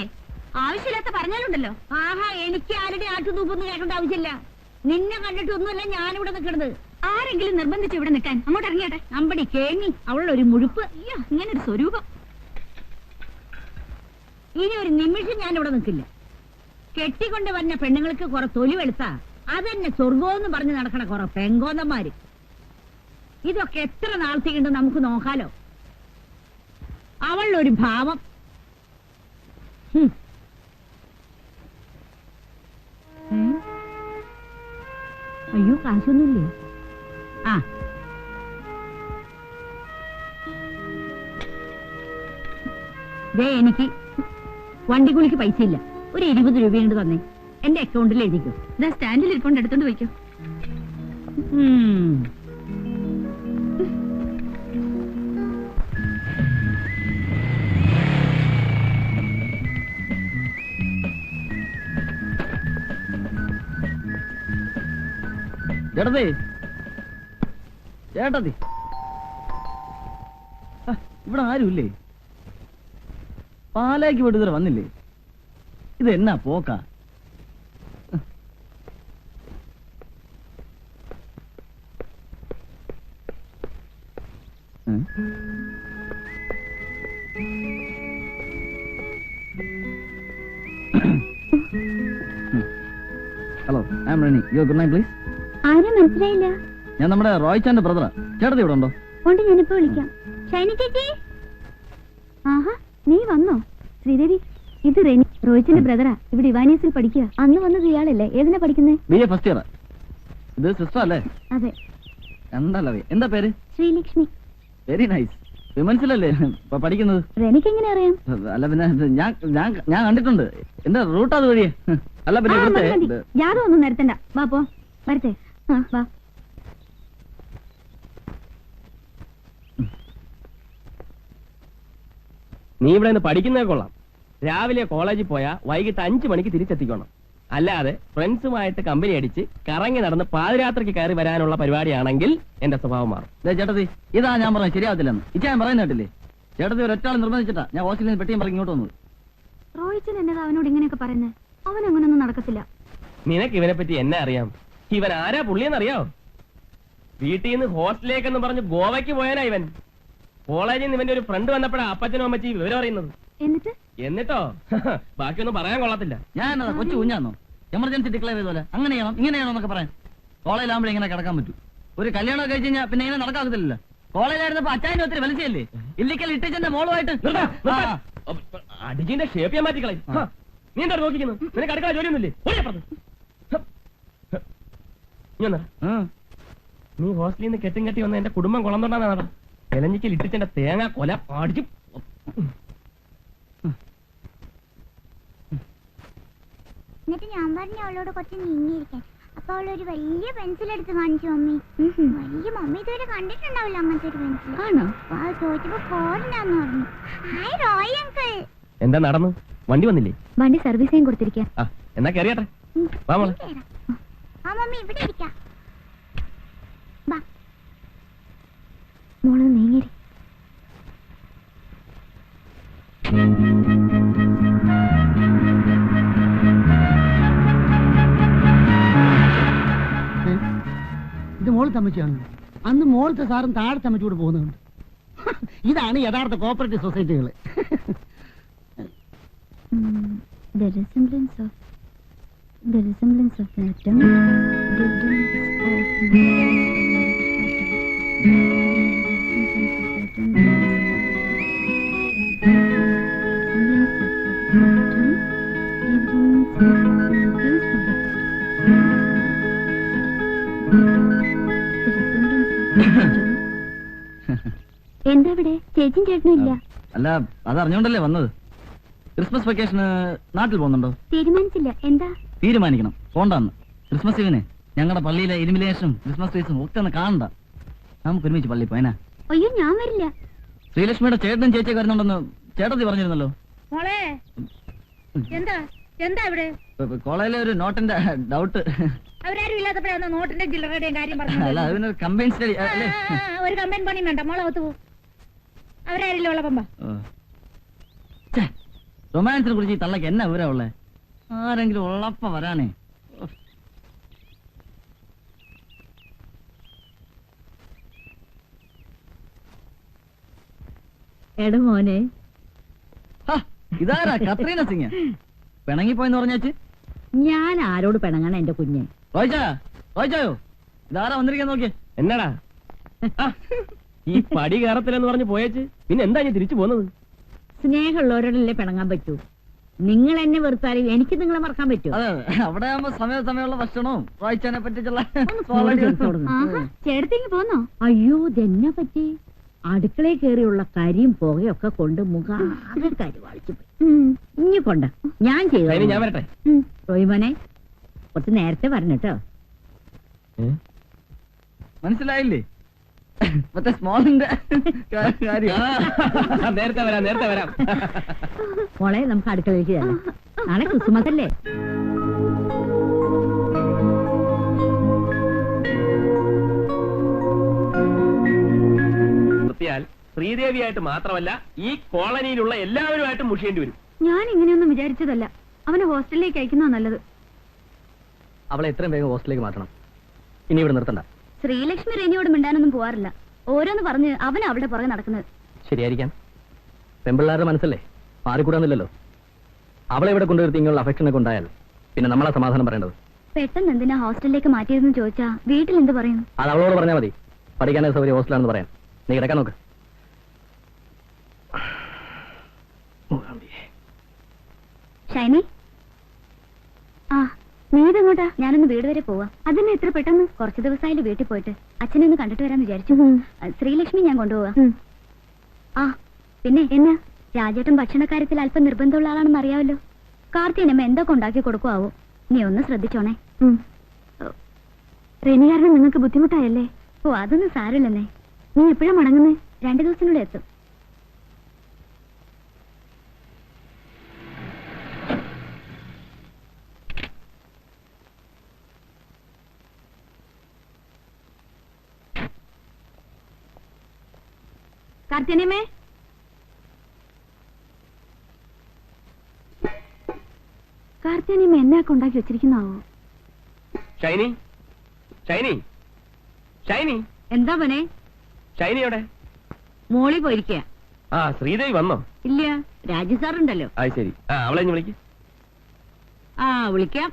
ആവശ്യമില്ലാത്ത പറഞ്ഞാലുണ്ടല്ലോ. ആഹാ, എനിക്ക് ആരുടെ ആട്ടുതൂപ്പൊന്നും കേൾക്കേണ്ട ആവശ്യമില്ല. നിന്നെ കണ്ടിട്ടൊന്നുമല്ല ഞാനിവിടെ നിൽക്കണത്. ആരെങ്കിലും നിർബന്ധിച്ച് ഇവിടെ നിൽക്കാൻ അങ്ങോട്ട് ഇറങ്ങിയാട്ടെ. അമ്പടി കേങ്ങി അവളൊരു മുഴുപ്പ്. അയ്യോ, ഇങ്ങനൊരു സ്വരൂപം. ഇനി ഒരു നിമിഷം ഞാനിവിടെ നിൽക്കില്ല. കെട്ടിക്കൊണ്ട് വന്ന പെണ്ണുങ്ങൾക്ക് കുറെ തൊലി വെളുത്താ അതെന്നെ സ്വർഗമെന്ന് പറഞ്ഞ് നടക്കണ കുറെ പെങ്കോന്നന്മാര്. ഇതൊക്കെ എത്ര നാളത്തേക്കുണ്ട് നമുക്ക് നോക്കാലോ. അവളൊരു ഭാവം. അയ്യോ, കാശൊന്നുമില്ലേ? ആ, ദേ എനിക്ക് വണ്ടിക്കൂലിക്ക് പൈസ ഇല്ല. ഒരു 20 രൂപയുണ്ട് തന്നെ. എന്റെ അക്കൗണ്ടിൽ എഴുതിക്കോ. ഇതാ സ്റ്റാൻഡിൽ ഇരിക്കൊണ്ട് എടുത്തോണ്ട് വയ്ക്കോ. ചേട്ടത്തി, ചേട്ടത്തി, ഇവിടെ ആരുമില്ലേ? പാലാക്ക് പോയിട്ട് ഇതുവരെ വന്നില്ലേ? ഇത് എന്നാ പോക്കാ? Hello, I am Reni. Your good night please. ആരും മനസ്സിലായില്ല. ഞാൻ നമ്മുടെ റോയ്ച്ചാന്റെ ബ്രദറാ. ചേട്ടത്തി ഇവിടെ ഉണ്ടോ? കൊണ്ട് ഞാനിപ്പോ വിളിക്കാം. ഷൈനി ചേച്ചി. ആഹാ, നീ വന്നോ? ശ്രീദേവി, ഇത് റെനി, റോയ്ച്ചന്റെ ബ്രദറാ. ഇവിടെ ഇവാനിയസിൽ പഠിക്കുക. അന്ന് വന്നത് ഇയാളല്ലേ? ഏതിനാ പഠിക്കുന്നേ? BA first year. ഇത് സിസ്റ്റർ അല്ലേ? അതെ. എന്താ എന്താ പേര്? ശ്രീലക്ഷ്മി. Very nice. വിമൻസിലല്ലേ പഠിക്കുന്നത്? റെനിക്ക് എങ്ങനെ അറിയാം? അല്ല പിന്നെ ഞാൻ കണ്ടിട്ടുണ്ട്. എന്റെ റൂട്ട് അത് വഴിയേ. അല്ല പിന്നെ ഇവിടുത്തെ ജാതം ഒന്നും നിരത്തണ്ട. വാ പോ, വരട്ടെ. വാ. നീ ഇവിടെ നിന്ന് പഠിക്കുന്നേ കൊള്ളാം. രാവിലെ കോളേജിൽ പോയാ വൈകിട്ട് 5 മണിക്ക് തിരിച്ചെത്തിക്കണം. അല്ലാതെ ഫ്രണ്ട്സുമായിട്ട് കമ്പനി അടിച്ച് കറങ്ങി നടന്ന് പാതിരാത്രിക്ക് കയറി വരാനുള്ള പരിപാടിയാണെങ്കിൽ എന്റെ സ്വഭാവം മാറും. ചേട്ടത്തി, ഇതാ ഞാൻ പറഞ്ഞത് ശരിയാവത്തില്ലെന്ന്. ഞാൻ പറയുന്ന കേട്ടില്ലേ? ചേട്ടത്തി ഒരൊറ്റാൾ നിർബന്ധിച്ചിട്ടാ ഞാൻ ഹോസ്റ്റലിൽ നിന്ന് പെട്ടിയും പറഞ്ഞ് ഇങ്ങോട്ട് വന്നത്. റോയിച്ചൻ എന്നതാ അവനോട് ഇങ്ങനെയൊക്കെ പറയുന്നത്? അവൻ അങ്ങനൊന്നും നടക്കത്തില്ല. നിനക്ക് ഇവനെ പറ്റി എന്നെ അറിയാം. ഇവൻ ആരാ പുള്ളിയെന്നറിയാവോ? വീട്ടിൽ നിന്ന് ഹോസ്റ്റലിലേക്കെന്ന് പറഞ്ഞ് ഗോവയ്ക്ക് പോയാനാ ഇവൻ. കോളേജിൽ നിന്ന് ഇവന്റെ ഒരു ഫ്രണ്ട് വന്നപ്പോഴാ അപ്പച്ചനും അമ്മച്ചി വിവരം അറിയുന്നത്. എന്നിട്ടോ ബാക്കിയൊന്നും പറയാൻ കൊള്ളത്തില്ല. ഞാൻ കൊച്ചു കുഞ്ഞാന്നോ എമർജൻസി ഡിക്ലെയർ ചെയ്തോലെ അങ്ങനെയാണോ ഇങ്ങനെയാണോ എന്നൊക്കെ പറയാൻ. കോളേജിലാകുമ്പോൾ ഇങ്ങനെ കിടക്കാൻ പറ്റൂ. ഒരു കല്യാണം കഴിച്ച് കഴിഞ്ഞാൽ പിന്നെ ഇങ്ങനെ നടക്കാത്തില്ലല്ലോ. കോളേജിലായിരുന്നപ്പോ അച്ചായനും ഒത്തിരി വലിച്ചല്ലേ ഇല്ലിക്കൽ ഇട്ടിച്ചെന്റെ മോളുമായിട്ട്. അടിജിന്റെ ഷേപ്പ് ഞാൻ മാറ്റിക്കളയും. നീ എന്താ നോക്കിക്കുന്നു? നിനക്ക് അടുക്കള ജോലിയൊന്നുമില്ലേ? നീ ഹോസ്റ്റലിൽ നിന്ന് കെട്ടും കെട്ടി വന്ന എന്റെ കുടുംബം കുളം തൊണ്ടാണ്. എലഞ്ഞിക്കൽ ഇട്ടിച്ചെന്റെ തേങ്ങ കൊല പാടിച്ചു. എന്നിട്ട് ഞാൻ പറഞ്ഞു അവളോട് കുറച്ച് നീങ്ങിയിരിക്കാൻ. അപ്പൊ അവളൊരു വലിയ പെൻസിൽ എടുത്ത് കാണിച്ചു മമ്മി. വലിയ മമ്മി ഇതുവരെ കണ്ടിട്ടുണ്ടാവില്ല അങ്ങനത്തെ ഒരു പെൻസിൽ. ആണോ? ചോദിച്ചപ്പോ ഫോറിനാന്ന് പറഞ്ഞു. Hi Roy uncle. എന്താ നടന്നു? വണ്ടി വന്നില്ലേ? വണ്ടി സർവീസ് ചെയ്യാൻ കൊടുത്തിരിക്കാം. എന്നാ കയറിയാട്ടെ. ആ മമ്മി ഇവിടെ ഇരിക്കാം. മോള് നീങ്ങിരി. ഇത് മോൾ തമ്മച്ചാണ്. അന്ന് മോളത്തെ സാറും താഴെ തമ്മച്ചൂടെ പോകുന്നുണ്ട്. ഇതാണ് യഥാർത്ഥ cooperative സൊസൈറ്റികള്. The resemblance of the atom, എന്താ ഇവിടെ ചേച്ചിയും ചേട്ടനും ഇല്ല? അല്ല അതറിഞ്ഞോണ്ടല്ലേ വന്നത്. ക്രിസ്മസ് വെക്കേഷന് നാട്ടിൽ പോകുന്നുണ്ടോ? തീരുമാനിച്ചില്ല. എന്താ? തീരുമാനിക്കണം, പോണ്ടാന്ന്. ക്രിസ്മസ് ഇവന് ഞങ്ങളുടെ പള്ളിയിലെ ഇലുമിനേഷനും ക്രിസ്മസ് ട്രീസും ഒക്കെ ഒന്ന് കാണണ്ട. നമുക്ക് ഒരുമിച്ച് പള്ളി പോയനാ. അയ്യോ ഞാൻ വരില്ല. ശ്രീലക്ഷ്മിയുടെ ചേട്ടനും ചേച്ചിയൊക്കെ വരുന്നുണ്ടെന്ന് ചേട്ടത്തി പറഞ്ഞിരുന്നല്ലോ. മോളെ എന്താ എന്താ ഇവിടെ? കോളേജിലെ ഒരു നോട്ടിന്റെ ഡൗട്ട്. അവരാരും ഇല്ലാത്തപ്പോഴാണ് നോട്ടിന്റെ ചില്ലറയുടെയും കാര്യം പറഞ്ഞു. അല്ല അതിനൊരു കമ്പൈൻ സ്റ്റഡി. ഒരു കമ്പൈൻ പണി വേണ്ട, മോളെ ഒത്തു പോ. അവരാരില്ല ഉള്ളപ്പമ്പ. റൊമാൻസിനെ കുറിച്ച് ഈ തള്ളക്ക് എന്നാ വിവരം ഉള്ളേ? ആരെങ്കിലും ഉള്ളപ്പ വരാനേ. എടാ മോനെ, ഇതാരാ? കത്രീന സിംഗ് പിണങ്ങിപ്പോയെന്ന് പറഞ്ഞേച്ച്. ഞാൻ ആരോട് പിണങ്ങണ എന്റെ കുഞ്ഞെ? റോയിച്ചായോ ഇതാരാ വന്നിരിക്കാൻ നോക്കിയേ? എന്നാടാ ഈ പടി കയറത്തില്ലെന്ന് പറഞ്ഞ് പോയേച്ച് പിന്നെ എന്താ ഞാൻ തിരിച്ചു പോകുന്നത്? സ്നേഹമുള്ളവരോടല്ലേ പിണങ്ങാൻ പറ്റൂ. നിങ്ങൾ എന്നെ വെറുത്താലും എനിക്ക് നിങ്ങളെ മറക്കാൻ പറ്റൂ. അതെ, അവിടെ ആകുമ്പോ സമയമുള്ള ഭക്ഷണവും റോയിച്ചാനെ പറ്റിച്ചുള്ള ചേട്ടത്തേക്ക് പോന്നോ? അയ്യോ ഇതെന്നെ പറ്റി. അടുക്കളയിൽ കയറിയുള്ള കരിയും പുകയൊക്കെ കൊണ്ട് മുഖാകെ കരുവാളിച്ചു പോയി. ഇനി കൊണ്ട ഞാൻ ചെയ്തു. ഞാൻ വരട്ടെ. റോയിമോനെ കുറച്ച് നേരത്തെ വരണട്ടോ. മനസ്സിലായില്ലേ? മറ്റേ സ്മോളിന്റെ കാര്യം. നേരത്തെ വരാം. മോളെ നമുക്ക് അടുക്കളയിലേക്ക് ചെല്ലാം. നാളെ ക്രിസ്മസ് അല്ലേ? ശ്രീദേവിയായിട്ട് മാത്രമല്ല ഈ കോളനിയിലുള്ള എല്ലാവരുമായിട്ടും മുഷിയേണ്ടി വരും. ഞാൻ ഇങ്ങനെയൊന്നും വിചാരിച്ചതല്ല. അവനെ ഹോസ്റ്റലിലേക്ക് അയക്കുന്നതാ നല്ലത്. അവളെ എത്രയും വേഗം ഹോസ്റ്റലിലേക്ക് മാറ്റണം. ഇനി ഇവിടെ നിർത്തണ്ട. ശ്രീലക്ഷ്മി റെനിയോട് മിണ്ടാനൊന്നും പോവാറില്ല. ഓരോന്ന് പറഞ്ഞ് അവൻ അവിടെ പുറകെ നടക്കുന്നത്. ശരിയായിരിക്കാം. പെമ്പിള്ളാരുടെ മനസ്സല്ലേ, മാറിക്കൂടാന്നില്ലല്ലോ. അവളെ ഇവിടെ കൊണ്ടുവരുത്തി ഇങ്ങനെയുള്ള അഫക്ഷനൊക്കെ ഉണ്ടായാൽ പിന്നെ നമ്മളെ സമാധാനം പറയേണ്ടത്. പെട്ടെന്ന് എന്തിനാ ഹോസ്റ്റലിലേക്ക് മാറ്റിയതെന്ന് ചോദിച്ചാ വീട്ടിൽ എന്ത് പറയും? അത് അവളോട് പറഞ്ഞാൽ മതി. പഠിക്കാനേ സൗകര്യം ഹോസ്റ്റലാണെന്ന് പറയാൻ. നീ കിടക്കാൻ നോക്ക്. ഷൈനി, നീ ഇതെങ്ങോട്ടാ? ഞാനൊന്ന് വീട് വരെ പോവാ. അതിന് എത്ര പെട്ടെന്ന്? കുറച്ച് ദിവസമായാലും വീട്ടിൽ പോയിട്ട് അച്ഛനെ ഒന്ന് കണ്ടിട്ട് വരാന്ന് വിചാരിച്ചു. ശ്രീലക്ഷ്മി ഞാൻ കൊണ്ടുപോവാ. പിന്നെ എന്നാ രാജേട്ടൻ ഭക്ഷണക്കാര്യത്തിൽ അല്പം നിർബന്ധമുള്ള ആളാണെന്ന് അറിയാമല്ലോ. കാർത്തിയനമ്മ എന്തൊക്കെ ഉണ്ടാക്കി കൊടുക്കുവോ? നീ ഒന്ന് ശ്രദ്ധിച്ചോണേ. റെനി കാരണം നിങ്ങൾക്ക് ബുദ്ധിമുട്ടായല്ലേ? ഓ അതൊന്നും സാരമില്ലെന്നേ. നീ എപ്പോഴാ മടങ്ങുന്നേ? 2 ദിവസത്തിനുള്ളിൽ എത്തും. കാർത്തിയനമ്മേ, കാർത്തിയനമ്മ എന്നൊക്കെ ഉണ്ടാക്കി വെച്ചിരിക്കുന്നാവോ? ഷൈനി ഷൈനി എന്താ മോനെ? ഷൈനി എവിടെ? മോളി പോയിരിക്ക. ആ ശ്രീദേവി വന്നോ? ഇല്ല, രാജു സാറുണ്ടല്ലോ. അത് ശരി. ആ അവളെ ഇനി വിളിക്ക്. ആ വിളിക്കാം.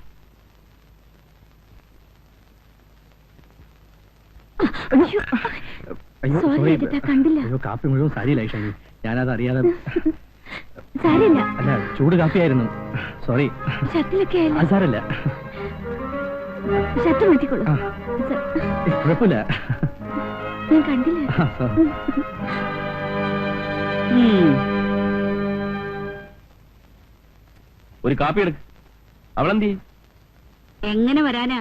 Sorry, ഏട്ടാ, കണ്ടില്ല. കാപ്പി മുഴുവൻ സാരിയിലായി ഷൈനി, ഞാനത് അറിയാതെ. സാരില്ല, അല്ല, ചൂട് കാപ്പിയായിരുന്നു. സോറി. ഷർട്ടിലൊക്കെ അത് സാരല്ല. ഷർട്ട് മാറ്റിക്കോളൂ. കുഴപ്പമില്ല. ഞാൻ കണ്ടില്ല. ഒരു കാപ്പി എടുക്ക്. അവളെന്തി? എങ്ങനെ വരാനാ?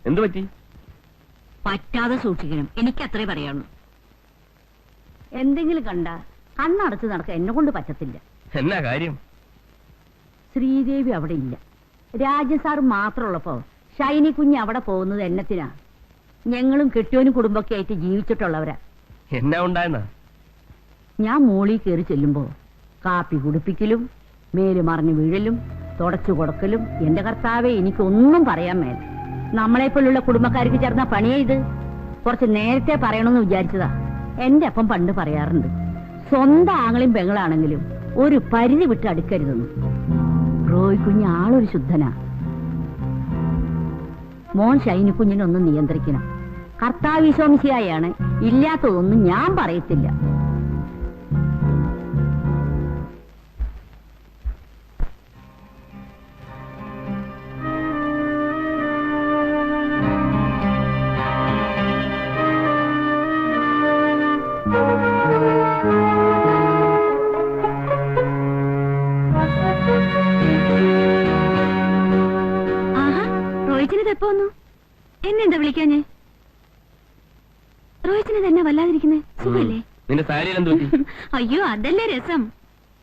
എന്ത് പറ്റി? പറ്റാതെ സൂക്ഷിക്കണം, എനിക്ക് അത്രേ പറയാനുള്ളൂ. എന്തെങ്കിലും കണ്ട കണ്ണടച്ച് നടക്കാൻ എന്നെ കൊണ്ട് പറ്റത്തില്ല. എന്നാ കാര്യം? ശ്രീദേവി അവിടെ ഇല്ല, രാജസാർ മാത്രമുള്ളപ്പോ ഷൈനി കുഞ്ഞ് അവിടെ പോകുന്നത് എന്നത്തിനാ? ഞങ്ങളും കെട്ടിയോനും കുടുംബമൊക്കെ ആയിട്ട് ജീവിച്ചിട്ടുള്ളവരാ. എന്നാ ഉണ്ടായെന്നാ? ഞാൻ മോളിൽ കയറി ചെല്ലുമ്പോ കാപ്പി കുടിപ്പിക്കലും മേല് മറിഞ്ഞു വീഴലും തുടച്ചു കൊടുക്കലും. എന്റെ കർത്താവെ, എനിക്കൊന്നും പറയാൻ മേല. നമ്മളെപ്പോലുള്ള കുടുംബക്കാർക്ക് ചേർന്ന പണിയാ ഇത്. കുറച്ച് നേരത്തെ പറയണമെന്ന് വിചാരിച്ചതാ. എന്റെ അപ്പം പണ്ട് പറയാറുണ്ട്, സ്വന്തം ആങ്ങളെയും പെങ്ങളാണെങ്കിലും ഒരു പരിധി വിട്ട് അടുക്കരുതെന്ന്. റോയ് കുഞ്ഞ് ആളൊരു ശുദ്ധനാ. മോൻ ഷൈനി കുഞ്ഞിനൊന്നും നിയന്ത്രിക്കണം. കർത്താവിശ്വാസിയായാണ്, ഇല്ലാത്തതൊന്നും ഞാൻ പറയത്തില്ല. എന്നെന്താ വിളിക്കാഞ്ഞേ? റോഹിച്ചിനെ തന്നെ വല്ലാതിരിക്കുന്നേ, സുഖല്ലേ? നിന്റെ സാരിയിൽ എന്ത് പറ്റി? അയ്യോ, അതല്ലേ രസം.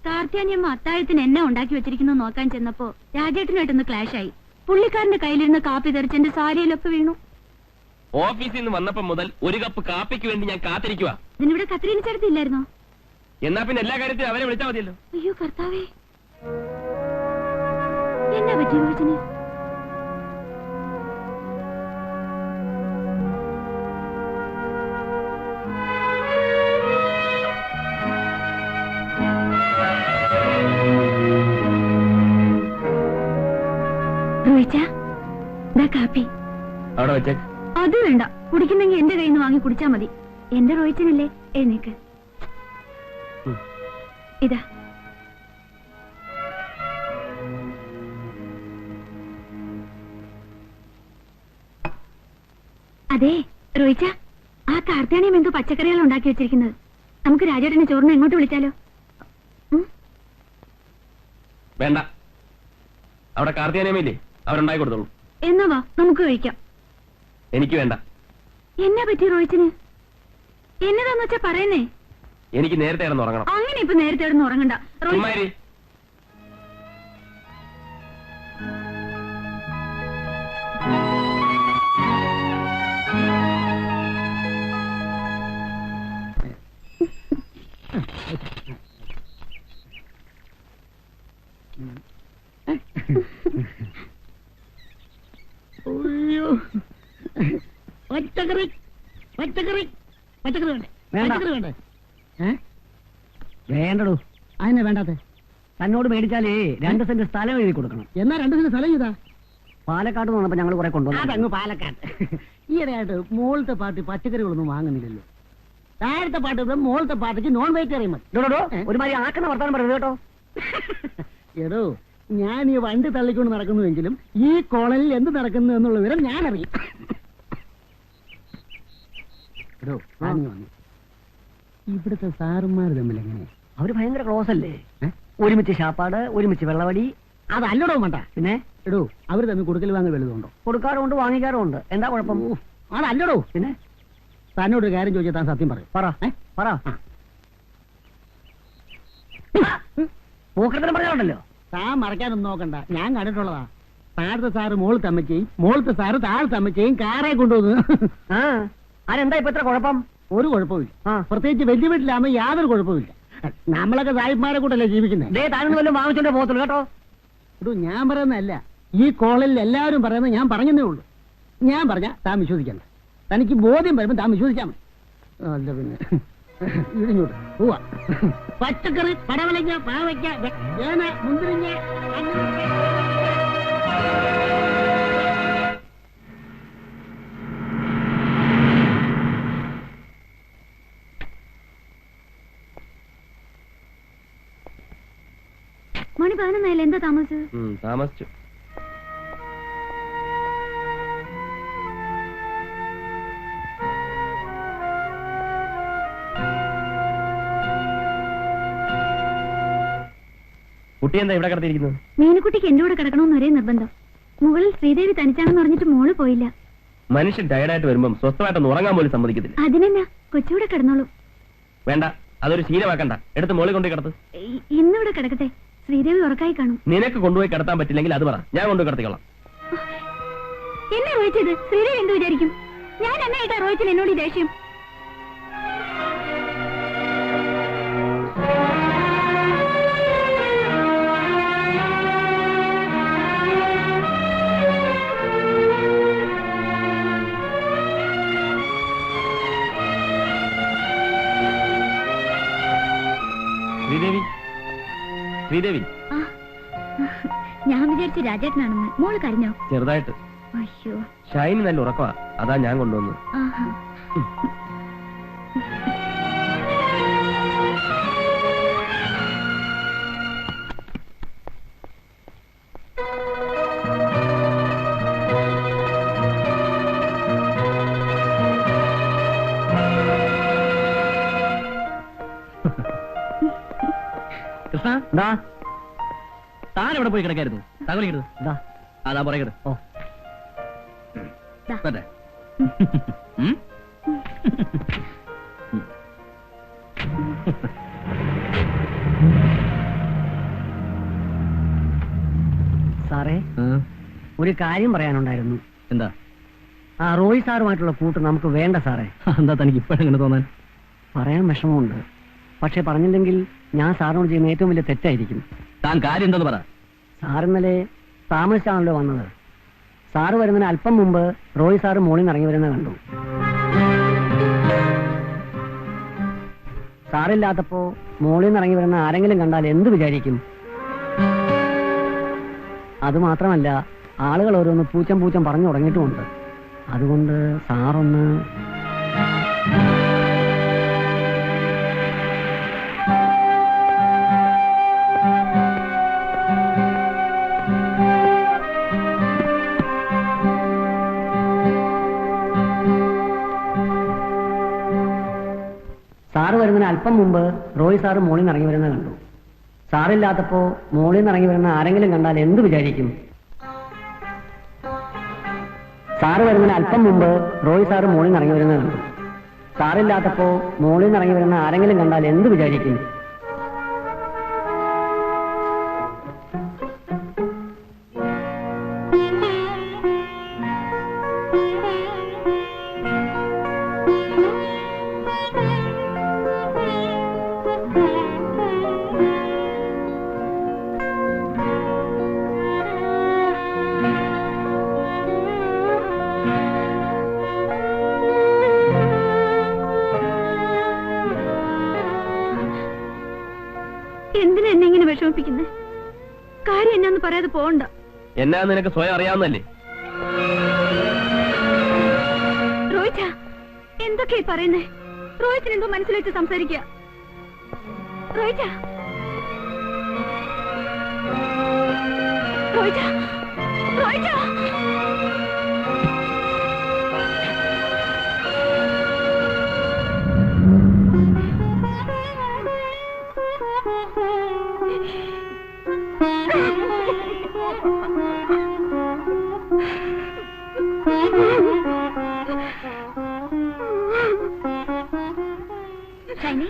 കാർത്തിയാനിയമ്മ അത്താഴത്തിന് എന്നെ ഉണ്ടാക്കി വെച്ചിരിക്കുന്നു നോക്കാൻ ചെന്നപ്പോ രാജേട്ടനായിട്ടൊന്ന് ക്ലാഷ് ആയി. പുള്ളിക്കാരന്റെ കയ്യിലിരുന്ന് കാപ്പി തെറിച്ച് എന്റെ സാരിയിലൊക്കെ വീണു. ഓഫീസിൽ നിന്ന് വന്നപ്പോ മുതൽ ഒരു കപ്പ് കാപ്പിക്ക് വേണ്ടി ഞാൻ കാത്തിരിക്കുക. ഇതിനിവിടെ കത്രീന ചേർത്തില്ലായിരുന്നോ? എന്നാ പിന്നെ എല്ലാ കാര്യത്തിലും അവരെ വിളിച്ചാൽ മതിയല്ലോ. അയ്യോ കർത്താവേ, എന്നാ പറ്റി റോഹിച്ചിന്? കാപ്പി അവിടെ വെച്ചേ. അത് വേണ്ട, കുടിക്കുന്നെങ്കിൽ എന്റെ കയ്യിൽ നിന്ന് വാങ്ങി കുടിച്ചാ മതി. എന്റെ റോയിച്ചനല്ലേ, എഴുന്നേക്ക്. ഇതാ. അതെ റോയിച്ച, ആ കാർത്തിയാണിയും എന്തോ പച്ചക്കറികൾ ഉണ്ടാക്കി വെച്ചിരിക്കുന്നത്. നമുക്ക് രാജേട്ടനെ ചോറിന് എങ്ങോട്ട് വിളിച്ചാലോ? വേണ്ട, അവിടെ കാർത്തിയാനിയമ്മയില്ലേ, അവരുണ്ടാക്കി കൊടുത്തോളൂ. എന്നാ വാ, നമുക്ക് കഴിക്കാം. എനിക്ക് വേണ്ട. എന്നാ പറ്റി റോയിച്ചിന്? എന്നതാന്ന് വെച്ചാ പറയുന്നേ. എനിക്ക് നേരത്തെ കിടന്ന് ഉറങ്ങണം. അങ്ങനെ ഇപ്പൊ നേരത്തെ കിടന്ന് ഉറങ്ങണ്ട. പച്ചക്കറി പച്ചക്കറി പച്ചക്കറി വേണ്ടേ? വേണ്ടടൂ. അതിനെ വേണ്ടാത്ത? തന്നോട് മേടിച്ചാലേ 2 സെന്റ് സ്ഥലം എഴുതി കൊടുക്കണം. എന്നാ 2 സെന്റ് സ്ഥലം ചെയ്താ? പാലക്കാട് വന്നപ്പോ ഞങ്ങൾ കുറെ കൊണ്ടുവന്നു. അതങ്ങ് പാലക്കാട്. ഈയിടെയായിട്ട് മോളത്തെ പാർട്ടി പച്ചക്കറികളൊന്നും വാങ്ങുന്നില്ലല്ലോ. താഴത്തെ പാട്ട് മോളത്തെ പാർട്ടിക്ക് നോൺ വെജിറ്റേറിയൻ മതി. ഒരുമാതിരി ആക്കുന്ന വർത്താനം പറയുന്നത് കേട്ടോ. എടോ, ഞാൻ ഈ വണ്ടി തള്ളിക്കൊണ്ട് നടക്കുന്നുവെങ്കിലും ഈ കോളനിൽ എന്ത് നടക്കുന്നു എന്നുള്ള വിവരം ഞാൻ അറിയും. ഇവിടുത്തെ സാറുമാർ തമ്മിൽ എങ്ങനെ? അവര് ഭയങ്കര ക്ലോസ് അല്ലേ? ഒരുമിച്ച് ശാപ്പാട്, ഒരുമിച്ച് വെള്ളവടി. അതല്ലടോ വേണ്ട. പിന്നെ എടോ, അവര് തമ്മിൽ കൊടുക്കൽ വാങ്ങൽ വലുതുണ്ടോ? കൊടുക്കാറുണ്ട്, വാങ്ങിക്കാറുണ്ട്. എന്താ കുഴപ്പം? അതല്ലടോ. പിന്നെ തന്നോട് ഒരു കാര്യം ചോദിച്ചാൽ താൻ സത്യം പറയും. പറ. പോക്കറ്റിന് പറഞ്ഞോണ്ടല്ലോ. താൻ മറക്കാനൊന്നും നോക്കണ്ട, ഞാൻ കണ്ടിട്ടുള്ളതാ. താഴത്തെ സാറ് മോളത്തെ അമ്മച്ചയും മോളത്തെ സാറ് താഴത്തെ അമ്മച്ചയും കാറെ കൊണ്ടുവന്നു. അതെന്താ ഇപ്പൊ ഇത്ര കുഴപ്പം? ഒരു കുഴപ്പമില്ല. പ്രത്യേകിച്ച് വലിയ വീട്ടിലാകുമ്പോ യാതൊരു കുഴപ്പമില്ല. നമ്മളൊക്കെ സാഹിബ്മാരെ കൂട്ടല്ലേ ജീവിക്കുന്നത്. താനും വല്ലതും വാങ്ങിച്ചോണ്ടേ പോകത്തുള്ളൂ കേട്ടോ. ഇടൂ, ഞാൻ പറയുന്നതല്ല, ഈ കോളനിൽ എല്ലാവരും പറയുന്നത് ഞാൻ പറഞ്ഞതേ ഉള്ളൂ. ഞാൻ പറഞ്ഞ താൻ വിശ്വസിക്കണ്ട. തനിക്ക് ബോധ്യം വരുമ്പോ താൻ വിശ്വസിച്ചാൽ മതി. അല്ല പിന്നെ ഇടിഞ്ഞോട്ട് പോവാ. പച്ചക്കറി, പടവലങ്ങ, പാവയ്ക്ക, ചേന, മുന്തിരിങ്ങ, മണി 11 എന്താ താമസിച്ചത്? താമസിച്ചു. കുട്ടി എന്താ ഇവിടെ കിടത്തിയിരിക്കുന്നത്? മീനുകുട്ടിക്ക് എന്റെ കൂടെ കിടക്കണമെന്ന് ഒരേ നിർബന്ധം. മുകളിൽ ശ്രീദേവി തനിച്ചാണെന്ന് പറഞ്ഞിട്ട് മോള് പോയില്ല. മനുഷ്യൻ ടയർഡായിട്ട് വരുമ്പം സ്വസ്ഥമായിട്ടൊന്ന് ഉറങ്ങാൻ പോലും സമ്മതിക്കത്തില്ല. അതിനെന്നാ, കൊച്ചുകൂടെ കിടന്നോളൂ. വേണ്ട, അതൊരു ശീലമാക്കണ്ട. എടുത്ത് മോളിൽ കൊണ്ടുപോയി കിടത്ത്. ഇന്നിവിടെ കിടക്കട്ടെ, ശ്രീദേവി ഉറക്കായി കാണും. നിനക്ക് കൊണ്ടുപോയി കിടത്താൻ പറ്റില്ലെങ്കിൽ അത് പറ, ഞാൻ കൊണ്ടുപോയി കിടത്തിക്കോളാം. എന്നെ റോയിച്ചത് ശ്രീദേവി എന്ത് വിചാരിക്കും? ഞാൻ എന്നായിട്ടാ റോയിച്ചത് എന്നോട് ഈ ദേഷ്യം? ശ്രീദേവി, ഞാൻ വിചാരിച്ചു രാജേട്ടനാണെന്ന്. മോള് കരഞ്ഞോ? ചെറുതായിട്ട്. അയ്യോ, ഷൈനി നല്ല ഉറക്കമാ, അതാ ഞാൻ കൊണ്ടുവന്നത്. ആഹാ. കൃഷ്ണ, താൻ എവിടെ പോയി കിടക്കായിരുന്നു? തകലിക്കരുത്. അതാ പറയരുത്. ഓ അതെ. സാറേ, ഒരു കാര്യം പറയാനുണ്ടായിരുന്നു. എന്താ? ആ റോയ് സാറുമായിട്ടുള്ള കൂട്ട് നമുക്ക് വേണ്ട സാറേ. എന്താ തനിക്ക് ഇപ്പോഴെങ്ങനെ തോന്നാൻ? പറയാൻ വിഷമമുണ്ട്, പക്ഷെ പറഞ്ഞില്ലെങ്കിൽ ഞാൻ സാറിനോട് ചെയ്യുന്ന ഏറ്റവും വലിയ തെറ്റായിരിക്കും. താൻ കാര്യം എന്തെന്ന് പറ. സാർ ഇന്നലെ താമസിച്ചാണല്ലോ വന്നത്. സാറ് വരുന്നതിന് അല്പം മുമ്പ് റോയ് സാറ് മോളിൽ നിന്ന് ഇറങ്ങി വരുന്നത് കണ്ടു. സാറില്ലാത്തപ്പോ മോളിൽ നിന്ന് ഇറങ്ങി വരുന്ന ആരെങ്കിലും കണ്ടാൽ എന്ത് വിചാരിക്കും? അതുമാത്രമല്ല, ആളുകൾ ഓരോന്ന് പൂച്ചം പറഞ്ഞു തുടങ്ങിയിട്ടുമുണ്ട്. അതുകൊണ്ട് സാറൊന്ന് സാറ് വരുന്നതിന് അല്പം മുമ്പ് റോയ് സാറ് മോളിൽ നിന്ന് ഇറങ്ങി വരുന്നത് കണ്ടു. സാറില്ലാത്തപ്പോ മോളിൽ നിന്ന് ഇറങ്ങി വരുന്ന ആരെങ്കിലും കണ്ടാൽ എന്ത് വിചാരിക്കും? സാറ് വരുന്നതിന് അല്പം മുമ്പ് റോയ് സാറ് മോളിൽ നിന്ന് ഇറങ്ങി വരുന്നത് കണ്ടു. സാറില്ലാത്തപ്പോ മോളിൽ നിന്ന് ഇറങ്ങി വരുന്ന ആരെങ്കിലും കണ്ടാൽ എന്ത് വിചാരിക്കും? എന്തിനാ എന്നെ ഇങ്ങനെ വിഷമിപ്പിക്കുന്നേ? കാര്യം എന്നാന്ന് പറയാതെ പോകണ്ട. എന്നാ നിനക്ക് സ്വയം അറിയാവുന്നല്ലേ? റോയിച്ച, എന്തൊക്കെയാ പറയുന്നേ? റോയിച്ചിന് എന്തോ മനസ്സിൽ വെച്ച് സംസാരിക്കുക. റോയിച്ച, റോയിച്ച, റോയിച്ച. ഷൈനി,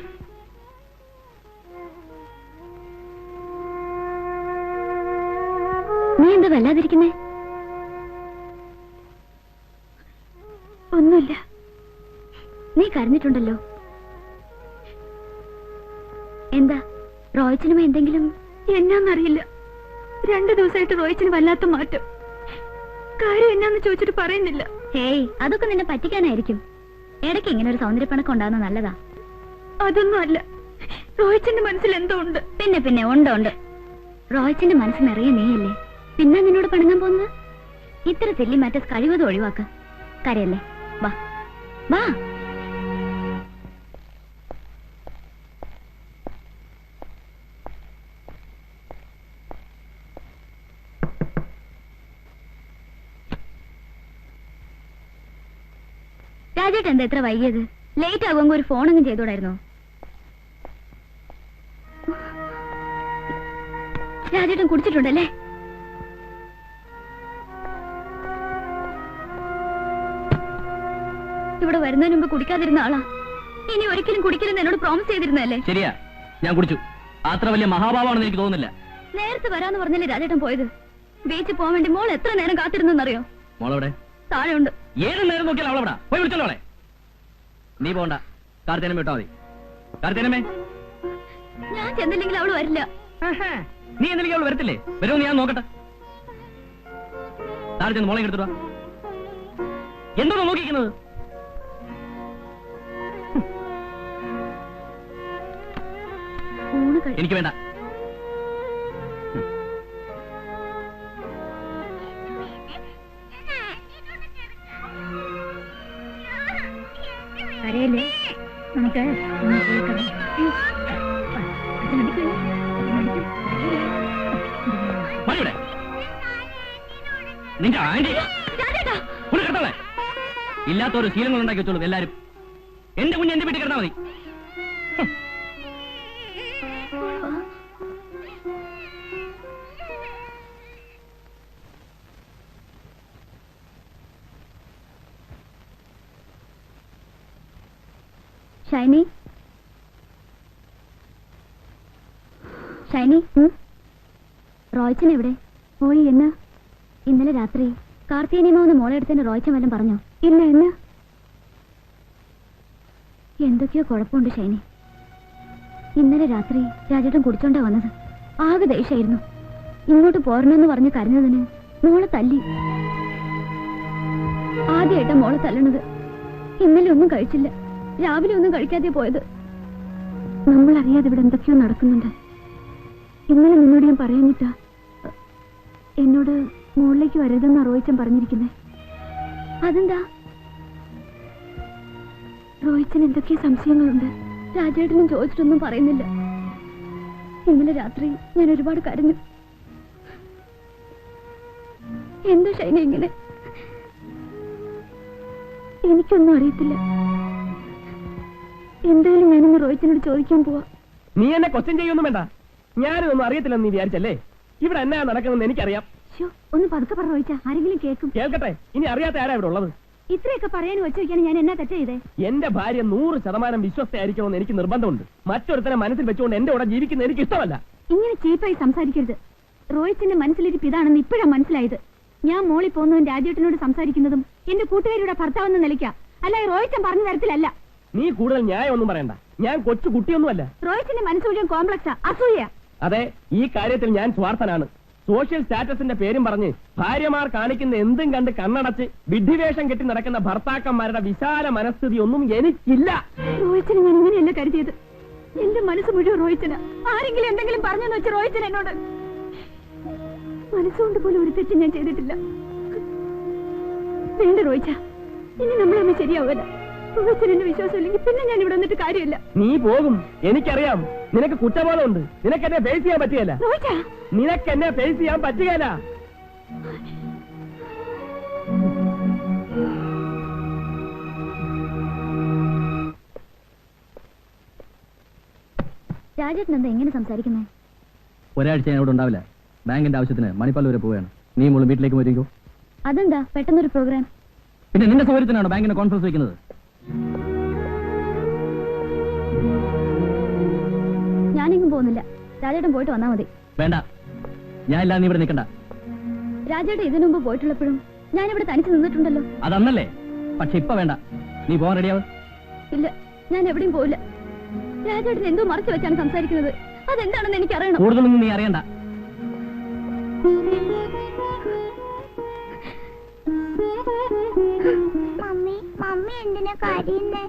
നീ എന്താ വല്ലാതിരിക്കുന്നേ? ഒന്നുമില്ല. നീ കരഞ്ഞിട്ടുണ്ടല്ലോ. എന്താ റോയിച്ചിനുമ എന്തെങ്കിലും? എന്നാന്നറിയില്ല, 2 ദിവസമായിട്ട് റോയിച്ചിന് വല്ലാത്ത മാറ്റം. കാര്യം എന്നാന്ന് ചോദിച്ചിട്ട് പറയുന്നില്ല. ഹേയ്, അതൊക്കെ നിന്നെ പറ്റിക്കാനായിരിക്കും. ഇടയ്ക്ക് ഇങ്ങനെ ഒരു സൗന്ദര്യപ്പണക്കം ഉണ്ടാകുന്ന നല്ലതാ. അതൊന്നും അല്ല, റോയിച്ചന്റെ മനസ്സിൽ എന്തോ ഉണ്ട്. പിന്നെ ഉണ്ട്. റോയിച്ചന്റെ മനസ്സ് നിറയെ നീയല്ലേ, പിന്നെ നിന്നോട് പണങ്ങാൻ പോകുന്നത്. ഇത്ര സില്ലി മാറ്റസ് കഴിവതും ഒഴിവാക്ക. കരയല്ലേ, വാ വാ. രാജേട്ടൻ എന്താ എത്ര വൈകിയത്? ലേറ്റ് ആകുമ്പോ ഒരു ഫോണൊന്നും ചെയ്തോടായിരുന്നോ? രാജേട്ടൻ കുടിച്ചിട്ടുണ്ടല്ലേ? ഇവിടെ വരുന്നതിന് മുമ്പ് കുടിക്കാതിരുന്ന ആളാ. ഇനി ഒരിക്കലും കുടിക്കരുന്ന് എന്നോട് പ്രോമിസ് ചെയ്തിരുന്നല്ലേ? ശരിയാ, ഞാൻ കുടിച്ചു. അത്ര വലിയ മഹാഭാവാണെന്ന് എനിക്ക് തോന്നുന്നില്ല. നേരത്തെ വരാന്ന് പറഞ്ഞല്ലേ രാജേട്ടൻ പോയത്? ബീച്ചിൽ പോകാൻ വേണ്ടി മോൾ എത്ര നേരം കാത്തിരുന്നറിയോ? മോളവിടെ താഴെ ഉണ്ട്. ഏത് നേരം നോക്കിയാൽ അവളെവിടാ? പോയി വിളിച്ചല്ലോ അവളെ. നീ പോണ്ട, കാർത്തേനമ്മ വിട്ടാ മതി. കാർത്തേനമ്മേ, ഞാൻ ചെന്നില്ലെങ്കിൽ അവള് വരില്ല. നീ എന്തെങ്കിലും അവള് വരത്തില്ലേ? വരുമെന്ന് ഞാൻ നോക്കട്ടെ. താഴെ ചെന്ന് മോളെ എടുത്തിട്ട് വാ. എന്തോ നോക്കിക്കുന്നത്? എനിക്ക് വേണ്ട. അറിയല്ലേ, നമുക്ക് നിന്റെ ആന്റി കിടത്താവേ. ഇല്ലാത്തൊരു ശീലങ്ങൾ ഉണ്ടാക്കി വെച്ചോളൂ എല്ലാരും. എന്റെ കുഞ്ഞ് എന്റെ വീട്ടിൽ കിടന്നാ മതി. ഷൈനി, റോയ്ച്ചൻ എവിടെ പോയി? എന്ന് ഇന്നലെ രാത്രി കാർത്തികനിയമാവുന്ന മോളെ എടുത്തന്നെ റോയ്ച്ചൻ വല്ലതും പറഞ്ഞോ? ഇല്ല. എന്ന് എന്തൊക്കെയോ കുഴപ്പമുണ്ട് ഷൈനി. ഇന്നലെ രാത്രി രാജേട്ടൻ കുടിച്ചോണ്ടാ വന്നത്. ആകെ ദേഷ്യായിരുന്നു. ഇങ്ങോട്ട് പോരണമെന്ന് പറഞ്ഞ് കരഞ്ഞതിന് മോളെ തല്ലി. ആദ്യമായിട്ടാ മോളെ തല്ലണത്. ഇന്നലെ ഒന്നും കഴിച്ചില്ല, രാവിലെ ഒന്നും കഴിക്കാതെ പോയത്. നമ്മളറിയാതെ ഇവിടെ എന്തൊക്കെയോ നടക്കുന്നുണ്ട്. ഇന്നലെ നിന്നോട് ഞാൻ പറയാനിട്ടാ എന്നോട് മുകളിലേക്ക് വരരുതെന്ന് റോയിച്ചൻ പറഞ്ഞിരിക്കുന്നേ. അതെന്താ? റോയിച്ചൻ എന്തൊക്കെയോ സംശയങ്ങളുണ്ട്. രാജേട്ടനും ചോദിച്ചിട്ടൊന്നും പറയുന്നില്ല. ഇന്നലെ രാത്രി ഞാൻ ഒരുപാട് കരഞ്ഞു. എന്തോ ഷൈന ഇങ്ങനെ? എനിക്കൊന്നും അറിയത്തില്ല. എന്തായാലും ഞാനിന്ന് റോയിച്ചനോട് ചോദിക്കാൻ പോവാ. നീ എന്നെ ക്വസ്റ്റ്യൻ ചെയ്യൊന്നും വേണ്ട. ഞാനിതൊന്നും അറിയത്തില്ലെന്ന് നീ വിചാരിച്ചല്ലേ? ഇവിടെ എന്നാ നടക്കുന്നതെന്ന് എനിക്കറിയാം. ഒന്ന് പതുക്കെ പറ റോയിച്ച, ആരെങ്കിലും കേൾക്കും. കേൾക്കട്ടെ. ഇനി അറിയാത്ത ആരാ ഇവിടെ ഉള്ളത്? ഇത്രയൊക്കെ പറയാനും വെച്ച് വയ്ക്കാനും ഞാൻ എന്നാ തെറ്റ് ചെയ്തേ? എന്റെ ഭാര്യ 100% വിശ്വസ്തയായിരിക്കണമെന്ന് എനിക്ക് നിർബന്ധമുണ്ട്. മറ്റൊരുത്തനെ മനസ്സിൽ വെച്ചുകൊണ്ട് എന്റെ കൂടെ ജീവിക്കുന്നത് എനിക്ക് ഇഷ്ടമല്ല. ഇങ്ങനെ ചീപ്പായി സംസാരിക്കരുത്. റോയിച്ചന്റെ മനസ്സിലിരിപ്പ് ഇതാണെന്ന് ഇപ്പോഴാ മനസ്സിലായത്. ഞാൻ മോളിൽ പോകുന്നതും രാജേട്ടനോട് സംസാരിക്കുന്നതും എന്റെ കൂട്ടുകാരിയുടെ ഭർത്താവെന്ന നിലയ്ക്കാ, അല്ല റോയിച്ചൻ പറഞ്ഞ തരത്തിലല്ല. നീ കൂടുതൽ ന്യായം ഒന്നും പറയണ്ട. ഞാൻ കൊച്ചു കുട്ടിയൊന്നുമല്ല. റോയിച്ചന്റെ മനസ്സ് മുഴുവൻ കോംപ്ലക്സാ, അസൂയ. അതെ, ഈ കാര്യത്തിൽ ഞാൻ സ്വാർത്ഥനാണ്. സോഷ്യൽ സ്റ്റാറ്റസിന്റെ പേരും പറഞ്ഞ് ഭാര്യമാർ കാണിക്കുന്ന എന്തും കണ്ട് കണ്ണടച്ച് വിഡ്ഢിവേഷം കെട്ടി നടക്കുന്ന ഭർത്താക്കന്മാരുടെ വിശാല മനസ്ഥിതി ഒന്നും എനിക്കില്ല. റോയിച്ചന് ഞാൻ ഇങ്ങനെയല്ല കരുതിയത്. എന്റെ മനസ്സ് മുഴുവൻ റോയിച്ചന. ആരെങ്കിലും എന്തെങ്കിലും പറഞ്ഞെന്ന് വെച്ച് റോയിച്ചൻ എന്നോട് മനസ്സുകൊണ്ട് പോലും ഒരു തെറ്റും ഞാൻ ചെയ്തിട്ടില്ല. വേണ്ട റോയിച്ച, ഇനി നമ്മളൊന്നും ശരിയാവില്ല. റോയിച്ചന് വിശ്വാസം ഇല്ലെങ്കിൽ പിന്നെ ഞാൻ ഇവിടെ വന്നിട്ട് കാര്യമില്ല. നീ പോകും, എനിക്കറിയാം. നിനക്ക് കുറ്റബോധമുണ്ട്. നിനക്കെന്നെ ഫേസ് ചെയ്യാൻ പറ്റുകയില്ല. നിനക്കെന്നെ ഫേസ് ചെയ്യാൻ പറ്റുകയില്ല. രാജേട്ടൻ എന്താ എങ്ങനെ സംസാരിക്കുന്നേ? ഒരാഴ്ച ഞാൻ ഇവിടെ ഉണ്ടാവില്ല. ബാങ്കിന്റെ ആവശ്യത്തിന് മണിപ്പാൽ വരെ പോവുകയാണ്. നീ മോള് വീട്ടിലേക്ക് വരികയോ? അതെന്താ പെട്ടെന്നൊരു പ്രോഗ്രാം? പിന്നെ നിന്റെ സൗകര്യത്തിനാണോ ബാങ്കിന്റെ കോൺഫറൻസ് വെക്കുന്നത്? ഞാനെങ്ങും പോകുന്നില്ല. രാജേട്ടൻ പോയിട്ട് വന്നാ മതി. വേണ്ട, ഞാൻ ഇല്ല, നീ ഇവിടെ നിൽക്കണ്ട. രാജേട്ടൻ ഇതിനു മുമ്പ് പോയിട്ടുള്ളപ്പോഴും ഞാനിവിടെ തനിച്ച് നിന്നിട്ടുണ്ടല്ലോ. അതന്നല്ലേ, പക്ഷെ ഇപ്പൊ വേണ്ട. നീ പോകാൻ റെഡിയാവും? ഇല്ല, ഞാൻ എവിടെയും പോവില്ല. രാജേട്ടൻ എന്തോ മറച്ചു വെച്ചാണ് സംസാരിക്കുന്നത്. അതെന്താണെന്ന് എനിക്ക് അറിയണം. കൂടുതലൊന്നും നീ അറിയണ്ട. മമ്മി എന്തിനാ കരയുന്നേ?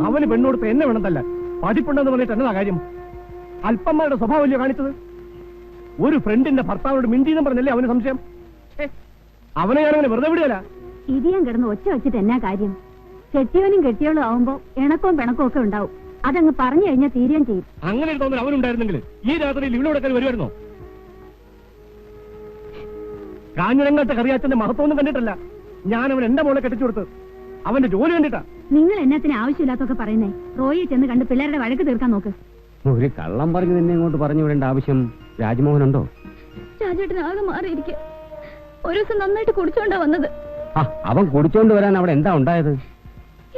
അവന് പെണ്ണുകൊടുത്ത് എന്നെ വേണമെന്നല്ല, പഠിപ്പുണ്ടെന്ന് പറഞ്ഞിട്ട് എന്നതാ കാര്യം? അല്പന്മാരുടെ സ്വഭാവമല്ലേ കാണിച്ചത്? ഒരു ഫ്രണ്ടിന്റെ ഭർത്താവിനോട് മിണ്ടിയെന്ന് പറഞ്ഞല്ലേ അവന് സംശയം? അവനെ ഞാനങ്ങനെ വെറുതെ വിടുകയല്ല. ഇടിയാൻ കിടന്ന് ഒച്ച വെച്ചിട്ട് എന്നാ കാര്യം? കെട്ടിയവനും കെട്ടിയോളും ആവുമ്പോ ഇണക്കവും പിണക്കവും ഒക്കെ ഉണ്ടാവും. അതങ്ങ് പറഞ്ഞു കഴിഞ്ഞാൽ തീരുകയും ചെയ്യും. അങ്ങനെ ഒരു തോന്നൽ അവനുണ്ടായിരുന്നെങ്കിൽ ഈ രാത്രിയിൽ ഇവളോടൊക്കെ വരുമായിരുന്നോ? കാഞ്ഞിരങ്ങാട്ട് കറിയാച്ചന്റെ മഹത്വമൊന്നും കണ്ടിട്ടല്ല ഞാൻ അവൻ എന്റെ മോളെ കെട്ടിച്ചു കൊടുത്ത്. അവന്റെ ജോലി കണ്ടിട്ടാ. നിങ്ങൾ എന്നത്തിന് ആവശ്യമില്ലാത്തൊക്കെ പറയുന്നേ? റോയെ ചെന്ന് കണ്ട് പിള്ളേരുടെ വഴക്ക് തീർക്കാൻ നോക്ക്. ഒരു കള്ളം പറഞ്ഞു നിന്നെ ഇങ്ങോട്ട് പറഞ്ഞു വിടേണ്ട ആവശ്യം രാജ്മോഹനുണ്ടോ? രാജേട്ടൻ ആകെ മാറിയിരിക്കുക. ഒരു ദിവസം നന്നായിട്ട് കുടിച്ചോണ്ടാ വന്നത്. അവൻ കുടിച്ചോണ്ട് വരാൻ അവിടെ എന്താ ഉണ്ടായത്?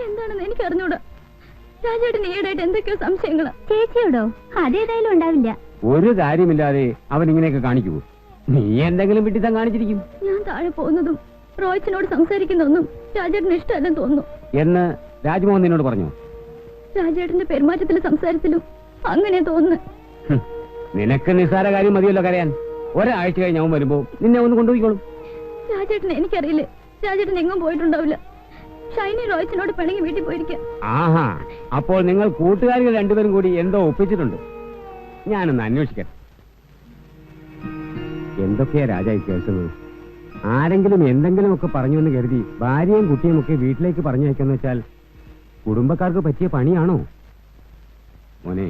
എന്താണെന്ന് എനിക്ക് അറിഞ്ഞൂടാ. രാജേട്ടൻ ഈയിടെയായിട്ട് എന്തൊക്കെയോ സംശയങ്ങളാ. ചേച്ചിയോടോ? അതേതായാലും ഉണ്ടാവില്ല. ഒരു കാര്യമില്ലാതെ അവൻ ഇങ്ങനെയൊക്കെ കാണിക്കൂ. നീ എന്തെങ്കിലും വിട്ടിത്തം കാണിച്ചിരിക്കും. ഞാൻ താഴെ പോകുന്നതും റോയ്ച്ചനോട് സംസാരിക്കുന്നൊന്നും രാജേട്ടന് ഇഷ്ടമല്ലെന്ന് തോന്നുന്നു എന്ന് രാജ്മോഹൻ നിന്നോട് പറഞ്ഞു? രാജേട്ടന്റെ പെരുമാറ്റത്തിലും സംസാരത്തിലും അങ്ങനെ തോന്നുന്നു. നിനക്ക് നിസ്സാര കാര്യം മതിയല്ലോ കരയാൻ. ഒരാഴ്ച കഴിഞ്ഞ് അവൻ വരുമ്പോ നിന്നെ ഒന്ന് കൊണ്ടുപോയിക്കോളും. രാജേട്ടനെ എനിക്കറിയില്ലേ. രാജേട്ടൻ എങ്ങും പോയിട്ടുണ്ടാവില്ല. ഷൈനി റോയ്ച്ചനോട് പിണങ്ങി വീട്ടിൽ പോയിരിക്കാം. ആഹാ, അപ്പോൾ നിങ്ങൾ കൂട്ടുകാരികൾ രണ്ടുപേരും കൂടി എന്തോ ഒപ്പിച്ചിട്ടുണ്ട്. ഞാനൊന്ന് അന്വേഷിക്കട്ടെ. എന്തൊക്കെയാ രാജായി കേൾക്കുന്നത്? ആരെങ്കിലും എന്തെങ്കിലും ഒക്കെ പറഞ്ഞു എന്ന് കരുതി ഭാര്യയും കുട്ടിയും ഒക്കെ വീട്ടിലേക്ക് പറഞ്ഞയക്കാന്ന് വെച്ചാൽ കുടുംബക്കാർക്ക് പറ്റിയ പണിയാണോ? മോനെ,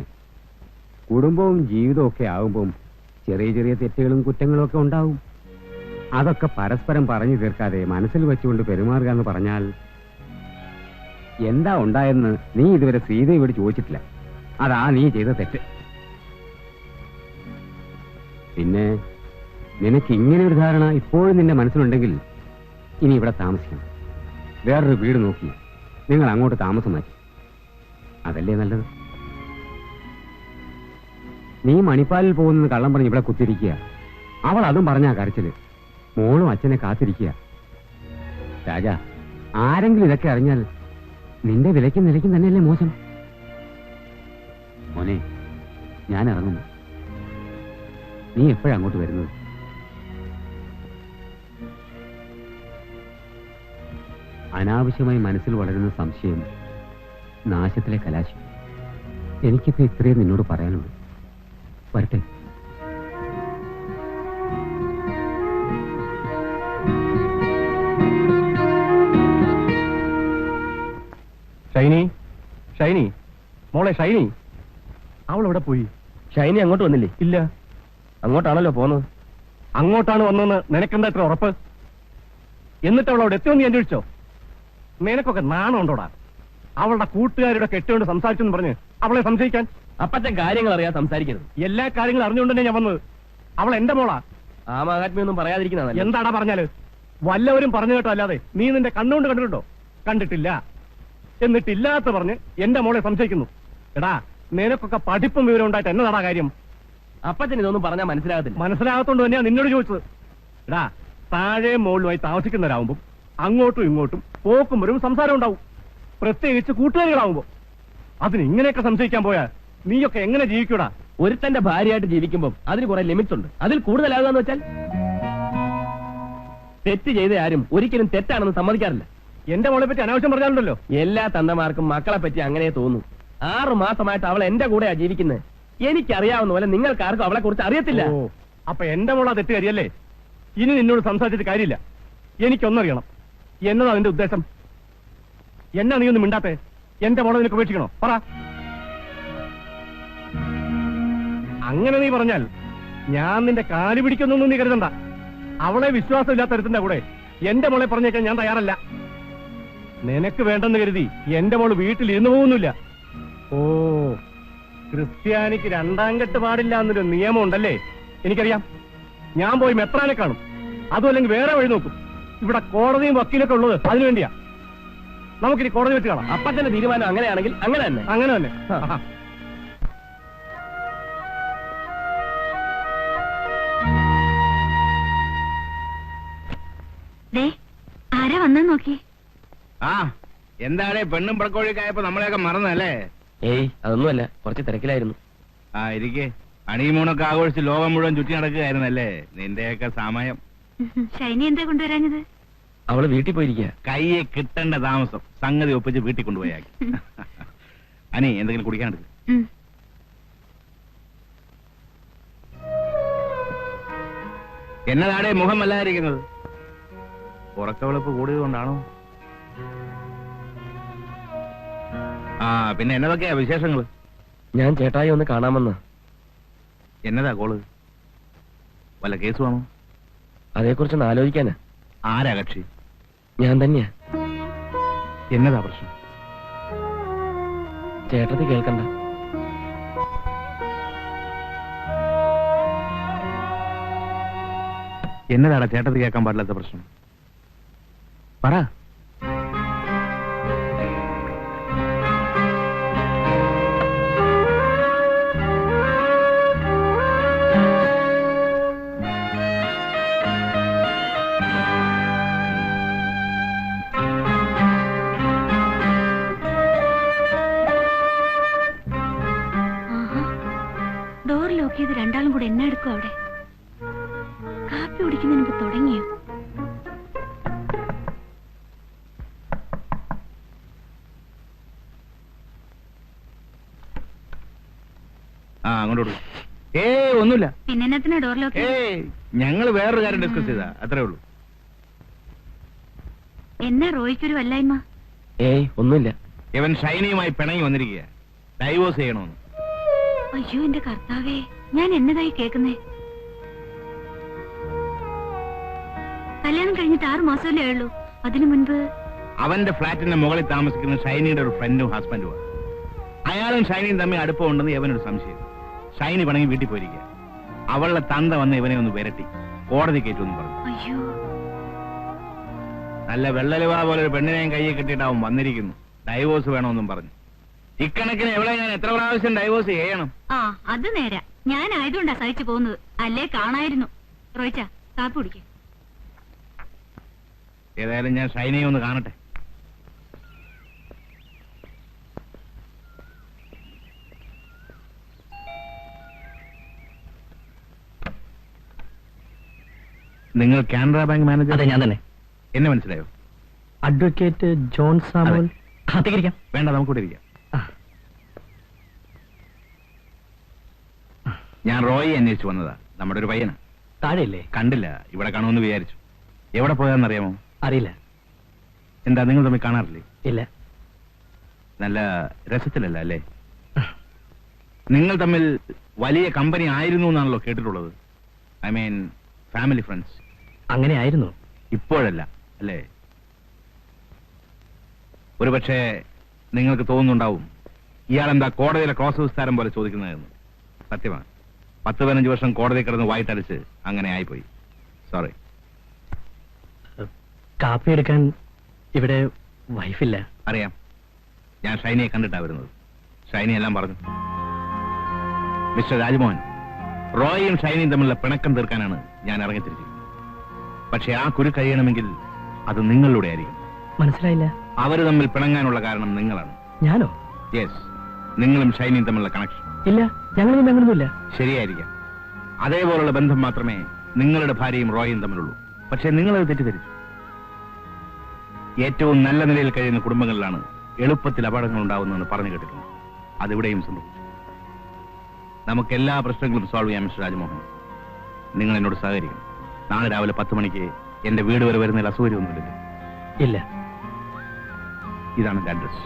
കുടുംബവും ജീവിതവും ഒക്കെ ആകുമ്പം ചെറിയ ചെറിയ തെറ്റുകളും കുറ്റങ്ങളും ഒക്കെ ഉണ്ടാവും. അതൊക്കെ പരസ്പരം പറഞ്ഞു തീർക്കാതെ മനസ്സിൽ വെച്ചുകൊണ്ട് പെരുമാറുക എന്ന് പറഞ്ഞാൽ എന്താ ഉണ്ടായെന്ന് നീ ഇതുവരെ സീതയോട് ചോദിച്ചിട്ടില്ല. അതാ നീ ചെയ്ത തെറ്റ്. പിന്നെ നിനക്ക് ഇങ്ങനെ ഒരു ധാരണ ഇപ്പോഴും നിന്റെ മനസ്സിലുണ്ടെങ്കിൽ ഇനി ഇവിടെ താമസിക്കണം. വേറൊരു വീട് നോക്കി നിങ്ങൾ അങ്ങോട്ട് താമസം മാറ്റി. അതല്ലേ നല്ലത്? നീ മണിപ്പാലിൽ പോകുന്നത് കള്ളം പറഞ്ഞ് ഇവിടെ കുത്തിരിക്കുക. അവൾ അതും പറഞ്ഞാ കരച്ചില്. മോളും അച്ഛനെ കാത്തിരിക്കുക. രാജാ, ആരെങ്കിലും ഇതൊക്കെ അറിഞ്ഞാൽ നിന്റെ വിലയ്ക്കും നിലയ്ക്കും തന്നെയല്ലേ മോശം. മോനെ, ഞാൻ ഇറങ്ങുന്നു. നീ എപ്പോഴാ അങ്ങോട്ട് വരുന്നത്? അനാവശ്യമായി മനസ്സിൽ വളരുന്ന സംശയം നാശത്തിലെ കലാശം. എനിക്കിപ്പോ ഇത്രയേ നിന്നോട് പറയാനുള്ളൂ. വരട്ടെ. ഷൈനി, ഷൈനി, മോളെ ഷൈനി, അവൾ എവിടെ പോയി? ഷൈനി അങ്ങോട്ട് വന്നില്ലേ? ഇല്ല. അങ്ങോട്ടാണല്ലോ പോന്നത്. അങ്ങോട്ടാണ് വന്നെന്ന് നിനക്കെന്താ ഇത്ര ഉറപ്പ്? എന്നിട്ട് അവൾ അവിടെ എത്തിയോന്ന് നീ അന്വേഷിച്ചോ? നിനക്കൊക്കെ നാണമുണ്ടോടാ? അവളുടെ കൂട്ടുകാരുടെ കെട്ടുകൊണ്ട് സംസാരിച്ചെന്ന് പറഞ്ഞ് അവളെ സംശയിക്കാൻ? അപ്പത്തെ കാര്യങ്ങൾ അറിയാൻ സംസാരിക്കരുത്. എല്ലാ കാര്യങ്ങളും അറിഞ്ഞുകൊണ്ട് തന്നെ ഞാൻ വന്നത്. അവൾ എന്റെ മോളാ. ആ മഹാത്മ്യൊന്നും പറയാതിരിക്കുന്നതല്ല. എന്താടാ പറഞ്ഞാല്? വല്ലവരും പറഞ്ഞു കേട്ടോ അല്ലാതെ നീ നിന്റെ കണ്ണുകൊണ്ട് കണ്ടിട്ടുണ്ടോ? കണ്ടിട്ടില്ല. എന്നിട്ടില്ലാത്ത പറഞ്ഞ് എന്റെ മോളെ സംശയിക്കുന്നു. എടാ, നിനക്കൊക്കെ പഠിപ്പും വിവരം ഉണ്ടായിട്ട് എന്നതാടാ കാര്യം? അപ്പച്ചൻ ഇതൊന്നും പറഞ്ഞാൽ മനസ്സിലാകത്തില്ല. മനസ്സിലാകത്തോണ്ട് തന്നെയാ നിന്നോട് ചോദിച്ചത്. എടാ, താഴെ മുകളിലുമായി താമസിക്കുന്നവരാകുമ്പോ അങ്ങോട്ടും ഇങ്ങോട്ടും പോക്കും വരും സംസാരം ഉണ്ടാവും. പ്രത്യേകിച്ച് കൂട്ടുകാരികളാവുമ്പോ. അതിന് ഇങ്ങനെയൊക്കെ സംശയിക്കാൻ പോയാ നീയൊക്കെ എങ്ങനെ ജീവിക്കൂടാ? ഒരുത്തന്റെ ഭാര്യയായിട്ട് ജീവിക്കുമ്പോൾ അതിന് കുറെ ലിമിറ്റ്സ് ഉണ്ട്. അതിൽ കൂടുതലാകുകയെന്ന് വെച്ചാൽ തെറ്റ് ചെയ്ത ആരും ഒരിക്കലും തെറ്റാണെന്ന് സമ്മതിക്കാറില്ല. എന്റെ മോളെ പറ്റി അനാവശ്യം പറഞ്ഞാലുണ്ടല്ലോ. എല്ലാ തന്തമാർക്കും മക്കളെ പറ്റി അങ്ങനെ തോന്നും. 6 മാസമായിട്ട് അവൾ എന്റെ കൂടെയാ ജീവിക്കുന്നത്. എനിക്കറിയാവുന്ന പോലെ നിങ്ങൾക്കാർക്കും അവളെ കുറിച്ച് അറിയത്തില്ല. അപ്പൊ എന്റെ മോളാ തെറ്റുകാരിയല്ലേ? ഇനി നിന്നോട് സംസാരിച്ചിട്ട് കാര്യമില്ല. എനിക്കൊന്നറിയണം, എന്നതാ നിന്റെ ഉദ്ദേശം? എന്നാ നീ ഒന്നും മിണ്ടാത്തെ? എന്റെ മോളെ നിനക്ക് ഉപേക്ഷിക്കണോ? പറ. അങ്ങനെ നീ പറഞ്ഞാൽ ഞാൻ നിന്റെ കാല് പിടിക്കുന്നൊന്നും നീ കരുതണ്ട. അവളെ വിശ്വാസമില്ലാത്ത തരത്തിന്റെ കൂടെ എന്റെ മോളെ പറഞ്ഞേക്കാൻ ഞാൻ തയ്യാറല്ല. നിനക്ക് വേണ്ടെന്ന് കരുതി എന്റെ മോള് വീട്ടിൽ ഇരുന്നു പോകുന്നില്ല. ഓ, ക്രിസ്ത്യാനിക്ക് 2ാം കെട്ട് പാടില്ല എന്നൊരു നിയമം ഉണ്ടല്ലേ? എനിക്കറിയാം. ഞാൻ പോയി മെത്രാനെ കാണും. അതും അല്ലെങ്കിൽ വേറെ വഴി നോക്കും. ഇവിടെ കോടതിയും വക്കീലൊക്കെ ഉള്ളത് അതിനുവേണ്ടിയാ. നമുക്കിനി കോടതി വെച്ച് കാണാം. അപ്പച്ചന്റെ തീരുമാനം അങ്ങനെയാണെങ്കിൽ അങ്ങനെ തന്നെ. അങ്ങനെ തന്നെ. ആരാ വന്നാ നോക്കി? ആ, എന്താടേ പെണ്ണും പ്രക്കോഴിയൊക്കെ ആയപ്പോ നമ്മളെയൊക്കെ മറന്നല്ലേ? ഏയ് അതൊന്നുമല്ല, കുറച്ച് തിരക്കിലായിരുന്നു. ആ ഇരിക്കെ. ഹണിമൂണൊക്കെ ആഘോഷിച്ച് ലോകം മുഴുവൻ ചുറ്റി നടക്കുകയായിരുന്നല്ലേ നിന്റെയൊക്കെ സമയം. ഷൈനി എന്താ കൊണ്ടുവരാഞ്ഞത്? അവള് വീട്ടിൽ പോയിരിക്കുക. കയ്യെ കിട്ടേണ്ട താമസം സംഗതി ഒപ്പിച്ച് വീട്ടിൽ കൊണ്ടുപോയാക്കി. അനി എന്തെങ്കിലും കുടിക്കാണ്ട്? എന്നതാടേ മുഖം അല്ലാതിരിക്കുന്നത്? ഉറക്കവിളപ്പ് കൂടിയത് കൊണ്ടാണോ? ആ പിന്നെ എന്നതൊക്കെയാ വിശേഷങ്ങള്? ഞാൻ ചേട്ടായി ഒന്ന് കാണാമെന്ന്. എന്നതാ കോള്? വല്ല കേസ് വേണോ? അതേക്കുറിച്ചൊന്ന് ആലോചിക്കാനാ. ആരാ കക്ഷി? ഞാൻ തന്നെയാ. എന്നതാ പ്രശ്നം? ചേട്ടത്തി കേൾക്കണ്ട. എന്നതാടാ ചേട്ടത്തി കേൾക്കാൻ പാടില്ലാത്ത പ്രശ്നം? പറ. ഡോർ ലോക്ക് ചെയ്ത് രണ്ടാളും കൂടെ എന്നെ എടുക്കും. അവിടെ കാപ്പി കുടിക്കുന്നതിന് മുമ്പ് തുടങ്ങിയോ? ആ അങ്ങോട്ട്. ഒന്നുമില്ല. പിന്നെ എന്നത്തിനാ ഡോർ ലോക്ക്? ഞങ്ങള് വേറൊരു കാര്യം ഡിസ്കസ് ചെയ്താ, അത്രേ ഉള്ളൂ. എന്നാ റോയ്ക്കൊരു വല്ലായ്മ? ഏയ് ഒന്നുമില്ല. ഇവൻ ഷൈനിയുമായി പിണങ്ങി വന്നിരിക്കുക, ഡൈവോഴ്സ് ചെയ്യണമെന്ന്. അയ്യോ എന്റെ കർത്താവേ, ഞാൻ എന്നതായി കേൾക്കുന്നേ? കല്യാണം കഴിഞ്ഞിട്ട് 6 മാസമല്ലേ ഉള്ളൂ. അതിനു മുൻപ് അവന്റെ ഫ്ലാറ്റിന്റെ മുകളിൽ താമസിക്കുന്ന ഷൈനിയുടെ ഒരു ഫ്രണ്ടും ഹസ്ബൻഡുമാണ്. അയാളും ഷൈനിയും തമ്മിൽ അടുപ്പമുണ്ടെന്ന് ഇവനൊരു സംശയം. ഷൈനി പിണങ്ങി വീട്ടിൽ പോയിരിക്കുക. അവളുടെ തന്ത വന്ന് ഇവനെ ഒന്ന് വിരട്ടി കോടതി കയറ്റുമെന്ന് പറഞ്ഞു. അയ്യോ, നല്ല വെള്ളലുവ പോലെ ഒരു പെണ്ണിനെയും കയ്യിൽ കെട്ടിയിട്ട് അവൻ വന്നിരിക്കുന്നു, ഡൈവോഴ്സ് വേണമെന്നും പറഞ്ഞു. ഇക്കണക്കിന് എവിടെ ഞാൻ എത്ര പ്രാവശ്യം ഡൈവോഴ്സ് ചെയ്യണം? ആ അത് നേരാ. ഞാനായതുകൊണ്ടാ സഹിച്ചു പോകുന്നത്. അല്ലേ കാണായിരുന്നു. റോയിച്ച കാപ്പി കുടിക്കും. ഏതായാലും ഞാൻ ഷൈനിയെ ഒന്ന് കാണട്ടെ. നിങ്ങൾ കാനറ ബാങ്ക് മാനേജർ? അതെ ഞാൻ തന്നെ. എന്നെ മനസ്സിലായോ? Advocate John Samuel. അകത്തേക്കിരിക്കാം. വേണ്ട, നമുക്കൂടെ ഇരിക്കാം. ഞാൻ റോയി അന്വേഷിച്ചു വന്നതാ. നമ്മുടെ ഒരു പയ്യനാ. താഴെയല്ലേ? കണ്ടില്ല, ഇവിടെ കാണുമെന്ന് വിചാരിച്ചു. എവിടെ പോയാന്നറിയാമോ? അറിയില്ല. എന്താ നിങ്ങൾ തമ്മിൽ കാണാറില്ലേ? ഇല്ല. നല്ല രസത്തിലല്ല അല്ലേ? നിങ്ങൾ തമ്മിൽ വലിയ കമ്പനി ആയിരുന്നു എന്നാണല്ലോ കേട്ടിട്ടുള്ളത്. I mean family friends. അങ്ങനെ ആയിരുന്നു. ഇപ്പോഴല്ല അല്ലേ? ഒരുപക്ഷെ നിങ്ങൾക്ക് തോന്നുന്നുണ്ടാവും ഇയാളെന്താ കോടതിയിലെ ക്രോസ് വിസ്താരം പോലെ ചോദിക്കുന്നതെന്ന്. സത്യമാണ്. 10-15 വർഷം കോടതി കിടന്ന് വായിട്ടടിച്ച് അങ്ങനെ ആയിപ്പോയി. സോറി. കാപ്പി എടുക്കാൻ ഇവിടെ വൈഫില്ല. അറിയാം. ഞാൻ ഷൈനിയെ കണ്ടിട്ടാ വരുന്നത്. ഷൈനി എല്ലാം പറഞ്ഞു. മിസ്റ്റർ രാജ്മോഹൻ, റോയിയും ഷൈനിയും തമ്മിലുള്ള പിണക്കം തീർക്കാനാണ് ഞാൻ ഇറങ്ങിത്തിരിച്ചത്. പക്ഷെ ആ കുരു കഴിയണമെങ്കിൽ അത് നിങ്ങളിലൂടെ ആയിരിക്കും. മനസ്സിലായില്ല. അവര് തമ്മിൽ പിണങ്ങാനുള്ള കാരണം നിങ്ങളാണ്. ഞാനോ? യെസ്, നിങ്ങളും ഷൈനിയും തമ്മിലുള്ള കണക്ഷൻ. ഇല്ല, ഞങ്ങളൊന്നും അങ്ങനൊന്നുമില്ല. ശരിയായിരിക്കാം. അതേപോലുള്ള ബന്ധം മാത്രമേ നിങ്ങളുടെ ഭാര്യയും റോയും തമ്മിലുള്ളൂ. പക്ഷെ നിങ്ങളത് തെറ്റിദ്ധരിച്ചു. ഏറ്റവും നല്ല നിലയിൽ കഴിയുന്ന കുടുംബങ്ങളിലാണ് എളുപ്പത്തിൽ അപകടങ്ങൾ ഉണ്ടാവുന്നതെന്ന് പറഞ്ഞു കേട്ടിട്ടുണ്ട്. അതിവിടെയും സംഭവിച്ചു. നമുക്ക് എല്ലാ പ്രശ്നങ്ങളും സോൾവ് ചെയ്യാം മിസ്റ്റർ രാജ്മോഹൻ. നിങ്ങൾ എന്നോട് സഹകരിക്കും. നാളെ രാവിലെ 10 മണിക്ക് എന്റെ വീട് വരെ വരുന്നതിൽ അസൗകര്യമൊന്നുമില്ലല്ലോ? ഇല്ല. ഇതാണ് എന്റെ അഡ്രസ്.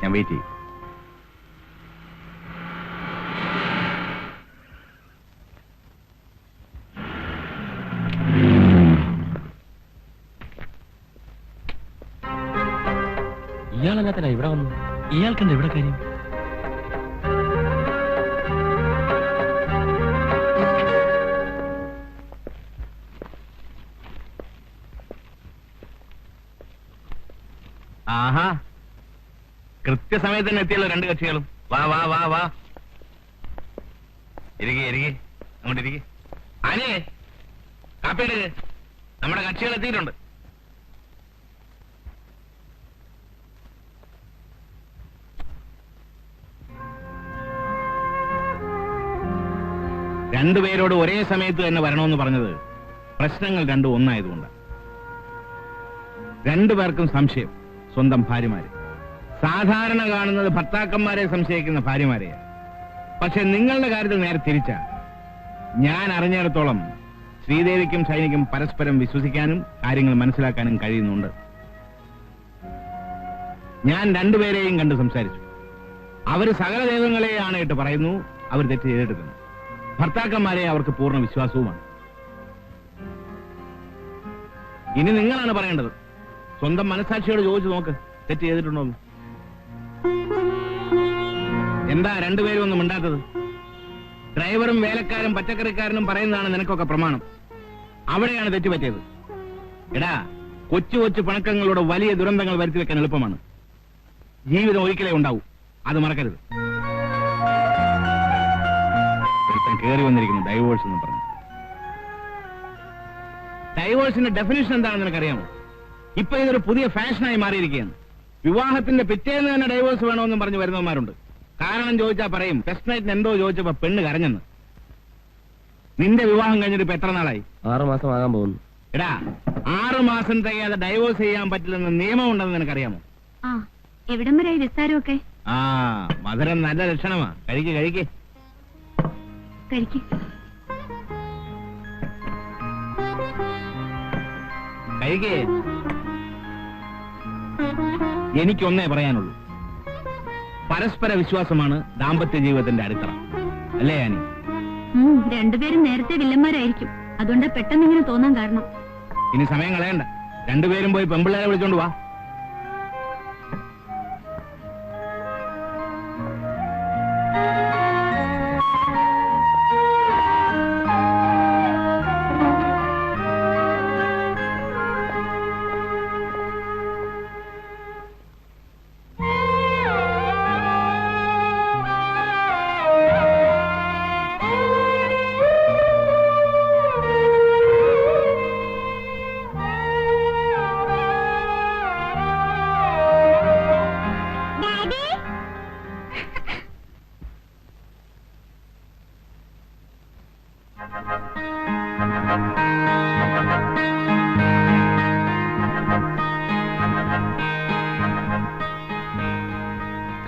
ഞാൻ വെയിറ്റ് ചെയ്യും. ഇയാളെന്നാ ഇവിടെ വന്നു? ഇയാൾക്കെന്താ ഇവിടെ കാര്യം? ആഹാ, കൃത്യസമയത്ത് തന്നെ എത്തിയല്ലോ 2 കക്ഷികളും. വാ വാ വാ വാ, ഇരിക്കെ അങ്ങോട്ട് ഇരിക്കെ. ആനേ, കാപ്പി എടുക്ക്. നമ്മുടെ കക്ഷികൾ എത്തിയിട്ടുണ്ട്. രണ്ടുപേരോട് ഒരേ സമയത്ത് തന്നെ വരണമെന്ന് പറഞ്ഞത് പ്രശ്നങ്ങൾ രണ്ടും ഒന്നായതുകൊണ്ട്. രണ്ടുപേർക്കും സംശയം സ്വന്തം ഭാര്യമാരെ. സാധാരണ കാണുന്നത് ഭർത്താക്കന്മാരെ സംശയിക്കുന്ന ഭാര്യമാരെയാണ്. പക്ഷെ നിങ്ങളുടെ കാര്യത്തിൽ നേരെ തിരിച്ച. ഞാൻ അറിഞ്ഞിടത്തോളം ശ്രീദേവിക്കും ഷൈനിക്കും പരസ്പരം വിശ്വസിക്കാനും കാര്യങ്ങൾ മനസ്സിലാക്കാനും കഴിയുന്നുണ്ട്. ഞാൻ രണ്ടുപേരെയും കണ്ട് സംസാരിച്ചു. അവർ സകല ദൈവങ്ങളെയാണ് ഇട്ട് പറയുന്നു. അവർ തെറ്റ് ചെയ്തെടുക്കുന്നു. ഭർത്താക്കന്മാരെ അവർക്ക് പൂർണ്ണ വിശ്വാസവുമാണ്. ഇനി നിങ്ങളാണ് പറയേണ്ടത്. സ്വന്തം മനസാക്ഷിയോട് ചോദിച്ചു നോക്ക്, തെറ്റ് ചെയ്തിട്ടുണ്ടോ? എന്താ രണ്ടുപേരും ഒന്നും മിണ്ടാത്തത്? ഡ്രൈവറും വേലക്കാരും പച്ചക്കറിക്കാരനും പറയുന്നതാണ് നിനക്കൊക്കെ പ്രമാണം. അവിടെയാണ് തെറ്റുപറ്റിയത്. എടാ, കൊച്ചു കൊച്ചു പണക്കങ്ങളോട് വലിയ ദുരന്തങ്ങൾ വരുത്തി വെക്കാൻ എളുപ്പമാണ്. ജീവിതം ഒരിക്കലേ ഉണ്ടാവൂ, അത് മറക്കരുത്. കേറി വന്നിരിക്കുന്നു ഡൈവോഴ്സ് എന്ന് പറഞ്ഞു. ഡൈവോഴ്സിന്റെ ഡെഫിനിഷൻ എന്താണെന്ന് നിനക്കറിയാമോ? ഇപ്പൊ ഇതൊരു പുതിയ ഫാഷനായി മാറിയിരിക്കുകയാണ്. വിവാഹത്തിന്റെ പിറ്റേന്ന് തന്നെ ഡൈവോഴ്സ് വേണമെന്നും പറഞ്ഞു വരുന്നവന്മാരുണ്ട്. കാരണം ചോദിച്ചാൽ പറയും ഫസ്റ്റ് നൈറ്റിന് എന്തോ ചോദിച്ചപ്പോ പെണ്ണ് കരഞ്ഞെന്ന്. നിന്റെ വിവാഹം കഴിഞ്ഞിട്ട് ഇപ്പൊ എത്ര നാളായി? 6 മാസം ആകാൻ പോകുന്നു. എടാ, 6 മാസം തികയാതെ ഡൈവോഴ്സ് ചെയ്യാൻ പറ്റില്ലെന്ന് നിയമം ഉണ്ടെന്ന് നിനക്കറിയാമോ? ആ, എവിടം വരെ വിസ്താരമൊക്കെ? ആ, മധുരം നല്ല ലക്ഷണമാ. കഴിക്ക് കഴിക്ക് കഴിക്ക്. കഴിക്കേ. എനിക്കൊന്നേ പറയാനുള്ളൂ. പരസ്പര വിശ്വാസമാണ് ദാമ്പത്യ ജീവിതത്തിന്റെ അടിത്തറ, അല്ലേ ആനി? രണ്ടുപേരും നേരത്തെ വില്ലന്മാരായിരിക്കും. അതുകൊണ്ടാ പെട്ടെന്ന് ഇങ്ങനെ തോന്നാൻ കാരണം. ഇനി സമയം കളയണ്ട. രണ്ടുപേരും പോയി പെമ്പിള്ളേരെ വിളിച്ചോണ്ട് വാ.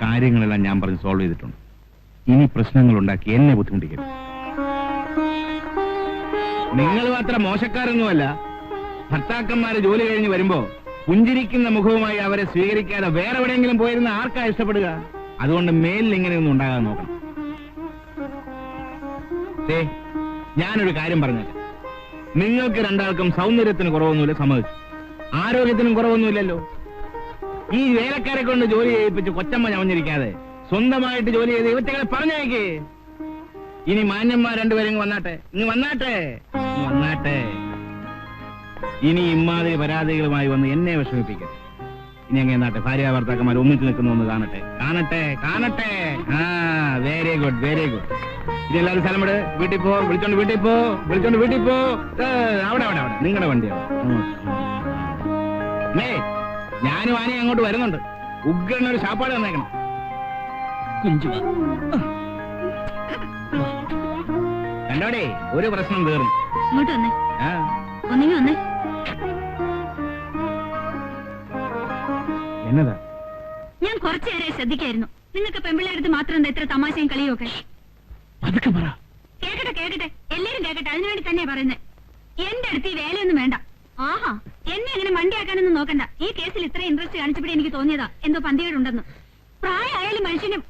കാര്യങ്ങളെല്ലാം ഞാൻ പറഞ്ഞ് സോൾവ് ചെയ്തിട്ടുണ്ട്. ഇനി പ്രശ്നങ്ങൾ ഉണ്ടാക്കി എന്നെ ബുദ്ധിമുട്ടിക്കരുത്. നിങ്ങൾ മാത്രം മോശക്കാരൊന്നുമല്ല. ഭർത്താക്കന്മാര് ജോലി കഴിഞ്ഞ് വരുമ്പോ പുഞ്ചിരിക്കുന്ന മുഖവുമായി അവരെ സ്വീകരിക്കാതെ വേറെ എവിടെയെങ്കിലും പോയിരുന്ന ആർക്കാ ഇഷ്ടപ്പെടുക? അതുകൊണ്ട് മേലിൽ ഇങ്ങനെയൊന്നും ഉണ്ടാകാൻ നോക്കണം. ഞാനൊരു കാര്യം പറഞ്ഞേക്കാം. നിങ്ങൾക്ക് രണ്ടാൾക്കും സൗന്ദര്യത്തിന് കുറവൊന്നുമില്ല, സമ്മതിച്ചു. ആരോഗ്യത്തിനും കുറവൊന്നുമില്ലല്ലോ. ഈ വേലക്കാരെ കൊണ്ട് ജോലി ചെയ്യിപ്പിച്ച് കൊച്ചമ്മ ഞവഞ്ഞിരിക്കാതെ സ്വന്തമായിട്ട് ജോലി ചെയ്ത് ഇവറ്റകളെ പറഞ്ഞേക്കേ. ഇനി മാന്യന്മാർ രണ്ടുപേരും വന്നാട്ടെ. ഇനി ഇമ്മാതിരി പരാതികളുമായി വന്ന് എന്നെ വിഷമിപ്പിക്കരുത്. ഇനി അങ്ങനെ നാട്ടെ. ഭാര്യ ഭർത്താക്കന്മാർ ഒന്നിച്ചു നിൽക്കുന്നു ഒന്ന് കാണട്ടെ. ആ, വെരി ഗുഡ്. ഇനി എല്ലാവരും സ്ഥലം വിട്. വീട്ടിൽ പോ. വിളിച്ചോണ്ട് വീട്ടിൽ പോ. അവിടെ നിങ്ങളുടെ വണ്ടിയാണ്. ഞാനും ആനയും അങ്ങോട്ട് വരുന്നുണ്ട്. ഉഗ്രനൊരു ശാപ്പാട് തന്നേക്കണം. കണ്ടോടെ, ഒരു പ്രശ്നം തീർന്നു. ഇങ്ങോട്ട് വന്നേ. ഒന്നിങ്ങി വന്നേ. എന്നതാ? ഞാൻ കുറച്ചേരെ ശ്രദ്ധിക്കായിരുന്നു. നിങ്ങൾക്ക് പെമ്പിള്ളേടുത്ത് മാത്രം എന്താ ഇത്ര തമാശയും കളിയും ഒക്കെ? കേക്കട്ടെ, എല്ലാരും കേക്കട്ടെ. അതിനുവേണ്ടി തന്നെയാ പറയുന്നത്. എന്റെ അടുത്ത് ഈ വേലയൊന്നും വേണ്ട. ആഹാ, എന്നെ അങ്ങനെ മണ്ടിയാക്കാനൊന്നും നോക്കണ്ട. ഈ കേസിൽ ഇത്ര ഇൻട്രസ്റ്റ് കാണിച്ചപ്പോഴേ എനിക്ക് തോന്നിയതാ എന്തോ പന്തികേടുണ്ടെന്ന്. പ്രായമായാലും മനുഷ്യനും